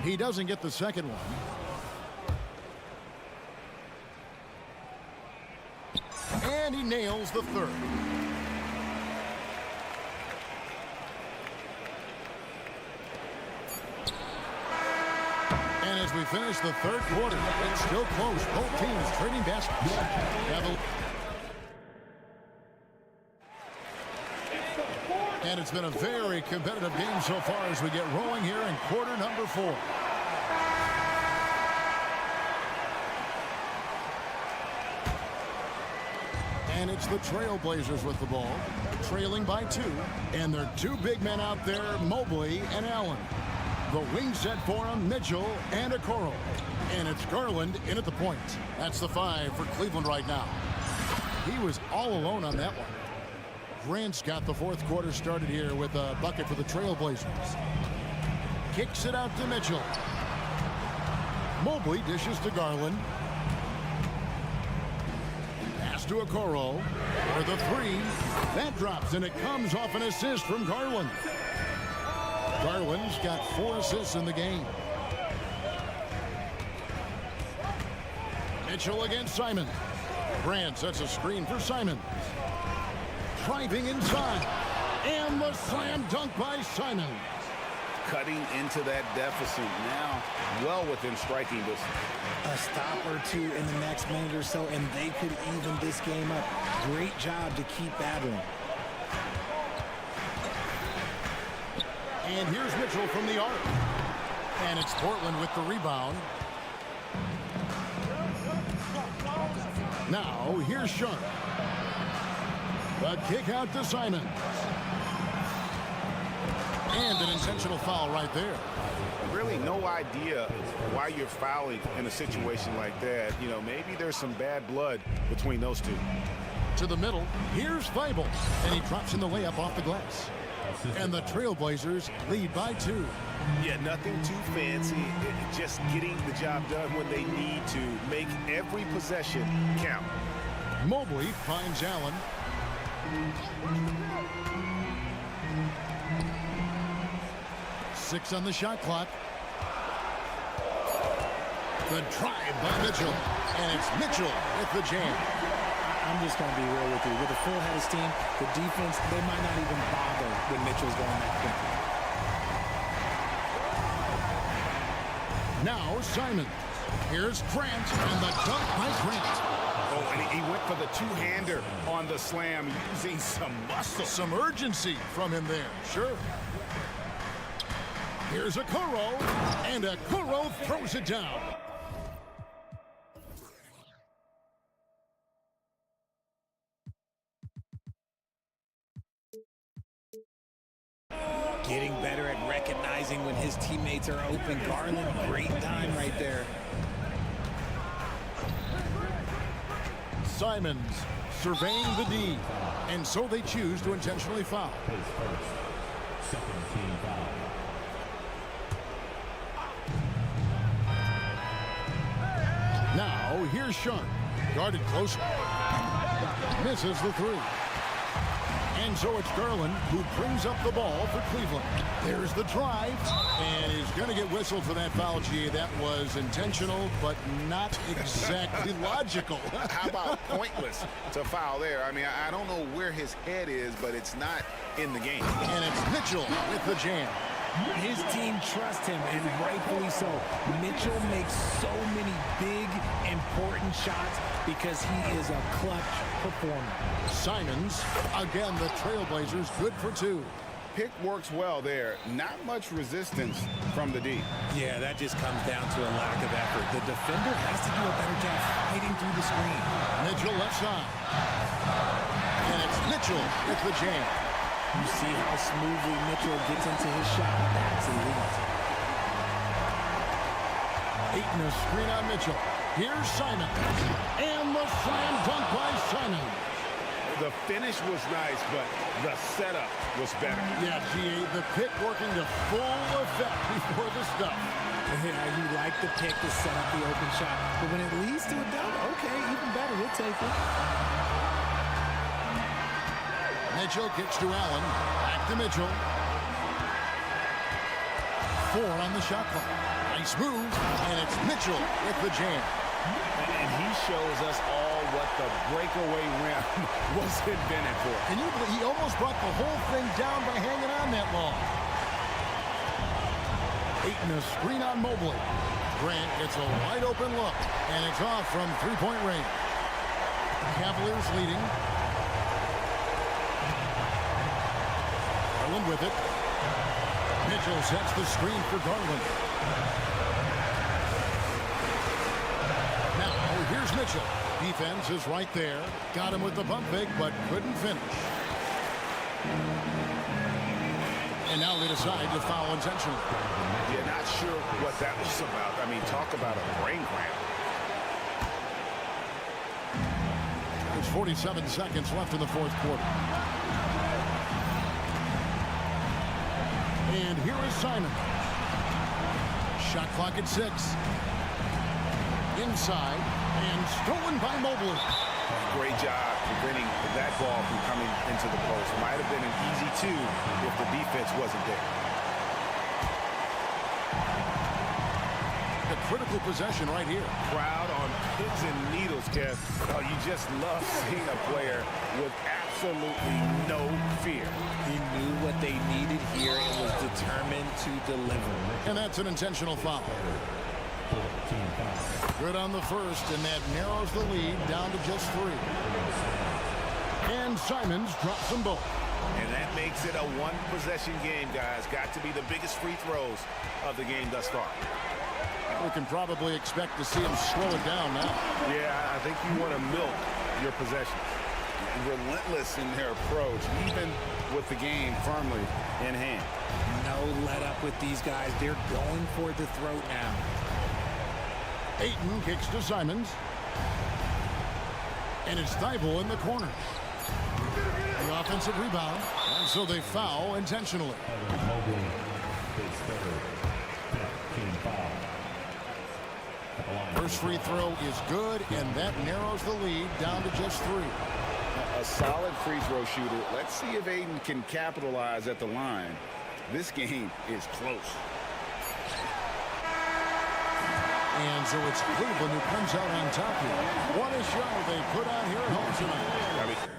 Speaker 6: He doesn't get the second one. And he nails the third. And as we finish the third quarter, it's still close. Both teams trading baskets. And it's been a very competitive game so far as we get rolling here in quarter number 4. And it's the Trailblazers with the ball, trailing by 2. And their 2 big men out there, Mobley and Allen. The wing set for him, Mitchell and Okoro. And it's Garland in at the point. That's the 5 for Cleveland right now. He was all alone on that one. Grant's got the fourth quarter started here with a bucket for the Trailblazers. Kicks it out to Mitchell. Mobley dishes to Garland. Pass to Okoro for the 3. That drops, and it comes off an assist from Garland. Garland's got 4 assists in the game. Mitchell against Simons. Grant sets a screen for Simons. Driving inside. And the slam dunk by Simons.
Speaker 8: Cutting into that deficit now, well within striking distance.
Speaker 13: A stop or 2 in the next minute or so, and they could even this game up. Great job to keep battling.
Speaker 6: And here's Mitchell from the arc. And it's Portland with the rebound. Now, here's Sharp. The kick out to Simons. And an intentional foul right there.
Speaker 8: Really no idea why you're fouling in a situation like that. You know, maybe there's some bad blood between those two.
Speaker 6: To the middle, here's Feibel. And he drops in the layup off the glass. And the Trailblazers lead by 2.
Speaker 10: Yeah, nothing too fancy. Just getting the job done when they need to. Make every possession count.
Speaker 6: Mobley finds Allen. Six on the shot clock. The drive by Mitchell. And it's Mitchell with the jam.
Speaker 13: I'm just going to be real with you. With a full head of steam, the defense, they might not even bother when Mitchell's going that quickly.
Speaker 6: Now Simons. Here's Grant, and the dunk by Grant.
Speaker 8: Oh, and he went for the two-hander on the slam, using some muscle.
Speaker 6: Some urgency from him there, sure. Here's a Kuro, and a Kuro throws it down.
Speaker 13: Getting better at recognizing when his teammates are open. Garland, great time right there.
Speaker 6: Simons surveying the D, and so they choose to intentionally foul.
Speaker 5: Second team foul.
Speaker 6: Now here's Sharp, guarded close, misses the three. And so it's Garland who brings up the ball for Cleveland. There's the drive, and he's going to get whistled for that foul, G. That was intentional, but not exactly logical.
Speaker 8: How about pointless to foul there? I mean, I don't know where his head is, but it's not in the game.
Speaker 6: And it's Mitchell with the jam.
Speaker 13: His team trusts him, and rightfully so. Mitchell makes so many big, important shots because he is a clutch performer.
Speaker 6: Simons, again, the Trailblazers, good for two.
Speaker 8: Pick works well there. Not much resistance from the D.
Speaker 13: Yeah, that just comes down to a lack of effort. The defender has to do a better job fighting through the screen.
Speaker 6: Mitchell left side. And it's Mitchell with the jam.
Speaker 13: You see how smoothly Mitchell gets into his shot. That's elite.
Speaker 6: Ayton a screen on Mitchell. Here's Simon. And the slam dunk by Simon.
Speaker 8: The finish was nice, but the setup was better.
Speaker 6: Yeah, GA, the pick working to full effect before the stuff.
Speaker 13: Yeah, you like the pick to set up the open shot. But when it leads to a dunk, okay, even better. We'll take it.
Speaker 6: Mitchell kicks to Allen. Back to Mitchell. 4 on the shot clock. Nice move. And it's Mitchell with the jam.
Speaker 8: And he shows us all what the breakaway rim was invented for.
Speaker 6: Can you believe he almost brought the whole thing down by hanging on that long? Ayton a screen on Mobley. Grant gets a wide open look. And it's off from three-point range. Cavaliers leading. Garland with it. Mitchell sets the screen for Garland. Now, here's Mitchell. Defense is right there. Got him with the pump fake, but couldn't finish. And now they decide to foul intentionally.
Speaker 8: Yeah, not sure what that was about. I mean, talk about a brain cramp.
Speaker 6: There's 47 seconds left in the fourth quarter. And here is Simon. Shot clock at 6. Inside and stolen by Mobley.
Speaker 8: Great job preventing that ball from coming into the post. Might have been an easy 2 if the defense wasn't there.
Speaker 6: A critical possession right here.
Speaker 8: Crowd on pins and needles, Kev. Oh, you just love seeing a player with absolutely no fear.
Speaker 13: He knew what they needed here and was determined to deliver.
Speaker 6: And that's an intentional foul. Good on the first, and that narrows the lead down to just 3. And Simons drops them both.
Speaker 8: And that makes it a one-possession game, guys. Got to be the biggest free throws of the game thus far.
Speaker 6: We can probably expect to see him slow it down now.
Speaker 8: Yeah, I think you want to milk your possession. Relentless in their approach, even with the game firmly in hand.
Speaker 13: No let up with these guys. They're going for the throat now.
Speaker 6: Ayton kicks to Simons. And it's Thibault in the corner. The offensive rebound. And so they foul intentionally. First free throw is good, and that narrows the lead down to just 3.
Speaker 8: A solid free throw shooter. Let's see if Ayton can capitalize at the line. This game is close.
Speaker 6: And so it's Cleveland who comes out on top here. What a show they put on here at home tonight.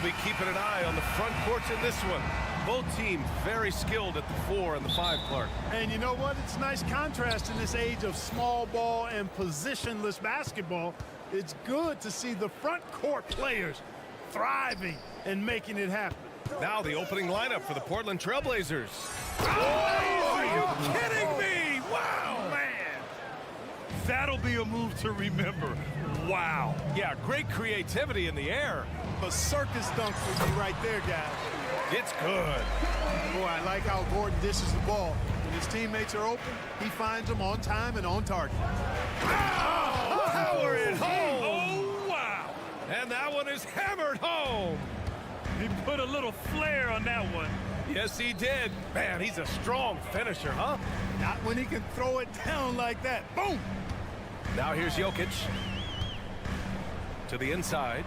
Speaker 1: be keeping an eye on the front courts in this one. Both teams very skilled at the 4 and the 5, Clark.
Speaker 3: And you know what? It's a nice contrast in this age of small ball and positionless basketball. It's good to see the front court players thriving and making it happen.
Speaker 1: Now the opening lineup for the Portland Trailblazers.
Speaker 3: Oh, are you kidding me? Wow, man. That'll be a move to remember. Wow.
Speaker 1: Yeah, great creativity in the air.
Speaker 3: A circus dunk for you right there, guys.
Speaker 1: It's good.
Speaker 3: Boy, I like how Gordon dishes the ball. When his teammates are open, he finds them on time and on target.
Speaker 1: Oh, power it home. Oh, wow. And that one is hammered home.
Speaker 3: He put a little flair on that one.
Speaker 1: Yes, he did. Man, he's a strong finisher, huh?
Speaker 3: Not when he can throw it down like that. Boom!
Speaker 1: Now here's Jokic. To the inside.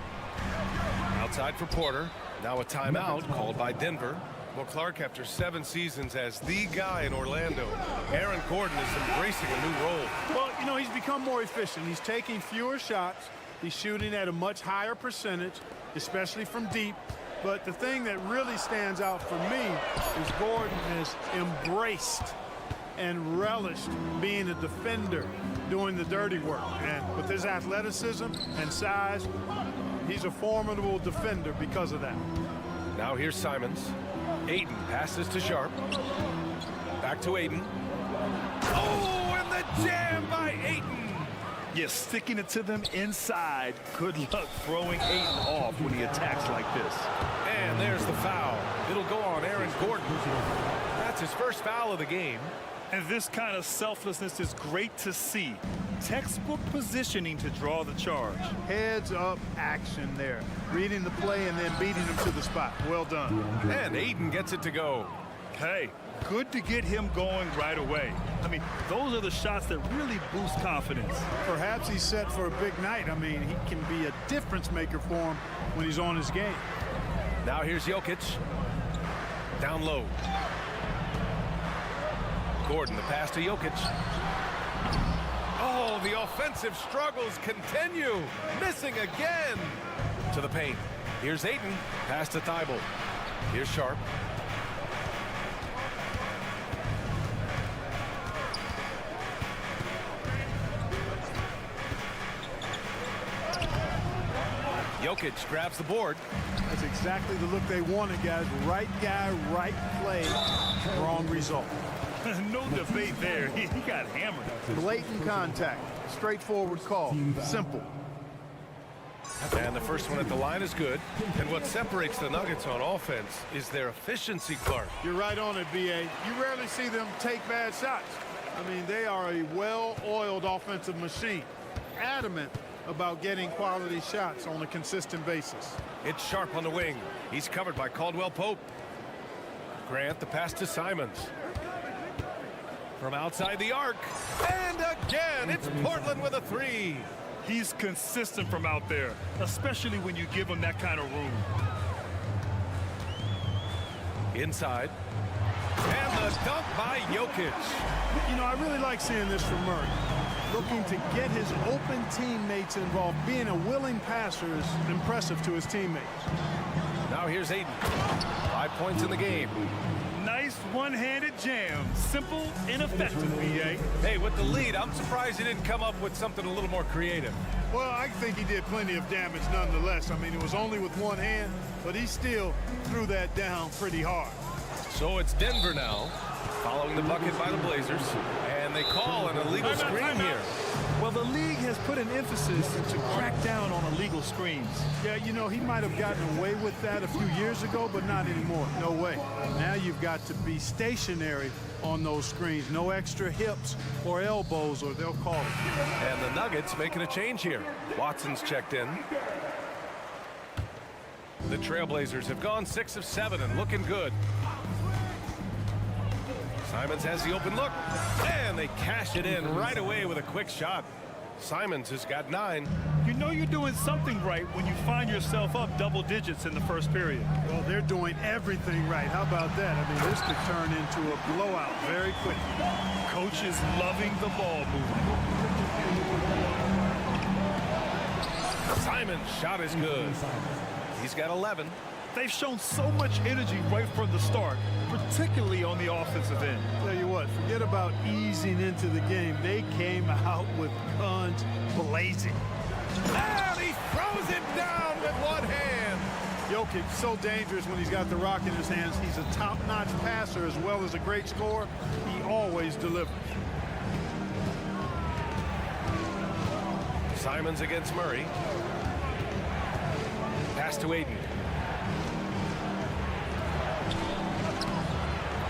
Speaker 1: Outside for Porter. Now a timeout called by Denver. Well, Clark, after 7 seasons as the guy in Orlando, Aaron Gordon is embracing a new role.
Speaker 3: Well, you know, he's become more efficient. He's taking fewer shots. He's shooting at a much higher percentage, especially from deep. But the thing that really stands out for me is Gordon has embraced and relished being a defender, doing the dirty work. And with his athleticism and size, he's a formidable defender because of that.
Speaker 1: Now here's Simons. Ayton passes to Sharp. Back to Ayton. Oh, and the jam by Ayton.
Speaker 3: Yeah, sticking it to them inside. Good luck throwing Ayton off when he attacks like this.
Speaker 1: And there's the foul. It'll go on Aaron Gordon. That's his first foul of the game.
Speaker 3: And this kind of selflessness is great to see. Textbook positioning to draw the charge. Heads up action there. Reading the play and then beating him to the spot. Well done.
Speaker 1: And Ayton gets it to go.
Speaker 3: Hey, good to get him going right away. I mean, those are the shots that really boost confidence. Perhaps he's set for a big night. I mean, he can be a difference maker for him when he's on his game.
Speaker 1: Now here's Jokic. Down low. Gordon, the pass to Jokic. Oh, the offensive struggles continue. Missing again. To the paint. Here's Ayton. Pass to Thibault. Here's Sharp. Jokic grabs the board.
Speaker 3: That's exactly the look they wanted, guys. Right guy, right play, wrong result. No debate there. He got hammered. Blatant contact. Straightforward call. Simple.
Speaker 1: And the first one at the line is good. And what separates the Nuggets on offense is their efficiency, Clark.
Speaker 3: You're right on it, B.A. You rarely see them take bad shots. I mean, they are a well-oiled offensive machine. Adamant about getting quality shots on a consistent basis.
Speaker 1: It's Sharp on the wing. He's covered by Caldwell Pope. Grant, the pass to Simons. From outside the arc. And again, it's Portland with a 3.
Speaker 3: He's consistent from out there, especially when you give him that kind of room.
Speaker 1: Inside. And the dunk by Jokic.
Speaker 3: You know, I really like seeing this from Murray. Looking to get his open teammates involved. Being a willing passer is impressive to his teammates.
Speaker 1: Now here's Ayton. 5 points in the game.
Speaker 3: Nice one-handed jam. Simple and effective, B.A.
Speaker 1: Hey, with the lead, I'm surprised he didn't come up with something a little more creative.
Speaker 3: Well, I think he did plenty of damage nonetheless. I mean, it was only with one hand, but he still threw that down pretty hard.
Speaker 1: So it's Denver now, following the bucket by the Blazers, and they call an illegal screen here.
Speaker 3: Well, the league has put an emphasis to crack down on illegal screens. Yeah, you know, he might have gotten away with that a few years ago, but not anymore. No way. Now you've got to be stationary on those screens. No extra hips or elbows, or they'll call it.
Speaker 1: And the Nuggets making a change here. Watson's checked in. The Trailblazers have gone 6 of 7 and looking good. Simons has the open look, and they cash it in right away with a quick shot. Simons has got 9.
Speaker 3: You know you're doing something right when you find yourself up double digits in the first period. Well, they're doing everything right. How about that? I mean, this could turn into a blowout very quickly. Coach is loving the ball movement.
Speaker 1: Simons' shot is good. He's got 11.
Speaker 3: They've shown so much energy right from the start, particularly on the offensive end.
Speaker 15: Tell you what, forget about easing into the game. They came out with guns blazing.
Speaker 10: And he throws it down with one hand.
Speaker 15: Jokic, so dangerous when he's got the rock in his hands. He's a top-notch passer as well as a great scorer. He always delivers.
Speaker 1: Simons against Murray. Pass to Aiden.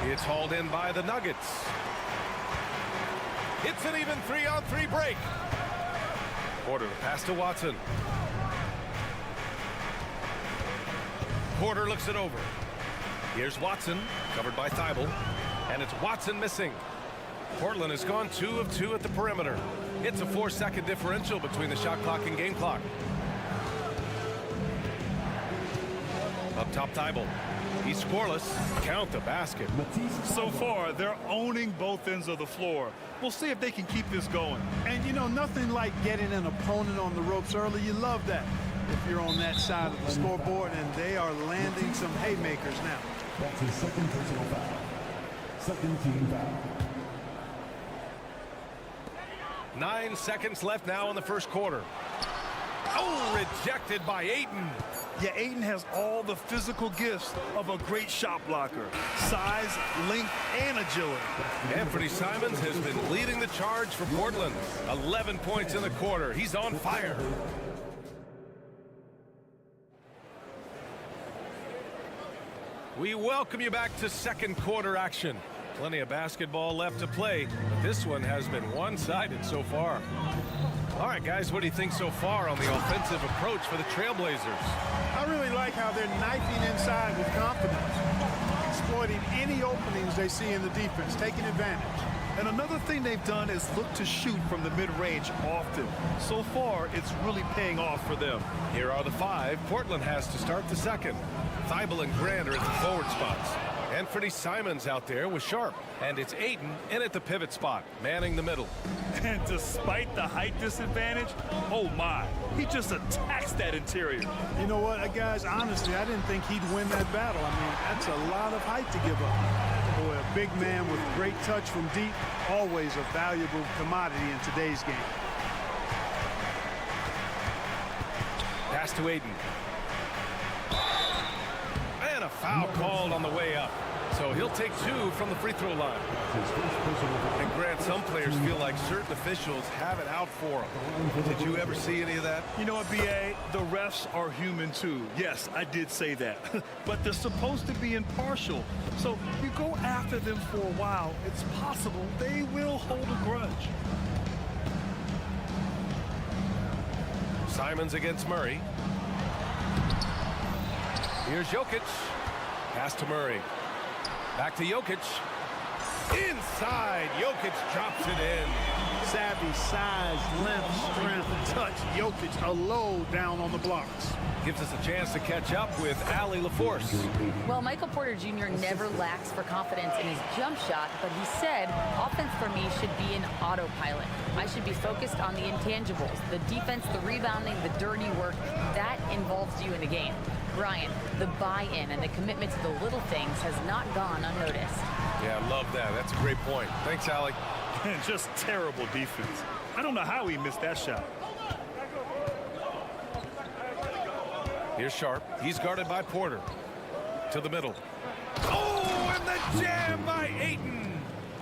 Speaker 1: It's hauled in by the Nuggets. It's an even 3-on-3 break. Porter pass to Watson. Porter looks it over. Here's Watson, covered by Thibault. And it's Watson missing. Portland has gone 2 of 2 at the perimeter. It's a 4-second differential between the shot clock and game clock. Up top, Thibault. He's scoreless. Count the basket.
Speaker 3: So far, they're owning both ends of the floor. We'll see if they can keep this going.
Speaker 15: And, you know, nothing like getting an opponent on the ropes early. You love that if you're on that side of the scoreboard, and they are landing some haymakers now.
Speaker 5: That's his second personal foul. Second team foul.
Speaker 1: 9 seconds left now in the first quarter. Oh, rejected by Ayton.
Speaker 3: Yeah, Ayton has all the physical gifts of a great shot blocker. Size, length, and agility.
Speaker 1: Anthony Simons has been leading the charge for Portland. 11 points in the quarter. He's on fire. We welcome you back to second quarter action. Plenty of basketball left to play, but this one has been one-sided so far. All right, guys, what do you think so far on the offensive approach for the Trailblazers?
Speaker 15: I really like how they're knifing inside with confidence, exploiting any openings they see in the defense, taking advantage.
Speaker 3: And another thing they've done is look to shoot from the mid-range often. So far, it's really paying off for them.
Speaker 1: Here are the 5. Portland has to start the second. Thibault and Grant are at the forward spots. Anthony Simons out there with Sharp. And it's Ayton in at the pivot spot, manning the middle.
Speaker 3: And despite the height disadvantage, oh my, he just attacks that interior.
Speaker 15: You know what, guys, honestly, I didn't think he'd win that battle. I mean, that's a lot of height to give up. Boy, a big man with great touch from deep, always a valuable commodity in today's game.
Speaker 1: Pass to Ayton. And a foul called on the way up. So he'll take 2 from the free throw line. And Grant, some players feel like certain officials have it out for them. Did you ever see any of that?
Speaker 3: You know what, B.A.? The refs are human too. Yes, I did say that. But they're supposed to be impartial. So you go after them for a while, it's possible they will hold a grudge.
Speaker 1: Simons against Murray. Here's Jokic. Pass to Murray. Back to Jokic. Inside. Jokic drops it in.
Speaker 15: Savvy, size, length, strength, touch. Jokic a low down on the blocks.
Speaker 1: Gives us a chance to catch up with Allie LaForce.
Speaker 4: Well, Michael Porter Jr. never lacks for confidence in his jump shot, but he said, offense for me should be an autopilot. I should be focused on the intangibles, the defense, the rebounding, the dirty work. That involves you in the game. Brian, the buy-in and the commitment to the little things has not gone unnoticed.
Speaker 1: Yeah, I love that. That's a great point. Thanks, Allie.
Speaker 3: And just terrible defense. I don't know how he missed that shot.
Speaker 1: Here's Sharp. He's guarded by Porter. To the middle. Oh, and the jam by Ayton.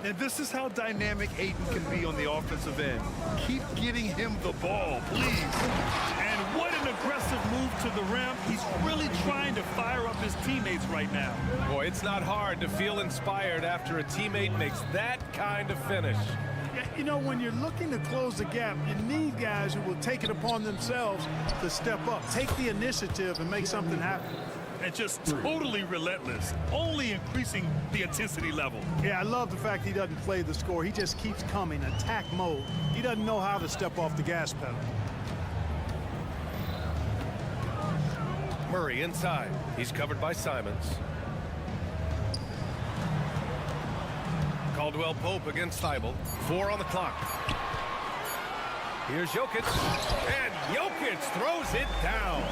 Speaker 3: And this is how dynamic Ayton can be on the offensive end. Keep getting him the ball, please. And what an aggressive move to the rim. He's really trying to fire up his teammates right now.
Speaker 1: Boy, it's not hard to feel inspired after a teammate makes that kind of finish.
Speaker 15: Yeah, you know, when you're looking to close the gap, you need guys who will take it upon themselves to step up, take the initiative, and make something happen.
Speaker 3: And just totally relentless, only increasing the intensity level.
Speaker 15: Yeah, I love the fact he doesn't play the score. He just keeps coming, attack mode. He doesn't know how to step off the gas pedal.
Speaker 1: Murray inside. He's covered by Simons. Caldwell Pope against Thibault. 4 on the clock. Here's Jokic, and Jokic throws it down.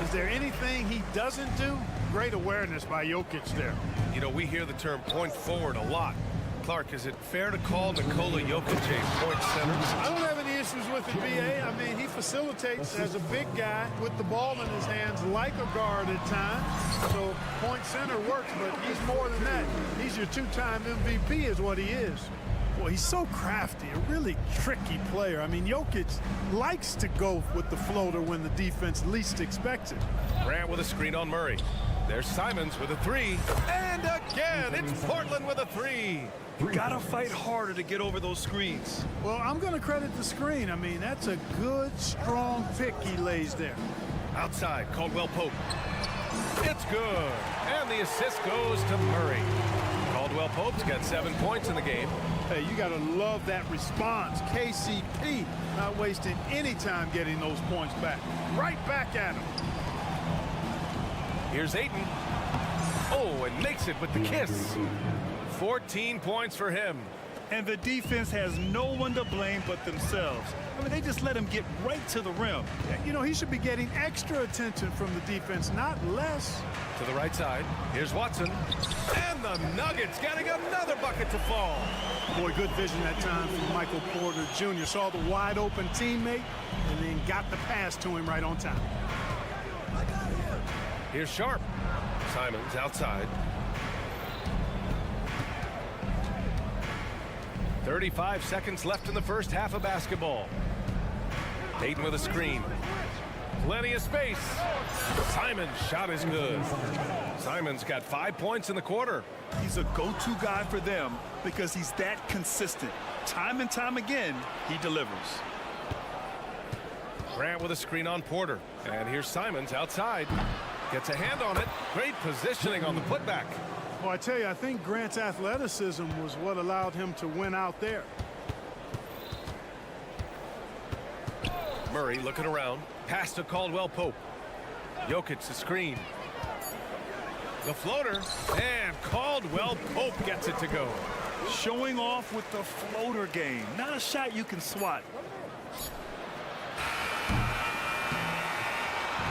Speaker 15: Is there anything he doesn't do? Great awareness by Jokic there.
Speaker 1: You know, we hear the term point forward a lot. Clark, is it fair to call Nikola Jokic a point center?
Speaker 15: I don't have any issues with it, B.A. I mean, he facilitates as a big guy with the ball in his hands like a guard at times. So point center works, but he's more than that. He's your two-time MVP is what he is. Well, he's so crafty, a really tricky player. I mean, Jokic likes to go with the floater when the defense least expects it.
Speaker 1: Grant with a screen on Murray. There's Simons with a three. And again, it's Portland with a three.
Speaker 3: You gotta fight harder to get over those screens.
Speaker 15: Well, I'm going to credit the screen. I mean, that's a good, strong pick he lays there.
Speaker 1: Outside, Caldwell Pope. It's good. And the assist goes to Murray. Caldwell Pope's got 7 points in the game.
Speaker 15: Hey, you got to love that response. KCP not wasting any time getting those points back. Right back at him.
Speaker 1: Here's Ayton. Oh, and makes it with the kiss. 14 points for him.
Speaker 3: And the defense has no one to blame but themselves. I mean, they just let him get right to the rim.
Speaker 15: You know, he should be getting extra attention from the defense, not less.
Speaker 1: To the right side, here's Watson. And the Nuggets getting another bucket to fall.
Speaker 15: Boy, good vision that time from Michael Porter Jr. Saw the wide open teammate and then got the pass to him right on time.
Speaker 1: Here's Sharp. Simons outside. 35 seconds left in the first half of basketball. Ayton with a screen. Plenty of space. Simons' shot is good. Simons got 5 points in the quarter.
Speaker 3: He's a go-to guy for them because he's that consistent. Time and time again, he delivers.
Speaker 1: Grant with a screen on Porter. And here's Simons outside. Gets a hand on it. Great positioning on the putback.
Speaker 15: Well, I tell you, I think Grant's athleticism was what allowed him to win out there.
Speaker 1: Murray looking around. Pass to Caldwell Pope. Jokic the screen. The floater. And Caldwell Pope gets it to go.
Speaker 3: Showing off with the floater game. Not a shot you can swat.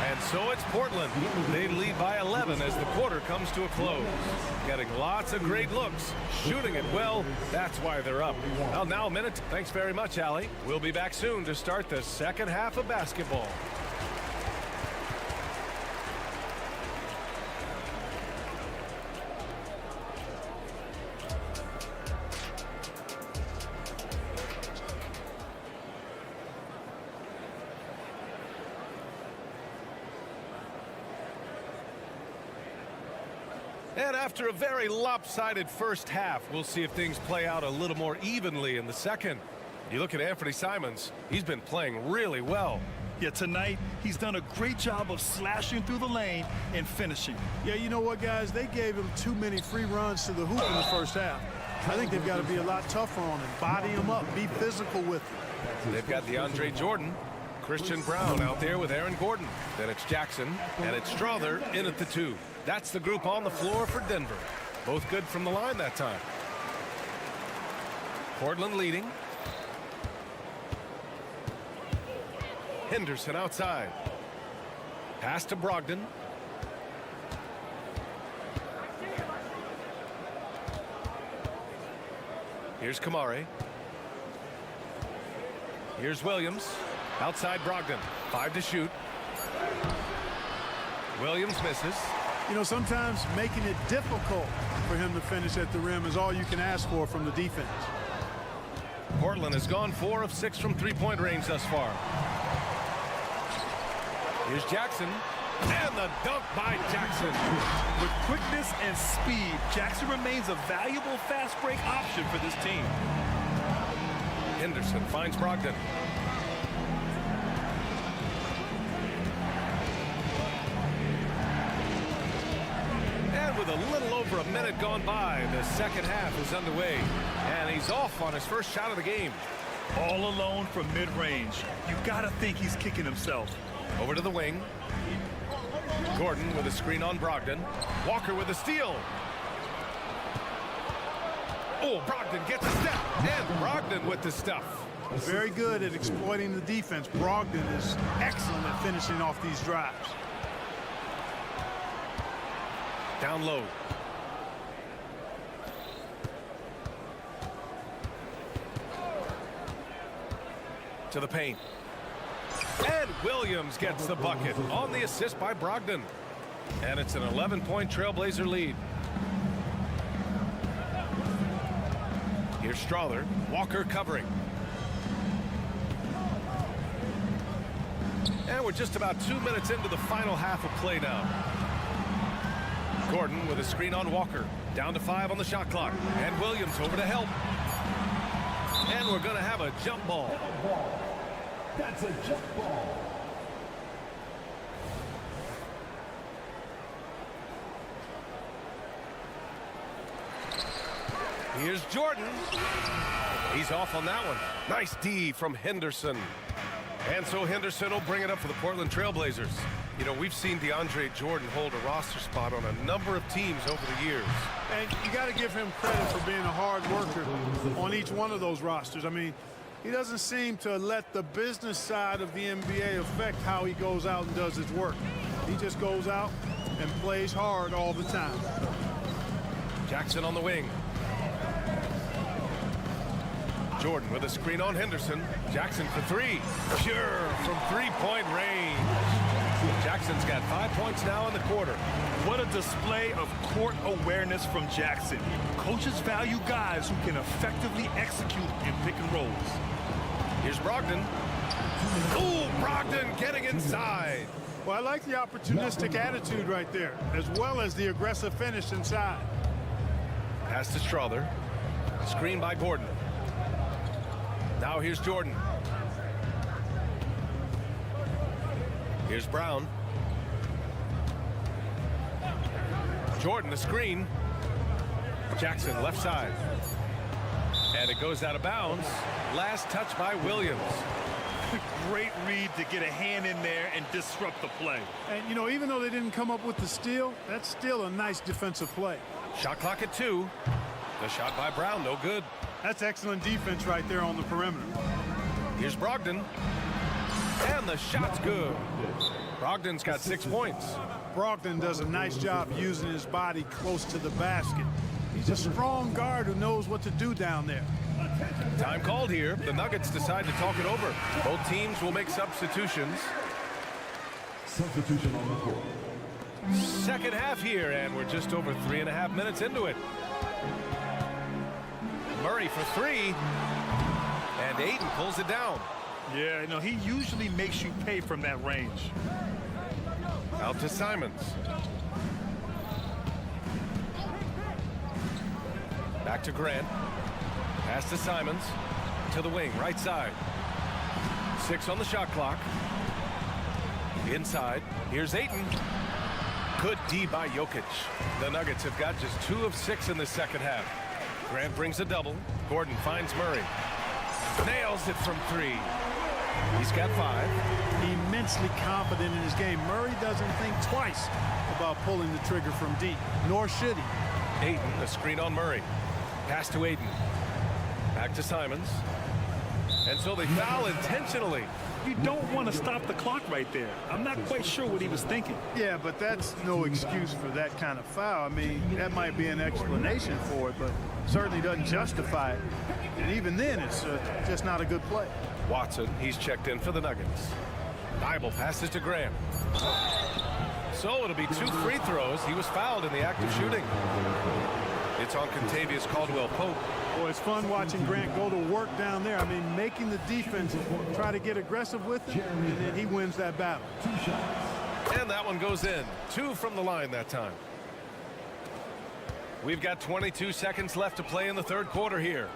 Speaker 1: And so it's Portland. They lead by 11 as the quarter comes to a close. Getting lots of great looks. Shooting it well. That's why they're up. Well, now a minute. Thanks very much, Allie. We'll be back soon to start the second half of basketball. And after a very lopsided first half, we'll see if things play out a little more evenly in the second. You look at Anthony Simons, he's been playing really well.
Speaker 3: Yeah, tonight, he's done a great job of slashing through the lane and finishing.
Speaker 15: Yeah, you know what, guys? They gave him too many free runs to the hoop in the first half. I think they've got to be a lot tougher on him. Body him up, be physical with him.
Speaker 1: They've got DeAndre Jordan, Christian Brown out there with Aaron Gordon. Then it's Jackson, and it's Strother in at the 2. That's the group on the floor for Denver. Both good from the line that time. Portland leading. Henderson outside. Pass to Brogdon. Here's Kamare. Here's Williams. Outside Brogdon. 5 to shoot. Williams misses.
Speaker 15: You know, sometimes making it difficult for him to finish at the rim is all you can ask for from the defense.
Speaker 1: Portland has gone 4 of 6 from three-point range thus far. Here's Jackson. And the dunk by Jackson.
Speaker 3: With quickness and speed, Jackson remains a valuable fast break option for this team.
Speaker 1: Henderson finds Brogdon. With a little over a minute gone by, the second half is underway, and he's off on his first shot of the game.
Speaker 3: All alone from mid-range. You gotta think he's kicking himself.
Speaker 1: Over to the wing. Gordon with a screen on Brogdon. Walker with a steal. Oh, Brogdon gets a step, and Brogdon with the stuff.
Speaker 15: Very good at exploiting the defense. Brogdon is excellent at finishing off these drives.
Speaker 1: Down low. To the paint. And Williams gets the bucket on the assist by Brogdon. And it's an 11-point Trailblazer lead. Here's Strother. Walker covering. And we're just about 2 minutes into the final half of play now. Gordon with a screen on Walker. Down to 5 on the shot clock. And Williams over to help. And we're going to have a jump ball.
Speaker 5: That's a jump ball.
Speaker 1: Here's Jordan. He's off on that one. Nice D from Henderson. And so Henderson will bring it up for the Portland Trailblazers. You know, we've seen DeAndre Jordan hold a roster spot on a number of teams over the years.
Speaker 15: And you got to give him credit for being a hard worker on each one of those rosters. I mean, he doesn't seem to let the business side of the NBA affect how he goes out and does his work. He just goes out and plays hard all the time.
Speaker 1: Jackson on the wing. Jordan with a screen on Henderson. Jackson for 3. Sure, from 3-point range. Jackson's got 5 points now in the quarter.
Speaker 3: What a display of court awareness from Jackson. Coaches value guys who can effectively execute in pick and rolls.
Speaker 1: Here's Brogdon. Ooh, Brogdon getting inside.
Speaker 15: Well, I like the opportunistic attitude right there, as well as the aggressive finish inside.
Speaker 1: Pass to Strother. Screen by Gordon. Now here's Jordan. Here's Brown. Jordan, the screen. Jackson, left side. And it goes out of bounds. Last touch by Williams.
Speaker 3: Great read to get a hand in there and disrupt the play.
Speaker 15: And, you know, even though they didn't come up with the steal, that's still a nice defensive play.
Speaker 1: Shot clock at 2. The shot by Brown, no good.
Speaker 15: That's excellent defense right there on the perimeter.
Speaker 1: Here's Brogdon. And the shot's good. Brogdon's got 6 points.
Speaker 15: Brogdon does a nice job using his body close to the basket. He's a strong guard who knows what to do down there.
Speaker 1: Time called here. The Nuggets decide to talk it over. Both teams will make substitutions.
Speaker 5: Substitution on the court.
Speaker 1: Second half here, and we're just over 3.5 minutes into it. Murray for 3, and Ayton pulls it down.
Speaker 3: Yeah, no, he usually makes you pay from that range.
Speaker 1: Out to Simons. Back to Grant. Pass to Simons. To the wing, right side. 6 on the shot clock. Inside. Here's Ayton. Good D by Jokic. The Nuggets have got just 2 of 6 in the second half. Grant brings a double. Gordon finds Murray. Nails it from 3. He's got 5.
Speaker 15: Immensely confident in his game. Murray doesn't think twice about pulling the trigger from deep, nor should he.
Speaker 1: Ayton, a screen on Murray. Pass to Ayton. Back to Simons. And so they foul intentionally.
Speaker 3: You don't want to stop the clock right there. I'm not quite sure what he was thinking.
Speaker 15: Yeah, but that's no excuse for that kind of foul. I mean, that might be an explanation for it, but certainly doesn't justify it. And even then, it's just not a good play.
Speaker 1: Watson, he's checked in for the Nuggets. Bible passes to Graham. So it'll be 2 free throws. He was fouled in the act of shooting. It's on Contavious Caldwell-Pope.
Speaker 15: Boy, it's fun watching Grant go to work down there. I mean, making the defense try to get aggressive with him, and then he wins that battle.
Speaker 1: And that one goes in. 2 from the line that time. We've got 22 seconds left to play in the third quarter here.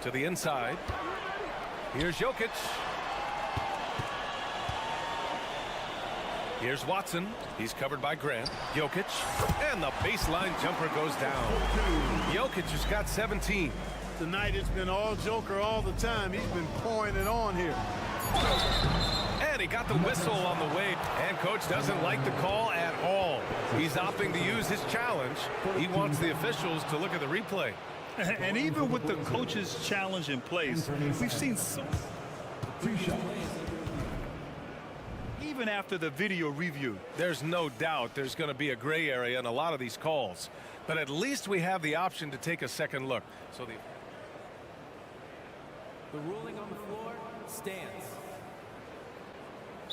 Speaker 1: To the inside. Here's Jokic. Here's Watson. He's covered by Grant. Jokic. And the baseline jumper goes down. Jokic has got 17.
Speaker 15: Tonight it's been all Joker all the time. He's been pouring it on here.
Speaker 1: And he got the whistle on the way. And coach doesn't like the call at all. He's opting to use his challenge. He wants the officials to look at the replay.
Speaker 3: And even with the coach's challenge in place, we've seen some... Even after the video review.
Speaker 1: There's no doubt there's going to be a gray area in a lot of these calls. But at least we have the option to take a second look. So
Speaker 14: The ruling on the floor stands.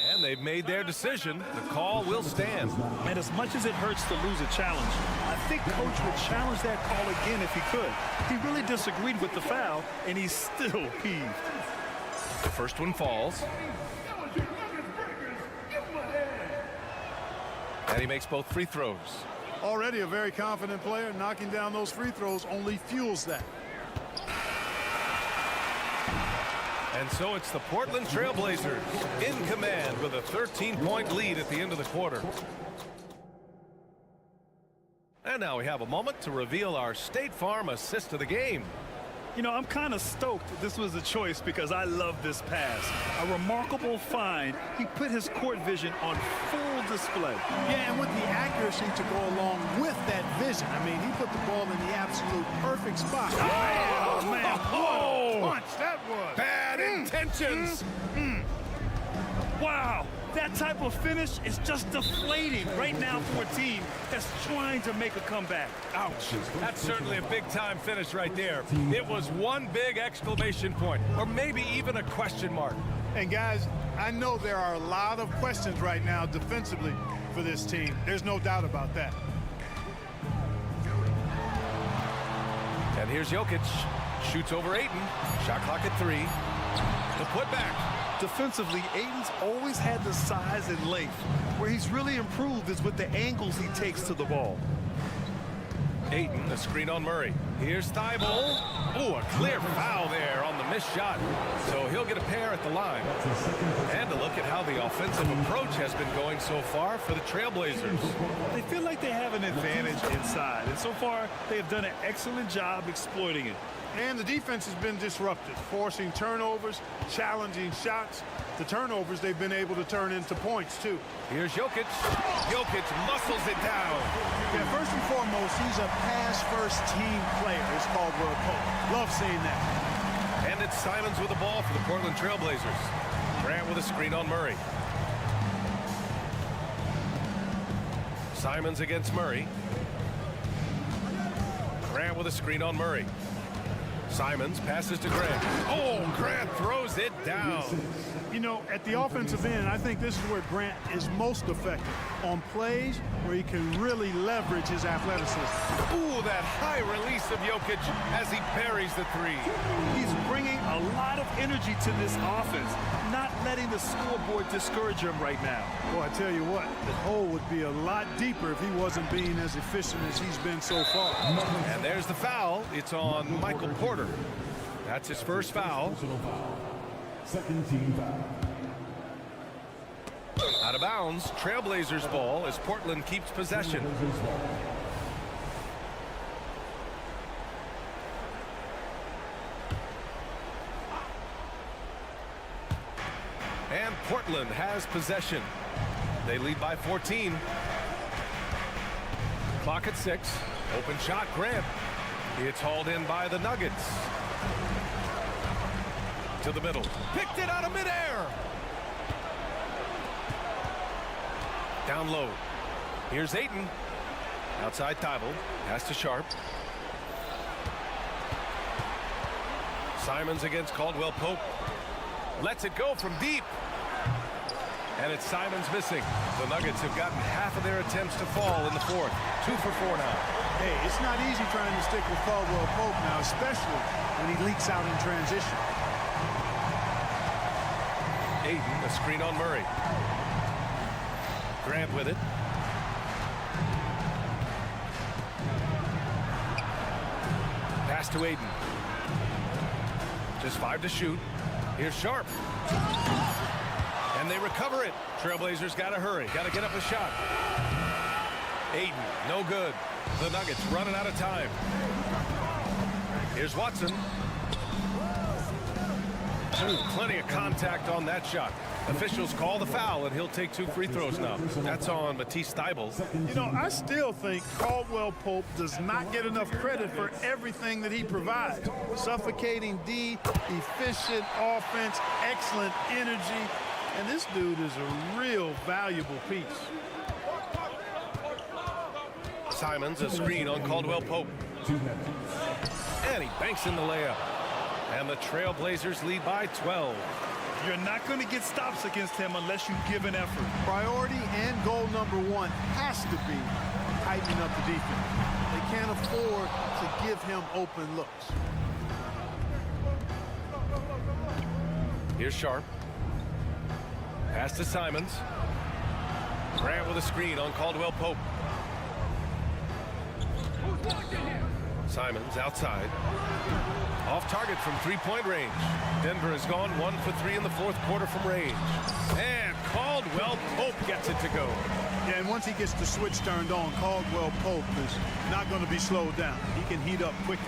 Speaker 1: And they've made their decision. The call will stand.
Speaker 3: And as much as it hurts to lose a challenge, I think Coach would challenge that call again if he could. He really disagreed with the foul, and he's still peeved.
Speaker 1: The first one falls. And he makes both free throws.
Speaker 15: Already a very confident player. Knocking down those free throws only fuels that.
Speaker 1: And so it's the Portland Trail Blazers in command with a 13-point lead at the end of the quarter. And now we have a moment to reveal our State Farm assist of the game.
Speaker 3: You know, I'm kind of stoked this was a choice because I love this pass. A remarkable find. He put his court vision on full display.
Speaker 15: Yeah, and with the accuracy to go along with that vision. I mean, he put the ball in the absolute perfect spot.
Speaker 3: Oh, man.
Speaker 15: What a punch that was.
Speaker 1: Bad intentions.
Speaker 3: Wow. That type of finish is just deflating right now for a team that's trying to make a comeback.
Speaker 1: Ouch. That's certainly a big-time finish right there. It was one big exclamation point, or maybe even a question mark.
Speaker 15: And guys, I know there are a lot of questions right now defensively for this team. There's no doubt about that.
Speaker 1: And here's Jokic. Shoots over Ayton. Shot clock at 3. The putback.
Speaker 3: Defensively, Ayton's always had the size and length. Where he's really improved is with the angles he takes to the ball.
Speaker 1: Ayton, the screen on Murray. Here's Thibault. Oh, a clear foul there on the missed shot. So he'll get a pair at the line. And a look at how the offensive approach has been going so far for the Trailblazers.
Speaker 3: They feel like they have an advantage inside. And so far, they have done an excellent job exploiting it.
Speaker 15: And the defense has been disrupted, forcing turnovers, challenging shots. The turnovers they've been able to turn into points, too.
Speaker 1: Here's Jokic. Jokic muscles it down.
Speaker 15: Yeah, first and foremost, he's a pass-first team player. It's called EuroCup. Love seeing that.
Speaker 1: And it's Simons with the ball for the Portland Trailblazers. Grant with a screen on Murray. Simons against Murray. Grant with a screen on Murray. Simons passes to Grant. Oh, Grant throws it down.
Speaker 15: You know, at the offensive end, I think this is where Grant is most effective. On plays where he can really leverage his athleticism.
Speaker 1: Ooh, that high release of Jokic as he buries the 3.
Speaker 3: He's bringing a lot of energy to this offense, not letting the scoreboard discourage him right now.
Speaker 15: Well, I tell you what, the hole would be a lot deeper if he wasn't being as efficient as he's been so far.
Speaker 1: And there's the foul. It's on Michael Porter. That's his first foul.
Speaker 5: Second team foul.
Speaker 1: Out of bounds, Trailblazers ball as Portland keeps possession. And Portland has possession. They lead by 14. Clock at 6. Open shot, Grant. It's hauled in by the Nuggets. To the middle. Picked it out of midair. Down low. Here's Ayton. Outside Thibault. Pass to Sharp. Simons against Caldwell Pope. Lets it go from deep. And it's Simons missing. The Nuggets have gotten half of their attempts to fall in the 4th. 2 for 4 now.
Speaker 15: Hey, it's not easy trying to stick with Caldwell Pope now, especially when he leaks out in transition.
Speaker 1: Ayton, a screen on Murray. Grant with it. Pass to Ayton. Just 5 to shoot. Here's Sharp. And they recover it. Trailblazers got to hurry. Got to get up a shot. Ayton, no good. The Nuggets running out of time. Here's Watson. Plenty of contact on that shot. Officials call the foul, and he'll take 2 free throws now. That's on Matisse Thybulle.
Speaker 15: You know, I still think Caldwell Pope does not get enough credit for everything that he provides. Suffocating D, efficient offense, excellent energy, and this dude is a real valuable piece.
Speaker 1: Simons, a screen on Caldwell Pope. And he banks in the layup. And the Trailblazers lead by 12.
Speaker 3: You're not going to get stops against him unless you give an effort.
Speaker 15: Priority and goal number 1 has to be tightening up the defense. They can't afford to give him open looks.
Speaker 1: Here's Sharp. Pass to Simons. Grant with a screen on Caldwell Pope. Simons outside. Off target from 3-point range. Denver has gone 1 for 3 in the 4th quarter from range. And Caldwell Pope gets it to go.
Speaker 15: Yeah, and once he gets the switch turned on, Caldwell Pope is not going to be slowed down. He can heat up quickly.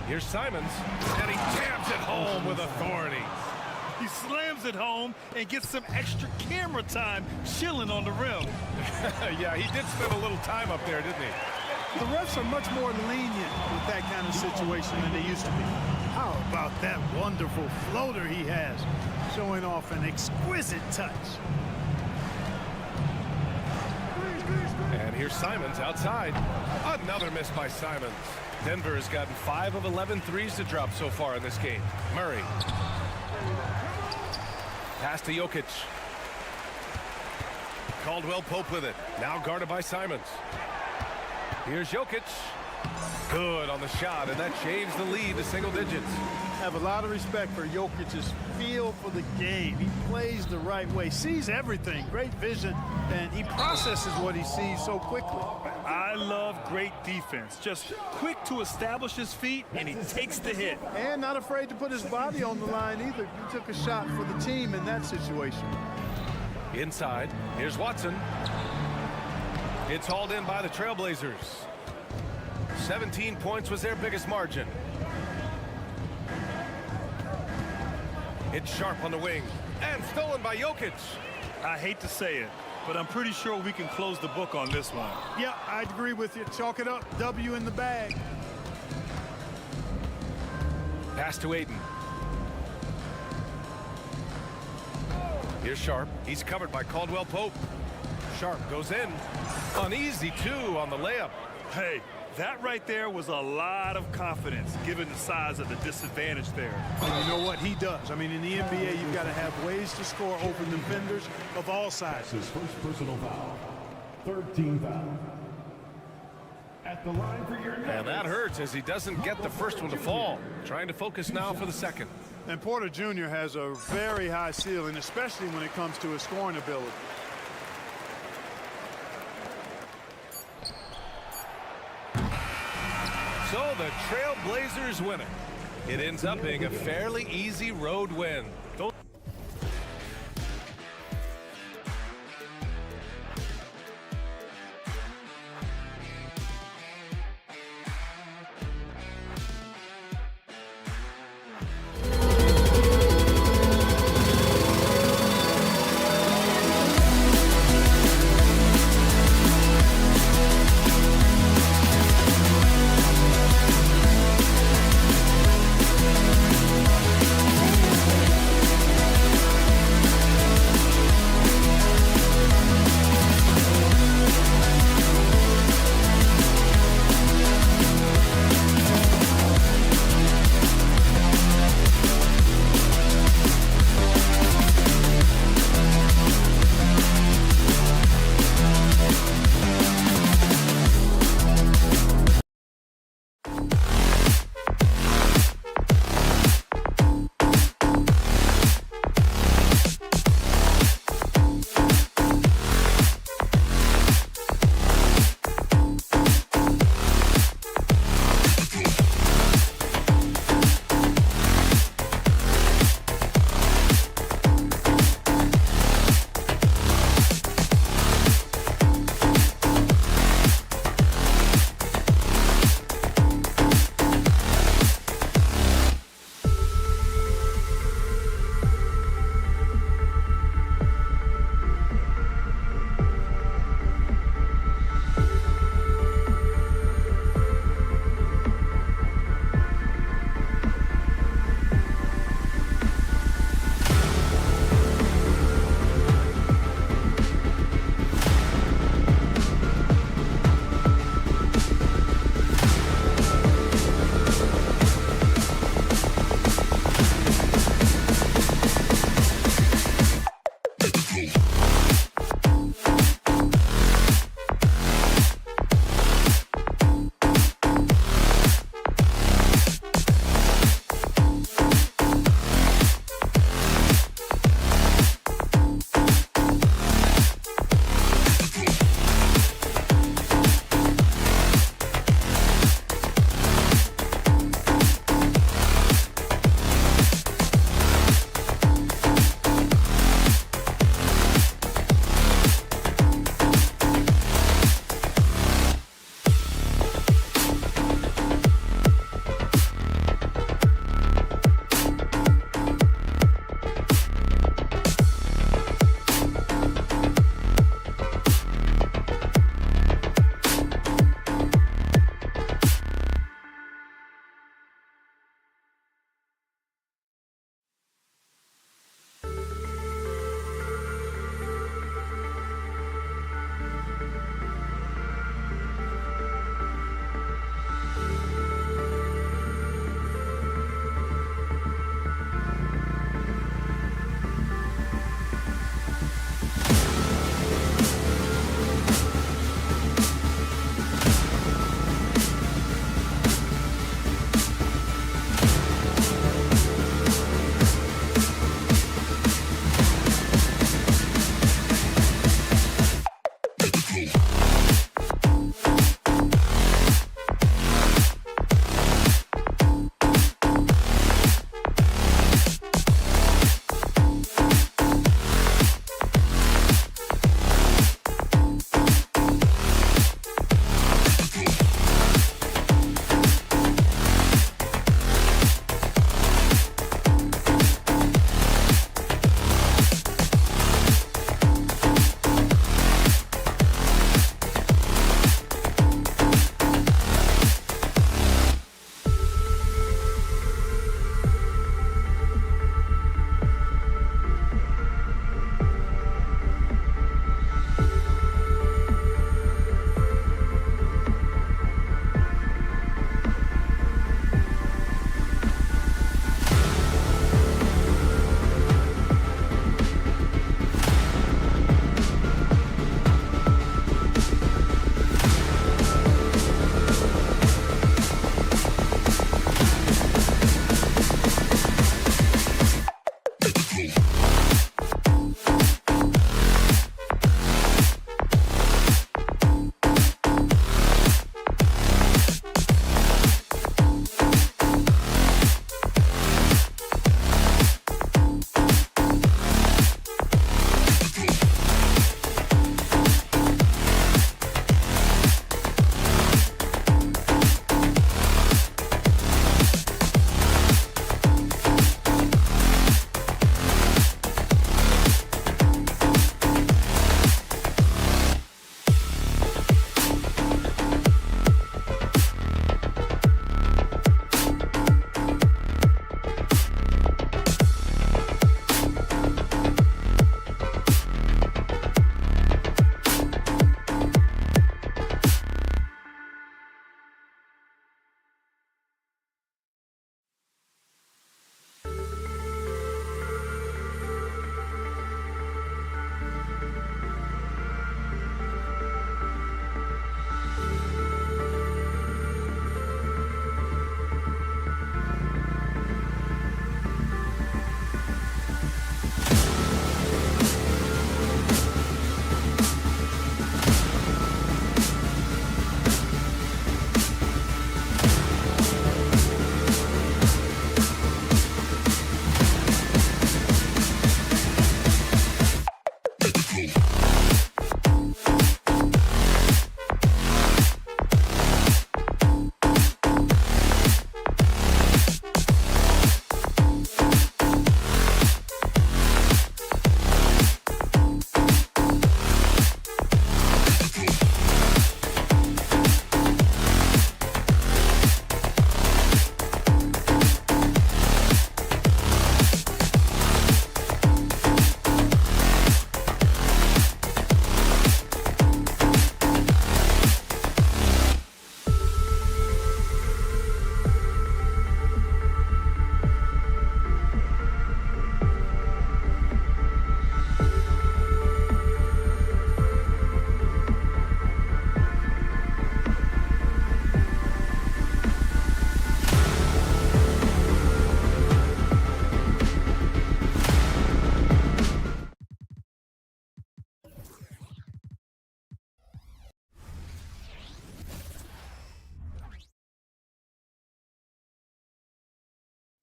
Speaker 1: Here's Simons, and he jams it home with authority.
Speaker 3: He slams it home and gets some extra camera time chilling on the rim.
Speaker 1: Yeah, he did spend a little time up there, didn't he?
Speaker 15: The refs are much more lenient with that kind of situation than they used to be. How about that wonderful floater he has, showing off an exquisite touch.
Speaker 1: And here's Simons outside. Another miss by Simons. Denver has gotten 5 of 11 threes to drop so far in this game. Murray. Pass to Jokic. Caldwell Pope with it. Now guarded by Simons. Here's Jokic. Good on the shot, and that changed the lead to single digits.
Speaker 15: I have a lot of respect for Jokic's feel for the game. He plays the right way, sees everything, great vision, and he processes what he sees so quickly.
Speaker 3: I love great defense. Just quick to establish his feet, and he takes the hit.
Speaker 15: And not afraid to put his body on the line either. He took a shot for the team in that situation.
Speaker 1: Inside, here's Watson. It's hauled in by the Trailblazers. 17 points was their biggest margin. It's Sharp on the wing, and stolen by Jokic.
Speaker 3: I hate to say it, but I'm pretty sure we can close the book on this one.
Speaker 15: Yeah, I'd agree with you. Chalk it up. W in the bag.
Speaker 1: Pass to Aiden. Here's Sharp. He's covered by Caldwell Pope. Sharp goes in. An easy 2 on the layup.
Speaker 3: Hey, that right there was a lot of confidence given the size of the disadvantage there.
Speaker 15: And you know what? He does. I mean, in the NBA, you've got to have ways to score open defenders of all sizes.
Speaker 5: His first personal foul. 13 foul. At the line for your next.
Speaker 1: And that hurts as he doesn't get the first one to fall. Trying to focus now for the second.
Speaker 15: And Porter Jr. has a very high ceiling, especially when it comes to his scoring ability.
Speaker 1: So the Trailblazers win it. It ends up being a fairly easy road win.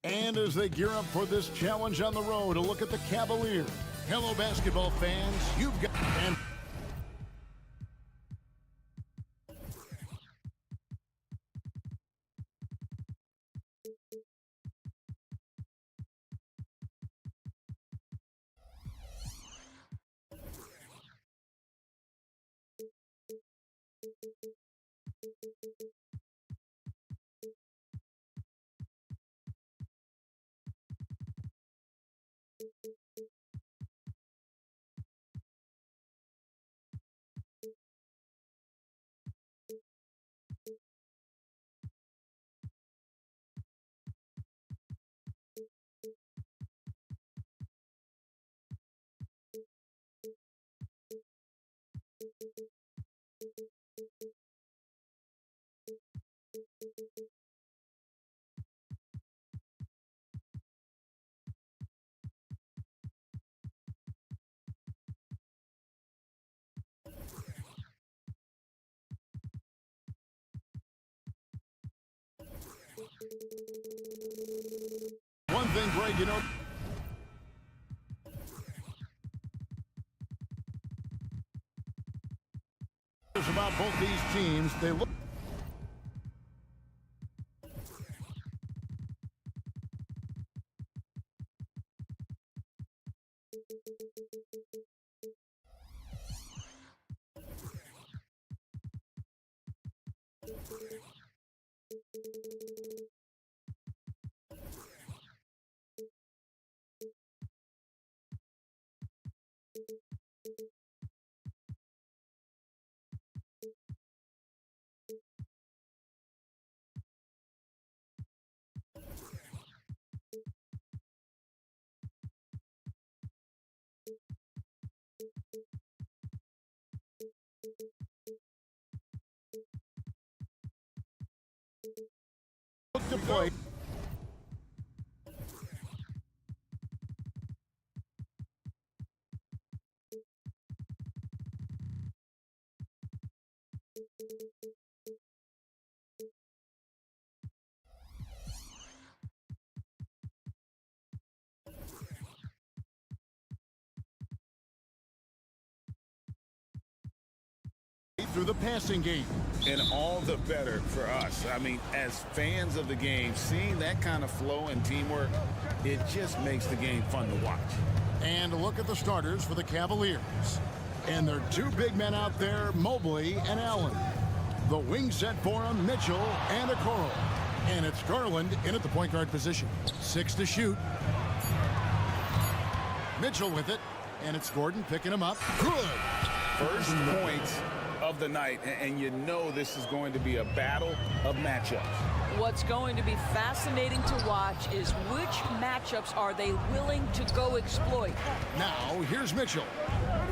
Speaker 6: And as they gear up for this challenge on the road, a look at the Cavaliers. Hello, basketball fans. You've got... And one thing, Greg, you know... about both these teams, they look... to play. Through the passing game.
Speaker 8: And all the better for us. I mean, as fans of the game, seeing that kind of flow and teamwork, it just makes the game fun to watch.
Speaker 6: And look at the starters for the Cavaliers. And their two big men out there, Mobley and Allen. The wing set for them, Mitchell and Okoro. And it's Garland in at the point guard position. 6 to shoot. Mitchell with it. And it's Gordon picking him up. Good.
Speaker 8: First points of the night, and you know this is going to be a battle of matchups.
Speaker 2: What's going to be fascinating to watch is which matchups are they willing to go exploit.
Speaker 6: Now, here's Mitchell.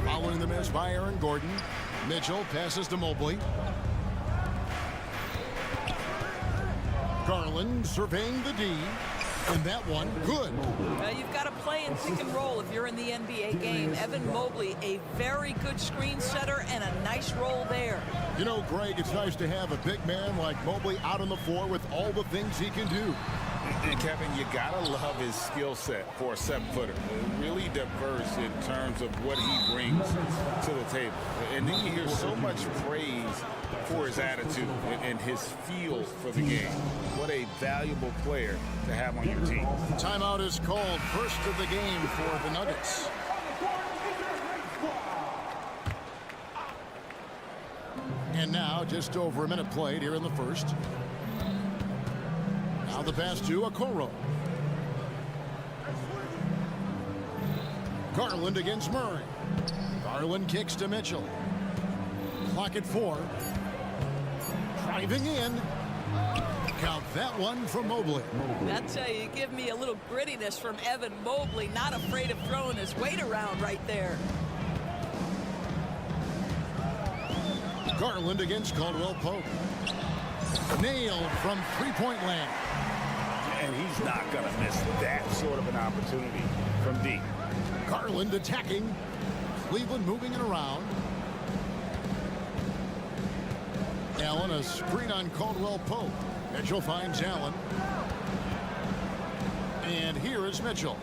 Speaker 6: Following the miss by Aaron Gordon. Mitchell passes to Mobley. Garland surveying the D. And that one, good.
Speaker 2: You've got to play in pick and roll if you're in the NBA game. Evan Mobley, a very good screen setter and a nice roll there.
Speaker 6: You know, Greg, it's nice to have a big man like Mobley out on the floor with all the things he can do.
Speaker 8: And Kevin, you gotta love his skill set for a 7-footer. Really diverse in terms of what he brings to the table. And then you hear so much praise for his attitude and his feel for the game. What a valuable player to have on your team.
Speaker 6: Timeout is called. First of the game for the Nuggets. And now just over a minute played here in the first. Now the pass to Okoro. Garland against Murray. Garland kicks to Mitchell. Clock at 4. Driving in. Count that one from Mobley.
Speaker 2: That's how you give me a little grittiness from Evan Mobley. Not afraid of throwing his weight around right there.
Speaker 6: Garland against Caldwell Pope. Nailed from three-point land.
Speaker 8: And he's not going to miss that sort of an opportunity from deep.
Speaker 6: Garland attacking. Cleveland moving it around. Allen, a screen on Caldwell Pope. Mitchell finds Allen. And here is Mitchell.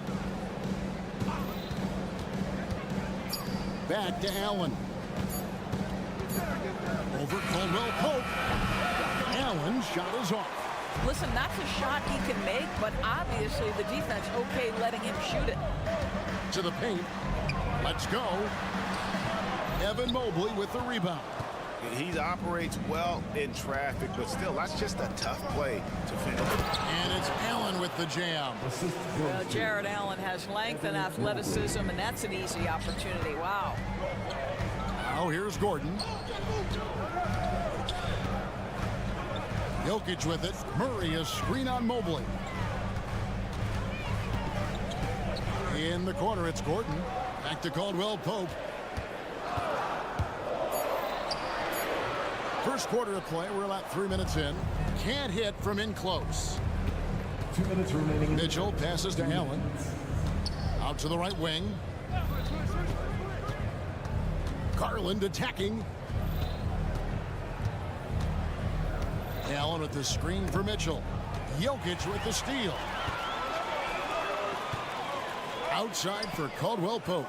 Speaker 6: Back to Allen. Over Caldwell Pope. Allen's shot is off.
Speaker 2: Listen, that's a shot he can make, but obviously the defense okay letting him shoot it.
Speaker 6: To the paint. Let's go. Evan Mobley with the rebound.
Speaker 10: He operates well in traffic, but still, that's just a tough play to finish.
Speaker 6: And it's Allen with the jam.
Speaker 2: Jared Allen has length and athleticism, and that's an easy opportunity. Wow.
Speaker 6: Now here's Gordon. Jokic with it. Murray a screen on Mobley. In the corner, it's Gordon. Back to Caldwell Pope. First quarter of play. We're about 3 minutes in. Can't hit from in close.
Speaker 5: 2 minutes remaining.
Speaker 6: Mitchell passes to Allen. Out to the right wing. Garland attacking. Allen with the screen for Mitchell. Jokic with the steal. Outside for Caldwell Pope.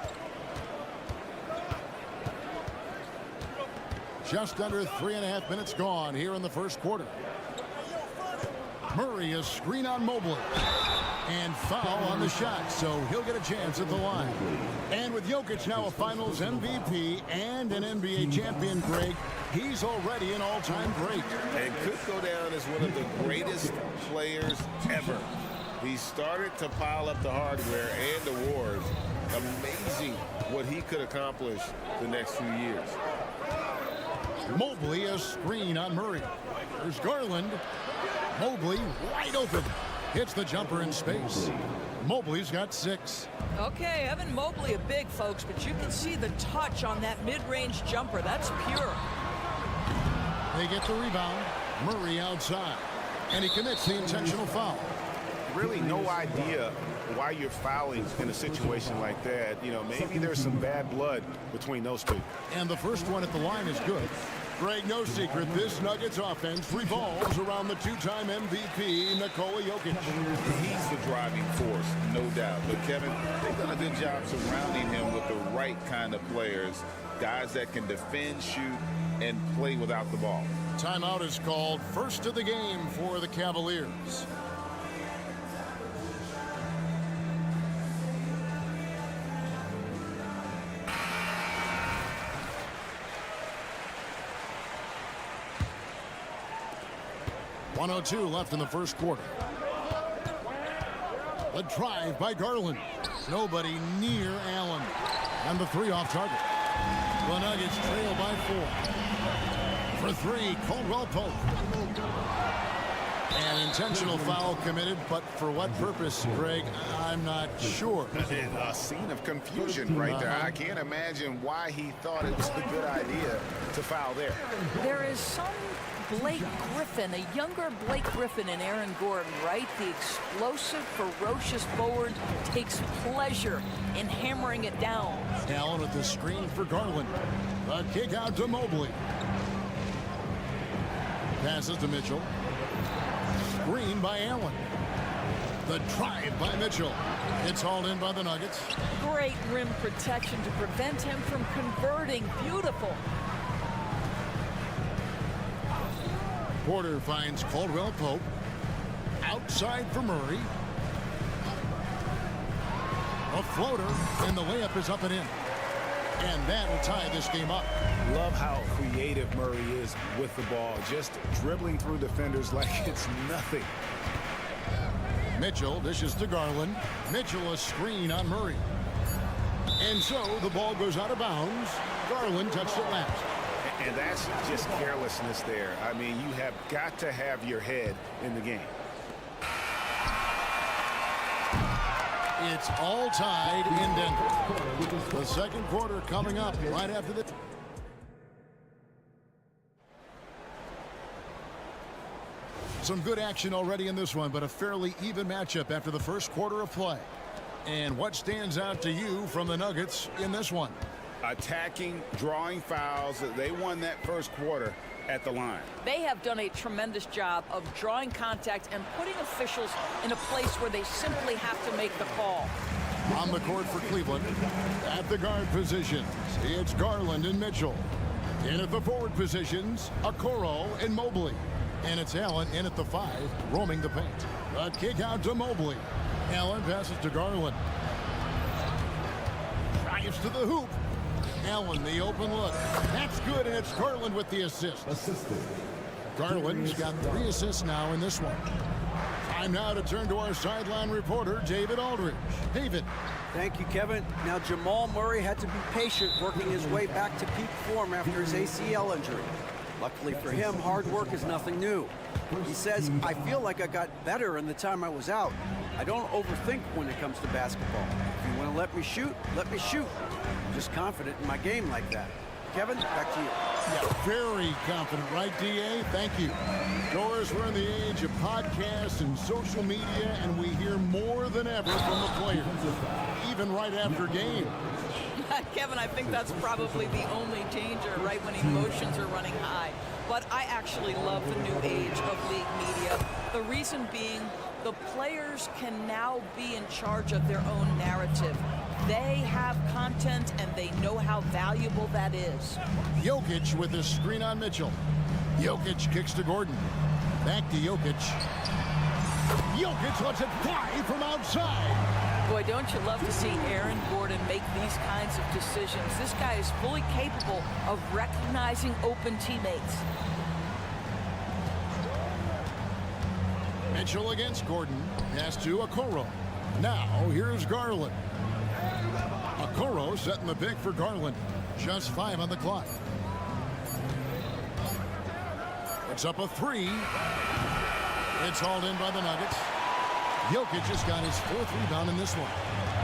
Speaker 6: Just under 3.5 minutes gone here in the first quarter. Murray a screen on Mobley. And foul on the shot, so he'll get a chance at the line. And with Jokic now a Finals MVP and an NBA champion, Greg, he's already an all-time great.
Speaker 10: And could go down as one of the greatest players ever. He started to pile up the hardware and awards. Amazing what he could accomplish the next few years.
Speaker 6: Mobley a screen on Murray. There's Garland. Mobley wide open. Hits the jumper in space. Mobley's got 6.
Speaker 2: Okay, Evan Mobley a big, folks, but you can see the touch on that mid-range jumper. That's pure.
Speaker 6: They get the rebound. Murray outside. And he commits the intentional foul.
Speaker 10: Really no idea why you're fouling in a situation like that. You know, maybe there's some bad blood between those two.
Speaker 6: And the first one at the line is good. Greg, no secret, this Nuggets offense revolves around the two-time MVP, Nikola Jokic.
Speaker 16: He's the driving force, no doubt. But, Kevin, they've done a good job surrounding him with the right kind of players, guys that can defend, shoot, and play without the ball.
Speaker 6: Timeout is called. First of the game for the Cavaliers. .102 left in the first quarter. A drive by Garland. Nobody near Allen. And the 3 off target. The Nuggets trail by 4. For 3, Caldwell Pope. An intentional foul committed, but for what purpose, Greg, I'm not sure.
Speaker 10: A scene of confusion right there. I can't imagine why he thought it was a good idea to foul there.
Speaker 2: There is some Blake Griffin, a younger Blake Griffin in Aaron Gordon, right? The explosive, ferocious forward takes pleasure in hammering it down.
Speaker 6: Allen with the screen for Garland. A kick out to Mobley. Passes to Mitchell. Screen by Allen. The drive by Mitchell. It's hauled in by the Nuggets.
Speaker 2: Great rim protection to prevent him from converting. Beautiful.
Speaker 6: Porter finds Caldwell Pope. Outside for Murray. A floater, and the layup is up and in. And that'll tie this game up.
Speaker 8: Love how creative Murray is with the ball, just dribbling through defenders like it's nothing.
Speaker 6: Mitchell dishes to Garland. Mitchell a screen on Murray. And so the ball goes out of bounds. Garland touched it last.
Speaker 8: And that's just carelessness there. I mean, you have got to have your head in the game.
Speaker 6: It's all tied in Denver. The second quarter coming up right after this. Some good action already in this one, but a fairly even matchup after the first quarter of play. And what stands out to you from the Nuggets in this one?
Speaker 8: Attacking, drawing fouls. They won that first quarter, at the line.
Speaker 2: They have done a tremendous job of drawing contact and putting officials in a place where they simply have to make the call.
Speaker 6: On the court for Cleveland, at the guard positions, it's Garland and Mitchell. In at the forward positions, Okoro and Mobley. And it's Allen in at the 5, roaming the paint. A kick out to Mobley. Allen passes to Garland. Drives to the hoop. Allen, the open look. That's good, and it's Garland with the assist. Garland's got 3 assists now in this one. Time now to turn to our sideline reporter, David Aldridge. David.
Speaker 9: Thank you, Kevin. Now, Jamal Murray had to be patient working his way back to peak form after his ACL injury. Luckily for him, hard work is nothing new. He says, I feel like I got better in the time I was out. I don't overthink when it comes to basketball. If you want to let me shoot, let me shoot. I'm just confident in my game like that. Kevin, back to you.
Speaker 6: Yeah, very confident, right, DA? Thank you. Doris, we're in the age of podcasts and social media, and we hear more than ever from the players, even right after games.
Speaker 2: Kevin, I think that's probably the only danger, right, when emotions are running high. But I actually love the new age of league media. The reason being, the players can now be in charge of their own narrative. They have content, and they know how valuable that is.
Speaker 6: Jokic with a screen on Mitchell. Jokic kicks to Gordon. Back to Jokic. Jokic lets it fly from outside.
Speaker 2: Boy, don't you love to see Aaron Gordon make these kinds of decisions. This guy is fully capable of recognizing open teammates.
Speaker 6: Mitchell against Gordon. Pass to Okoro. Now, here's Garland. Okoro setting the pick for Garland. Just 5 on the clock. It's up a 3. It's hauled in by the Nuggets. Jokic just got his 4th rebound in this one.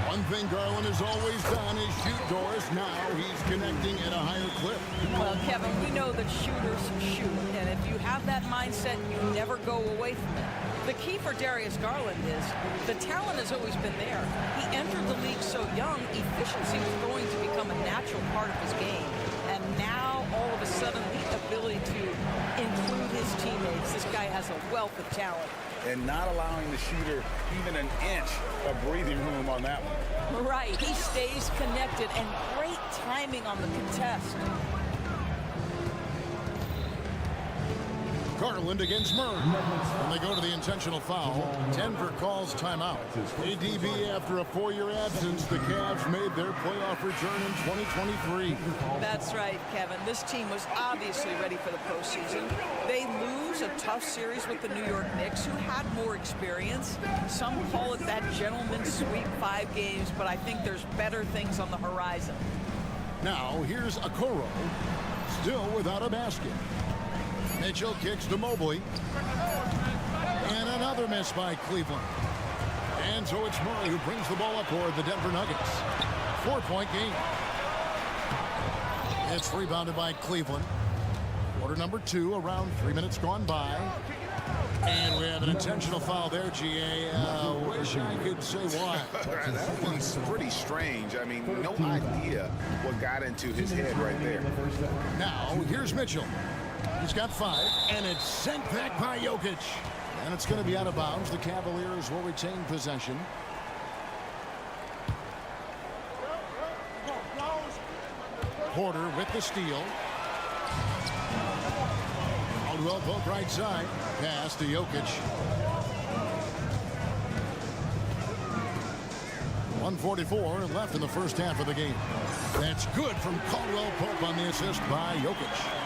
Speaker 6: One thing Garland has always done is shoot, Doris. Now he's connecting at a higher clip.
Speaker 2: Well, Kevin, we know that shooters shoot, and if you have that mindset, you never go away from it. The key for Darius Garland is the talent has always been there. He entered the league so young, efficiency was going to become a natural part of his game. And now, all of a sudden, the ability to include his teammates. This guy has a wealth of talent.
Speaker 8: And not allowing the shooter even an inch of breathing room on that one.
Speaker 2: Right. He stays connected, and great timing on the contest.
Speaker 6: Garland against Murray. When they go to the intentional foul, Denver calls timeout. ADB, after a 4-year absence, the Cavs made their playoff return in 2023.
Speaker 2: That's right, Kevin. This team was obviously ready for the postseason. They lose a tough series with the New York Knicks, who had more experience. Some call it that gentleman's sweep, 5 games, but I think there's better things on the horizon.
Speaker 6: Now, here's Okoro, still without a basket. Mitchell kicks to Mobley. And another miss by Cleveland. And so it's Murray who brings the ball up for the Denver Nuggets. 4-point game. It's rebounded by Cleveland. Quarter number 2, around 3 minutes gone by. And we have an intentional foul there, GA. Wish I could say why.
Speaker 16: That one's pretty strange. I mean, no idea what got into his head right there.
Speaker 6: Now, here's Mitchell. He's got 5, and it's sent back by Jokic. And it's going to be out of bounds. The Cavaliers will retain possession. Porter with the steal. Caldwell Pope right side. Pass to Jokic. 1:44 left in the first half of the game. That's good from Caldwell Pope on the assist by Jokic.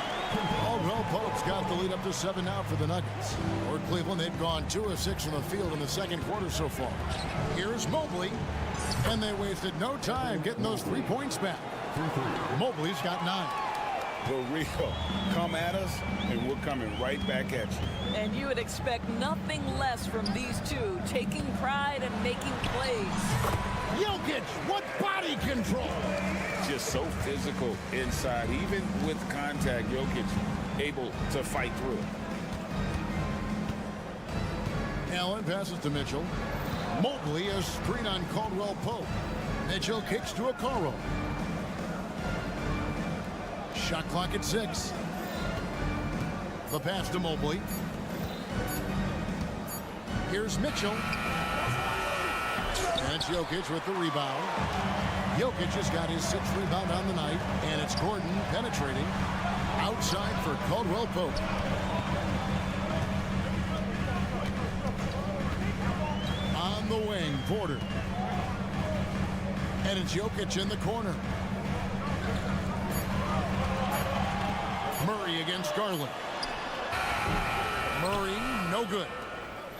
Speaker 6: Caldwell Pope's got the lead up to 7 now for the Nuggets. For Cleveland, they've gone 2 of 6 from the field in the second quarter so far. Here's Mobley, and they wasted no time getting those 3 points back. Mobley's got 9.
Speaker 8: Well, Rico, come at us, and we're coming right back at you.
Speaker 2: And you would expect nothing less from these two, taking pride and making plays.
Speaker 6: Jokic, what body control!
Speaker 8: Just so physical inside. Even with contact, Jokic able to fight through it.
Speaker 6: Allen passes to Mitchell. Mobley a screen on Caldwell Pope. Mitchell kicks to Okoro. Shot clock at 6. The pass to Mobley. Here's Mitchell. And it's Jokic with the rebound. Jokic has got his 6th rebound on the night. And it's Gordon penetrating. Outside for Caldwell Pope. On the wing, Porter. And it's Jokic in the corner. Murray against Garland. Murray, no good.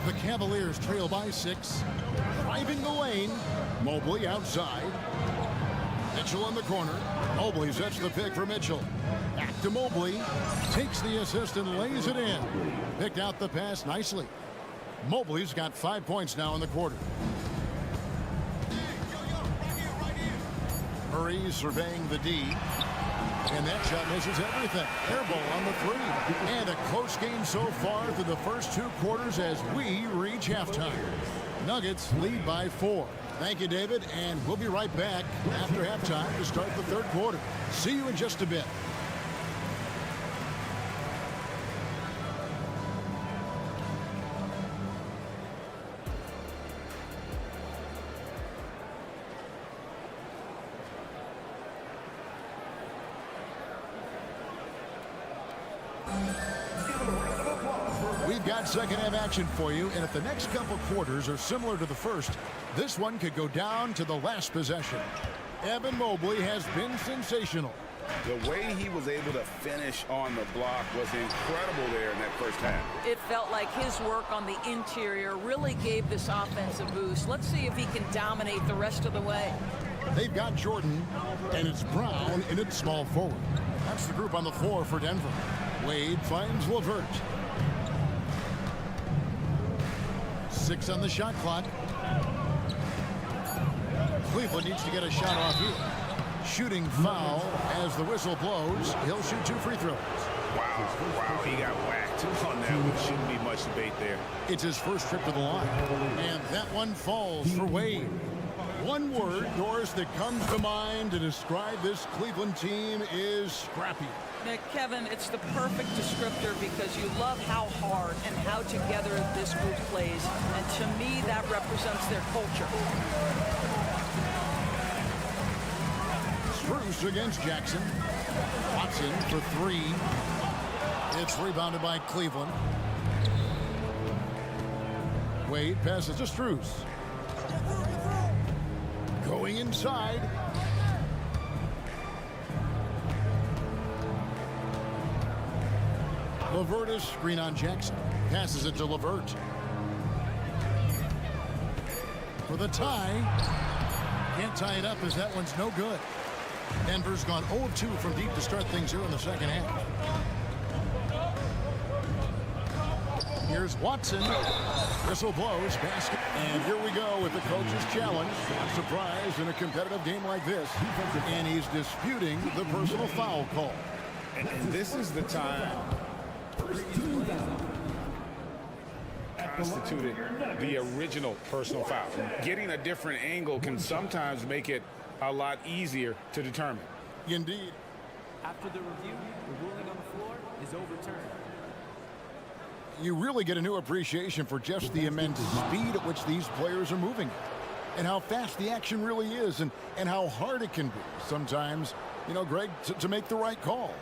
Speaker 6: The Cavaliers trail by 6. Driving the lane. Mobley outside. Mitchell in the corner. Mobley sets the pick for Mitchell. Back to Mobley. Takes the assist and lays it in. Picked out the pass nicely. Mobley's got 5 points now in the quarter. Murray surveying the D. And that shot misses everything. Air ball on the 3. And a close game so far through the first 2 quarters as we reach halftime. Nuggets lead by 4. Thank you, David, and we'll be right back after halftime to start the 3rd quarter. See you in just a bit. We've got second half action for you, and if the next couple quarters are similar to the first, this one could go down to the last possession. Evan Mobley has been sensational.
Speaker 8: The way he was able to finish on the block was incredible there in that first half.
Speaker 2: It felt like his work on the interior really gave this offense a boost. Let's see if he can dominate the rest of the way.
Speaker 6: They've got Jordan, and it's Brown in its small forward. That's the group on the floor for Denver. Wade finds LeVert. 6 on the shot clock. Cleveland needs to get a shot off here. Shooting foul as the whistle blows. He'll shoot 2 free throws.
Speaker 8: Wow, he got whacked on that one. Shouldn't be much debate there.
Speaker 6: It's his first trip to the line. And that one falls for Wade. One word, Doris, that comes to mind to describe this Cleveland team is scrappy.
Speaker 2: Kevin, it's the perfect descriptor because you love how hard and how together this group plays. And to me, that represents their culture.
Speaker 6: Bruce against Jackson. Watson for 3. It's rebounded by Cleveland. Wade passes to Strus. Going inside. LeVert is screen on Jackson. Passes it to LeVert. For the tie. Can't tie it up as that one's no good. Denver's gone 0-2 from deep to start things here in the second half. Here's Watson. Whistle blows. Basket. And here we go with the coach's challenge. Not surprised in a competitive game like this. And he's disputing the personal foul call.
Speaker 8: And this is the time constituted the original personal foul. Getting a different angle can sometimes make it a lot easier to determine.
Speaker 6: Indeed.
Speaker 14: After the review, the ruling on the floor is overturned.
Speaker 6: You really get a new appreciation for just the immense speed at which these players are moving and how fast the action really is and how hard it can be sometimes, you know, Greg, to make the right call.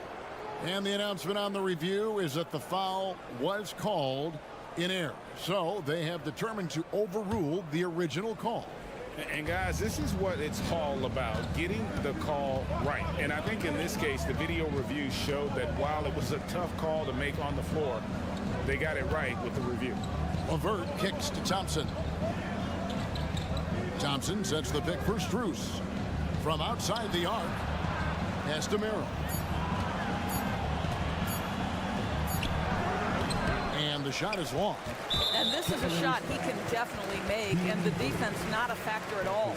Speaker 6: And the announcement on the review is that the foul was called in error. So they have determined to overrule the original call.
Speaker 8: And guys, this is what it's all about, getting the call right. And I think in this case, the video review showed that while it was a tough call to make on the floor, they got it right with the review.
Speaker 6: LeVert kicks to Thompson. Thompson sets the pick for Strus. From outside the arc, pass to Merrill. And the shot is long.
Speaker 2: And this is a shot he can definitely make, and the defense not a factor at all.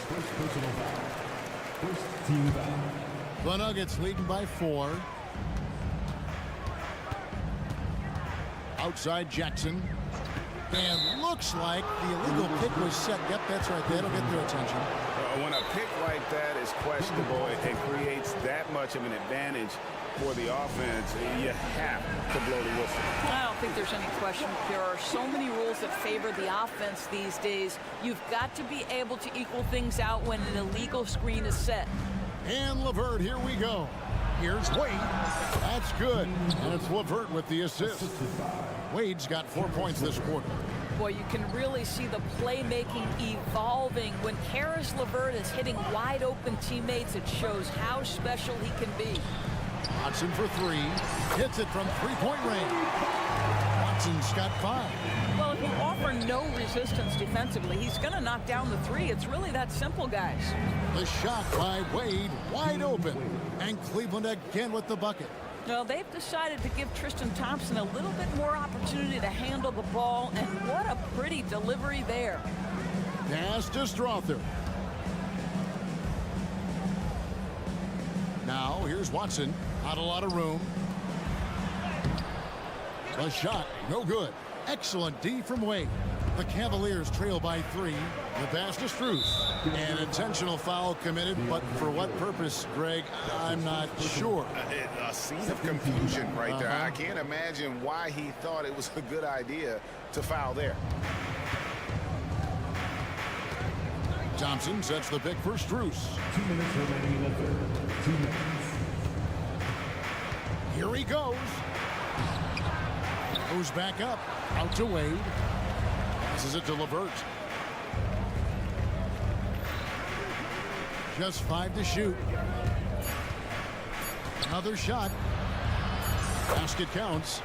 Speaker 6: The Nuggets leading by 4. Outside Jackson. And looks like the illegal kick was set. Yep, that's right. That'll get their attention.
Speaker 8: When a pick like that is questionable and creates that much of an advantage for the offense, you have to blow the whistle.
Speaker 2: I don't think there's any question. There are so many rules that favor the offense these days. You've got to be able to equal things out when an illegal screen is set.
Speaker 6: And LeVert, here we go. Here's Wade. That's good. And it's LeVert with the assist. Wade's got 4 points this quarter.
Speaker 2: Boy, you can really see the playmaking evolving. When Karis LeVert is hitting wide open teammates, it shows how special he can be.
Speaker 6: Watson for three. Hits it from three-point range. Watson's got 5.
Speaker 2: Well, if you offer no resistance defensively, he's going to knock down the three. It's really that simple, guys.
Speaker 6: The shot by Wade, wide open. And Cleveland again with the bucket.
Speaker 2: Well, they've decided to give Tristan Thompson a little bit more opportunity to handle the ball, and what a pretty delivery there.
Speaker 6: Pass to Strother. Now, here's Watson. Not a lot of room. The shot, no good. Excellent D from Wade. The Cavaliers trail by 3. The pass to Strus. An intentional foul committed, but for what purpose, Greg, I'm not sure.
Speaker 16: A scene of confusion right there. I can't imagine why he thought it was a good idea to foul there.
Speaker 6: Thompson sets the pick for Strus.
Speaker 5: 2 minutes remaining in the third. 2 minutes.
Speaker 6: Here he goes. Goes back up. Out to Wade. Passes it to LeVert. Just 5 to shoot. Another shot. Basket counts.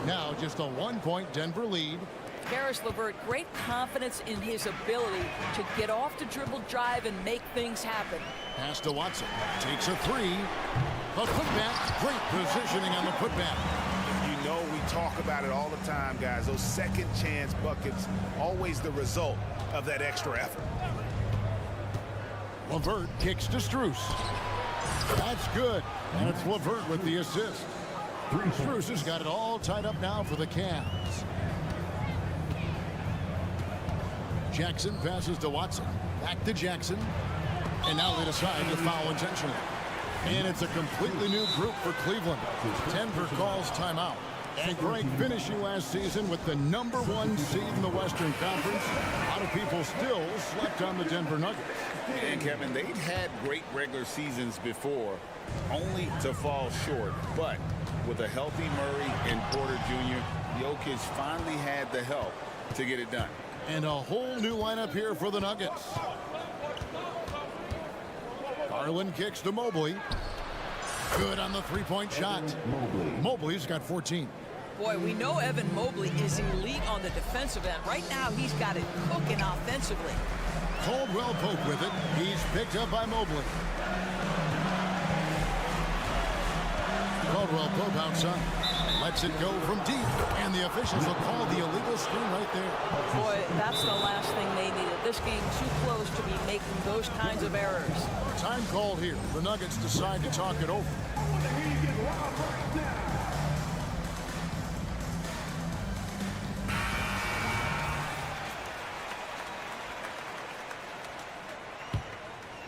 Speaker 6: Now just a 1-point Denver lead.
Speaker 2: Karis LeVert, great confidence in his ability to get off the dribble drive and make things happen.
Speaker 6: Pass to Watson. Takes a 3. The putback. Great positioning on the putback.
Speaker 16: You know, we talk about it all the time, guys. Those second chance buckets, always the result of that extra effort.
Speaker 6: LeVert kicks to Strus. That's good. And it's LeVert with the assist. Strus has got it all tied up now for the Cavs. Jackson passes to Watson. Back to Jackson. And now they decide to foul intentionally. And it's a completely new group for Cleveland. Denver calls timeout. And Greg finishing last season with the #1 seed in the Western Conference. A lot of people still slept on the Denver Nuggets.
Speaker 16: And Kevin, they've had great regular seasons before, only to fall short. But with a healthy Murray and Porter Jr., Jokic finally had the help to get it done.
Speaker 6: And a whole new lineup here for the Nuggets. Garland kicks to Mobley. Good on the three-point shot. Mobley's got 14.
Speaker 2: Boy, we know Evan Mobley is elite on the defensive end. Right now, he's got it cooking offensively.
Speaker 6: Caldwell Pope with it. He's picked up by Mobley. Caldwell Pope outside. Lets it go from deep. And the officials will call the illegal screen right there.
Speaker 2: Boy, that's the last thing they needed. This game too close to be making those kinds of errors.
Speaker 6: Time called here. The Nuggets decide to talk it over.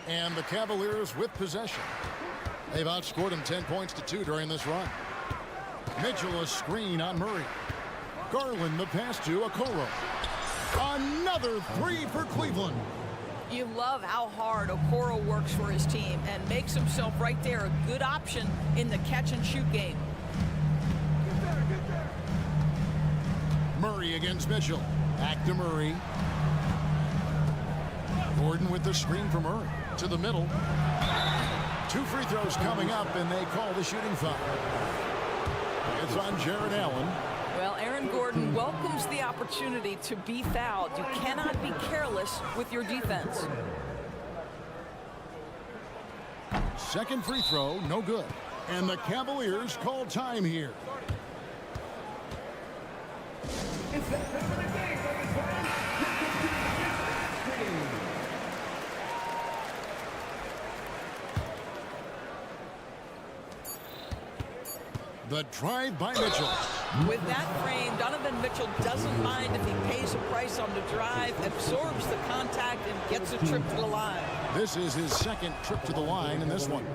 Speaker 6: And the Cavaliers with possession. They've outscored them 10 points to 2 during this run. Mitchell a screen on Murray. Garland the pass to Okoro. Another 3 for Cleveland.
Speaker 2: You love how hard Okoro works for his team and makes himself right there a good option in the catch-and-shoot game.
Speaker 6: Murray against Mitchell. Back to Murray. Gordon with the screen for Murray. To the middle. 2 free throws coming up, and they call the shooting foul. It's on Jared Allen.
Speaker 2: Well, Aaron Gordon welcomes the opportunity to be fouled. You cannot be careless with your defense.
Speaker 6: Second free throw, no good. And the Cavaliers call time here. The drive by Mitchell.
Speaker 2: With that frame, Donovan Mitchell doesn't mind if he pays a price Bryce on the drive, absorbs the contact, and gets a trip to the line.
Speaker 6: This is his second trip to the line in this one.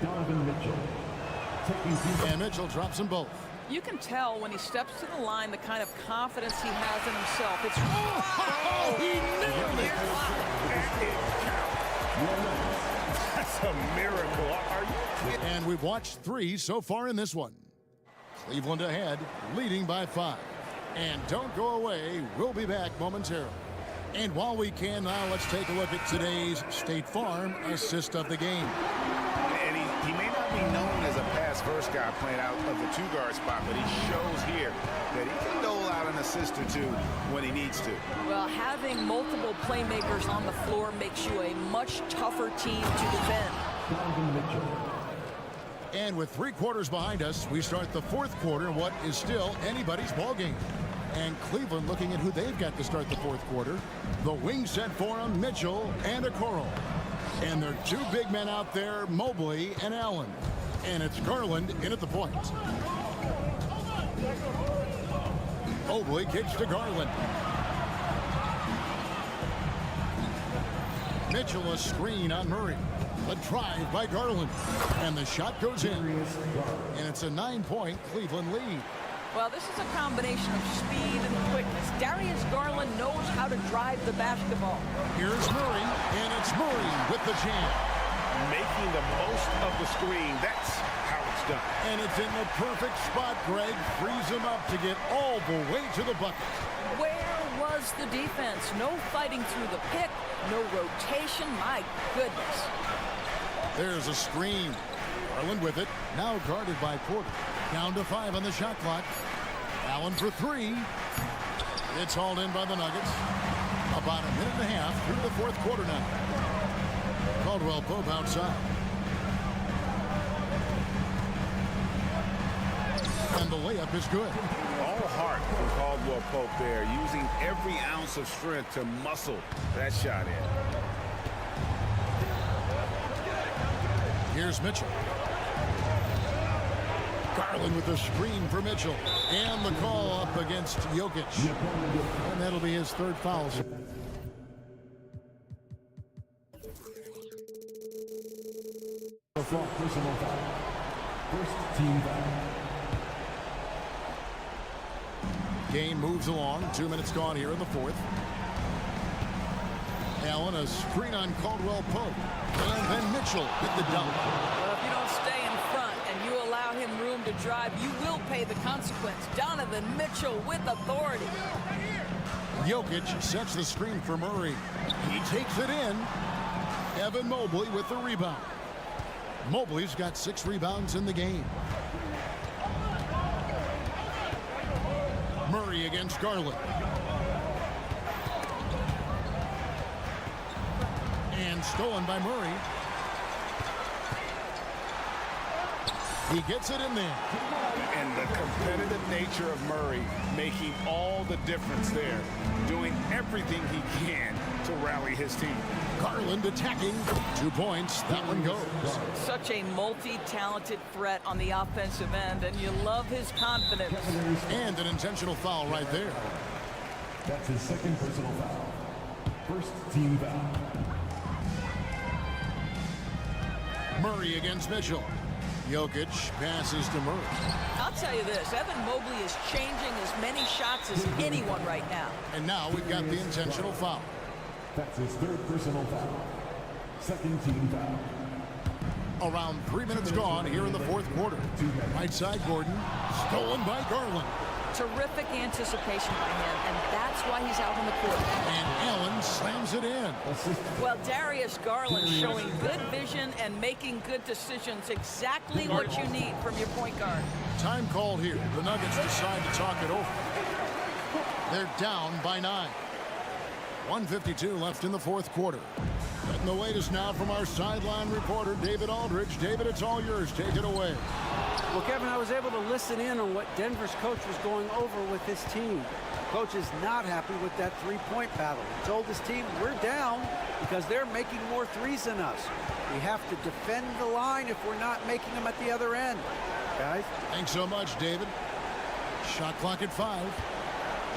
Speaker 5: Donovan Mitchell.
Speaker 6: And Mitchell drops them both.
Speaker 2: You can tell when he steps to the line the kind of confidence he has in himself. It's
Speaker 6: he nailed it.
Speaker 8: That's a miracle. Are you kidding?
Speaker 6: And we've watched 3 so far in this one. Cleveland ahead, leading by 5. And don't go away. We'll be back momentarily. And while we can now, let's take a look at today's State Farm assist of the game.
Speaker 16: And he may not be known as a pass-first guy playing out of the two-guard spot, but he shows here that he can dole out an assist or two when he needs to.
Speaker 2: Well, having multiple playmakers on the floor makes you a much tougher team to defend.
Speaker 5: Donovan Mitchell.
Speaker 6: And with 3 quarters behind us, we start the 4th quarter in what is still anybody's ball game. And Cleveland looking at who they've got to start the 4th quarter. The wing set for them, Mitchell and Okoro. And their 2 big men out there, Mobley and Allen. And it's Garland in at the point. Mobley kicks to Garland. Mitchell a screen on Murray. A drive by Garland. And the shot goes in. And it's a 9-point Cleveland lead.
Speaker 2: Well, this is a combination of speed and quickness. Darius Garland knows how to drive the basketball.
Speaker 6: Here's Murray, and it's Murray with the jam.
Speaker 8: Making the most of the screen. That's how it's done.
Speaker 6: And it's in the perfect spot, Greg. Frees him up to get all the way to the bucket.
Speaker 2: Where was the defense? No fighting through the pick, no rotation. My goodness.
Speaker 6: There's a screen. Garland with it. Now guarded by Porter. Down to 5 on the shot clock. Allen for 3. It's hauled in by the Nuggets. About a minute and a half through the 4th quarter now. Caldwell Pope outside. And the layup is good.
Speaker 16: All heart from Caldwell Pope there, using every ounce of strength to muscle that shot in.
Speaker 6: Here's Mitchell. Garland with the screen for Mitchell. And the call up against Jokic. And that'll be his 3rd foul.
Speaker 5: Personal foul. First team foul.
Speaker 6: Game moves along. 2 minutes gone here in the 4th. Allen a screen on Caldwell Pope. And then Mitchell hit the dunk.
Speaker 2: Well, if you don't stay in front and you allow him room to drive, you will pay the consequence. Donovan Mitchell with authority.
Speaker 6: Jokic sets the screen for Murray. He takes it in. Evan Mobley with the rebound. Mobley's got 6 rebounds in the game. Murray against Garland. And stolen by Murray. He gets it in there.
Speaker 8: And the competitive nature of Murray making all the difference there. Doing everything he can to rally his team.
Speaker 6: Garland attacking. 2 points. That one goes.
Speaker 2: Such a multi-talented threat on the offensive end, and you love his confidence.
Speaker 6: And an intentional foul right there.
Speaker 5: That's his 2nd personal foul. First team foul.
Speaker 6: Murray against Mitchell. Jokic passes to Murray.
Speaker 2: I'll tell you this, Evan Mobley is changing as many shots as anyone right now.
Speaker 6: And now we've got the intentional foul.
Speaker 5: That's his 3rd personal foul. Second team foul.
Speaker 6: Around 3 minutes gone here in the 4th quarter. Right side, Gordon. Stolen by Garland.
Speaker 2: Terrific anticipation by him, and that's why he's out on the court.
Speaker 6: And Allen slams it in.
Speaker 2: Well, Darius Garland showing good vision and making good decisions. Exactly what you need from your point guard.
Speaker 6: Time called here. The Nuggets decide to talk it over. They're down by 9. 1:52 left in the 4th quarter. Getting the latest now from our sideline reporter, David Aldridge. David, it's all yours. Take it away.
Speaker 9: Well, Kevin, I was able to listen in on what Denver's coach was going over with his team. Coach is not happy with that 3-point battle. He told his team, we're down because they're making more threes than us. We have to defend the line if we're not making them at the other end. Guys?
Speaker 6: Thanks so much, David. Shot clock at 5.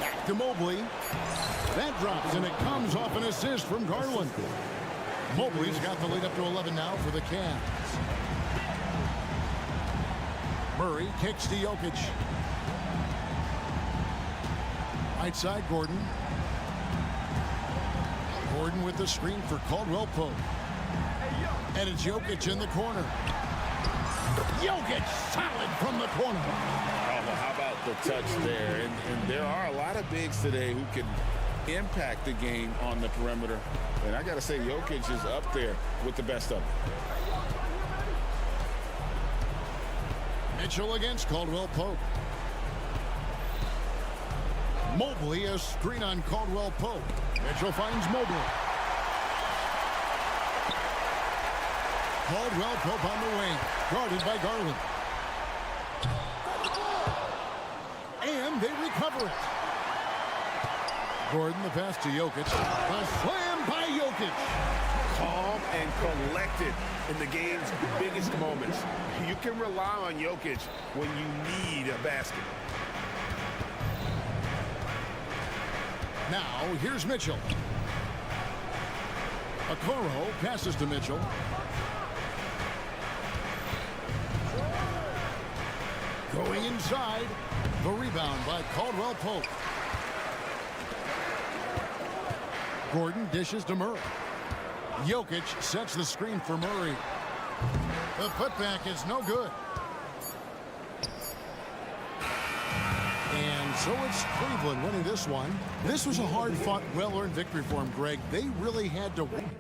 Speaker 6: Back to Mobley. That drops, and it comes off an assist from Garland. Mobley's got the lead up to 11 now for the Cavs. Murray kicks to Jokic. Right side, Gordon. Gordon with the screen for Caldwell Pope. And it's Jokic in the corner. Jokic solid from the corner.
Speaker 16: Oh, well, how about the touch there? And there are a lot of bigs today who can impact the game on the perimeter. And I got to say, Jokic is up there with the best of them.
Speaker 6: Mitchell against Caldwell Pope. Mobley, a screen on Caldwell Pope. Mitchell finds Mobley. Caldwell Pope on the wing, guarded by Garland. And they recover it. Gordon, the pass to Jokic. The slam by Jokic.
Speaker 8: Calm and collected in the game's biggest moments. You can rely on Jokic when you need a basket.
Speaker 6: Now, here's Mitchell. Okoro passes to Mitchell. Going inside. The rebound by Caldwell Pope. Gordon dishes to Murray. Jokic sets the screen for Murray. The putback is no good. And so it's Cleveland winning this one. This was a hard-fought, well-earned victory for him, Greg. They really had to win.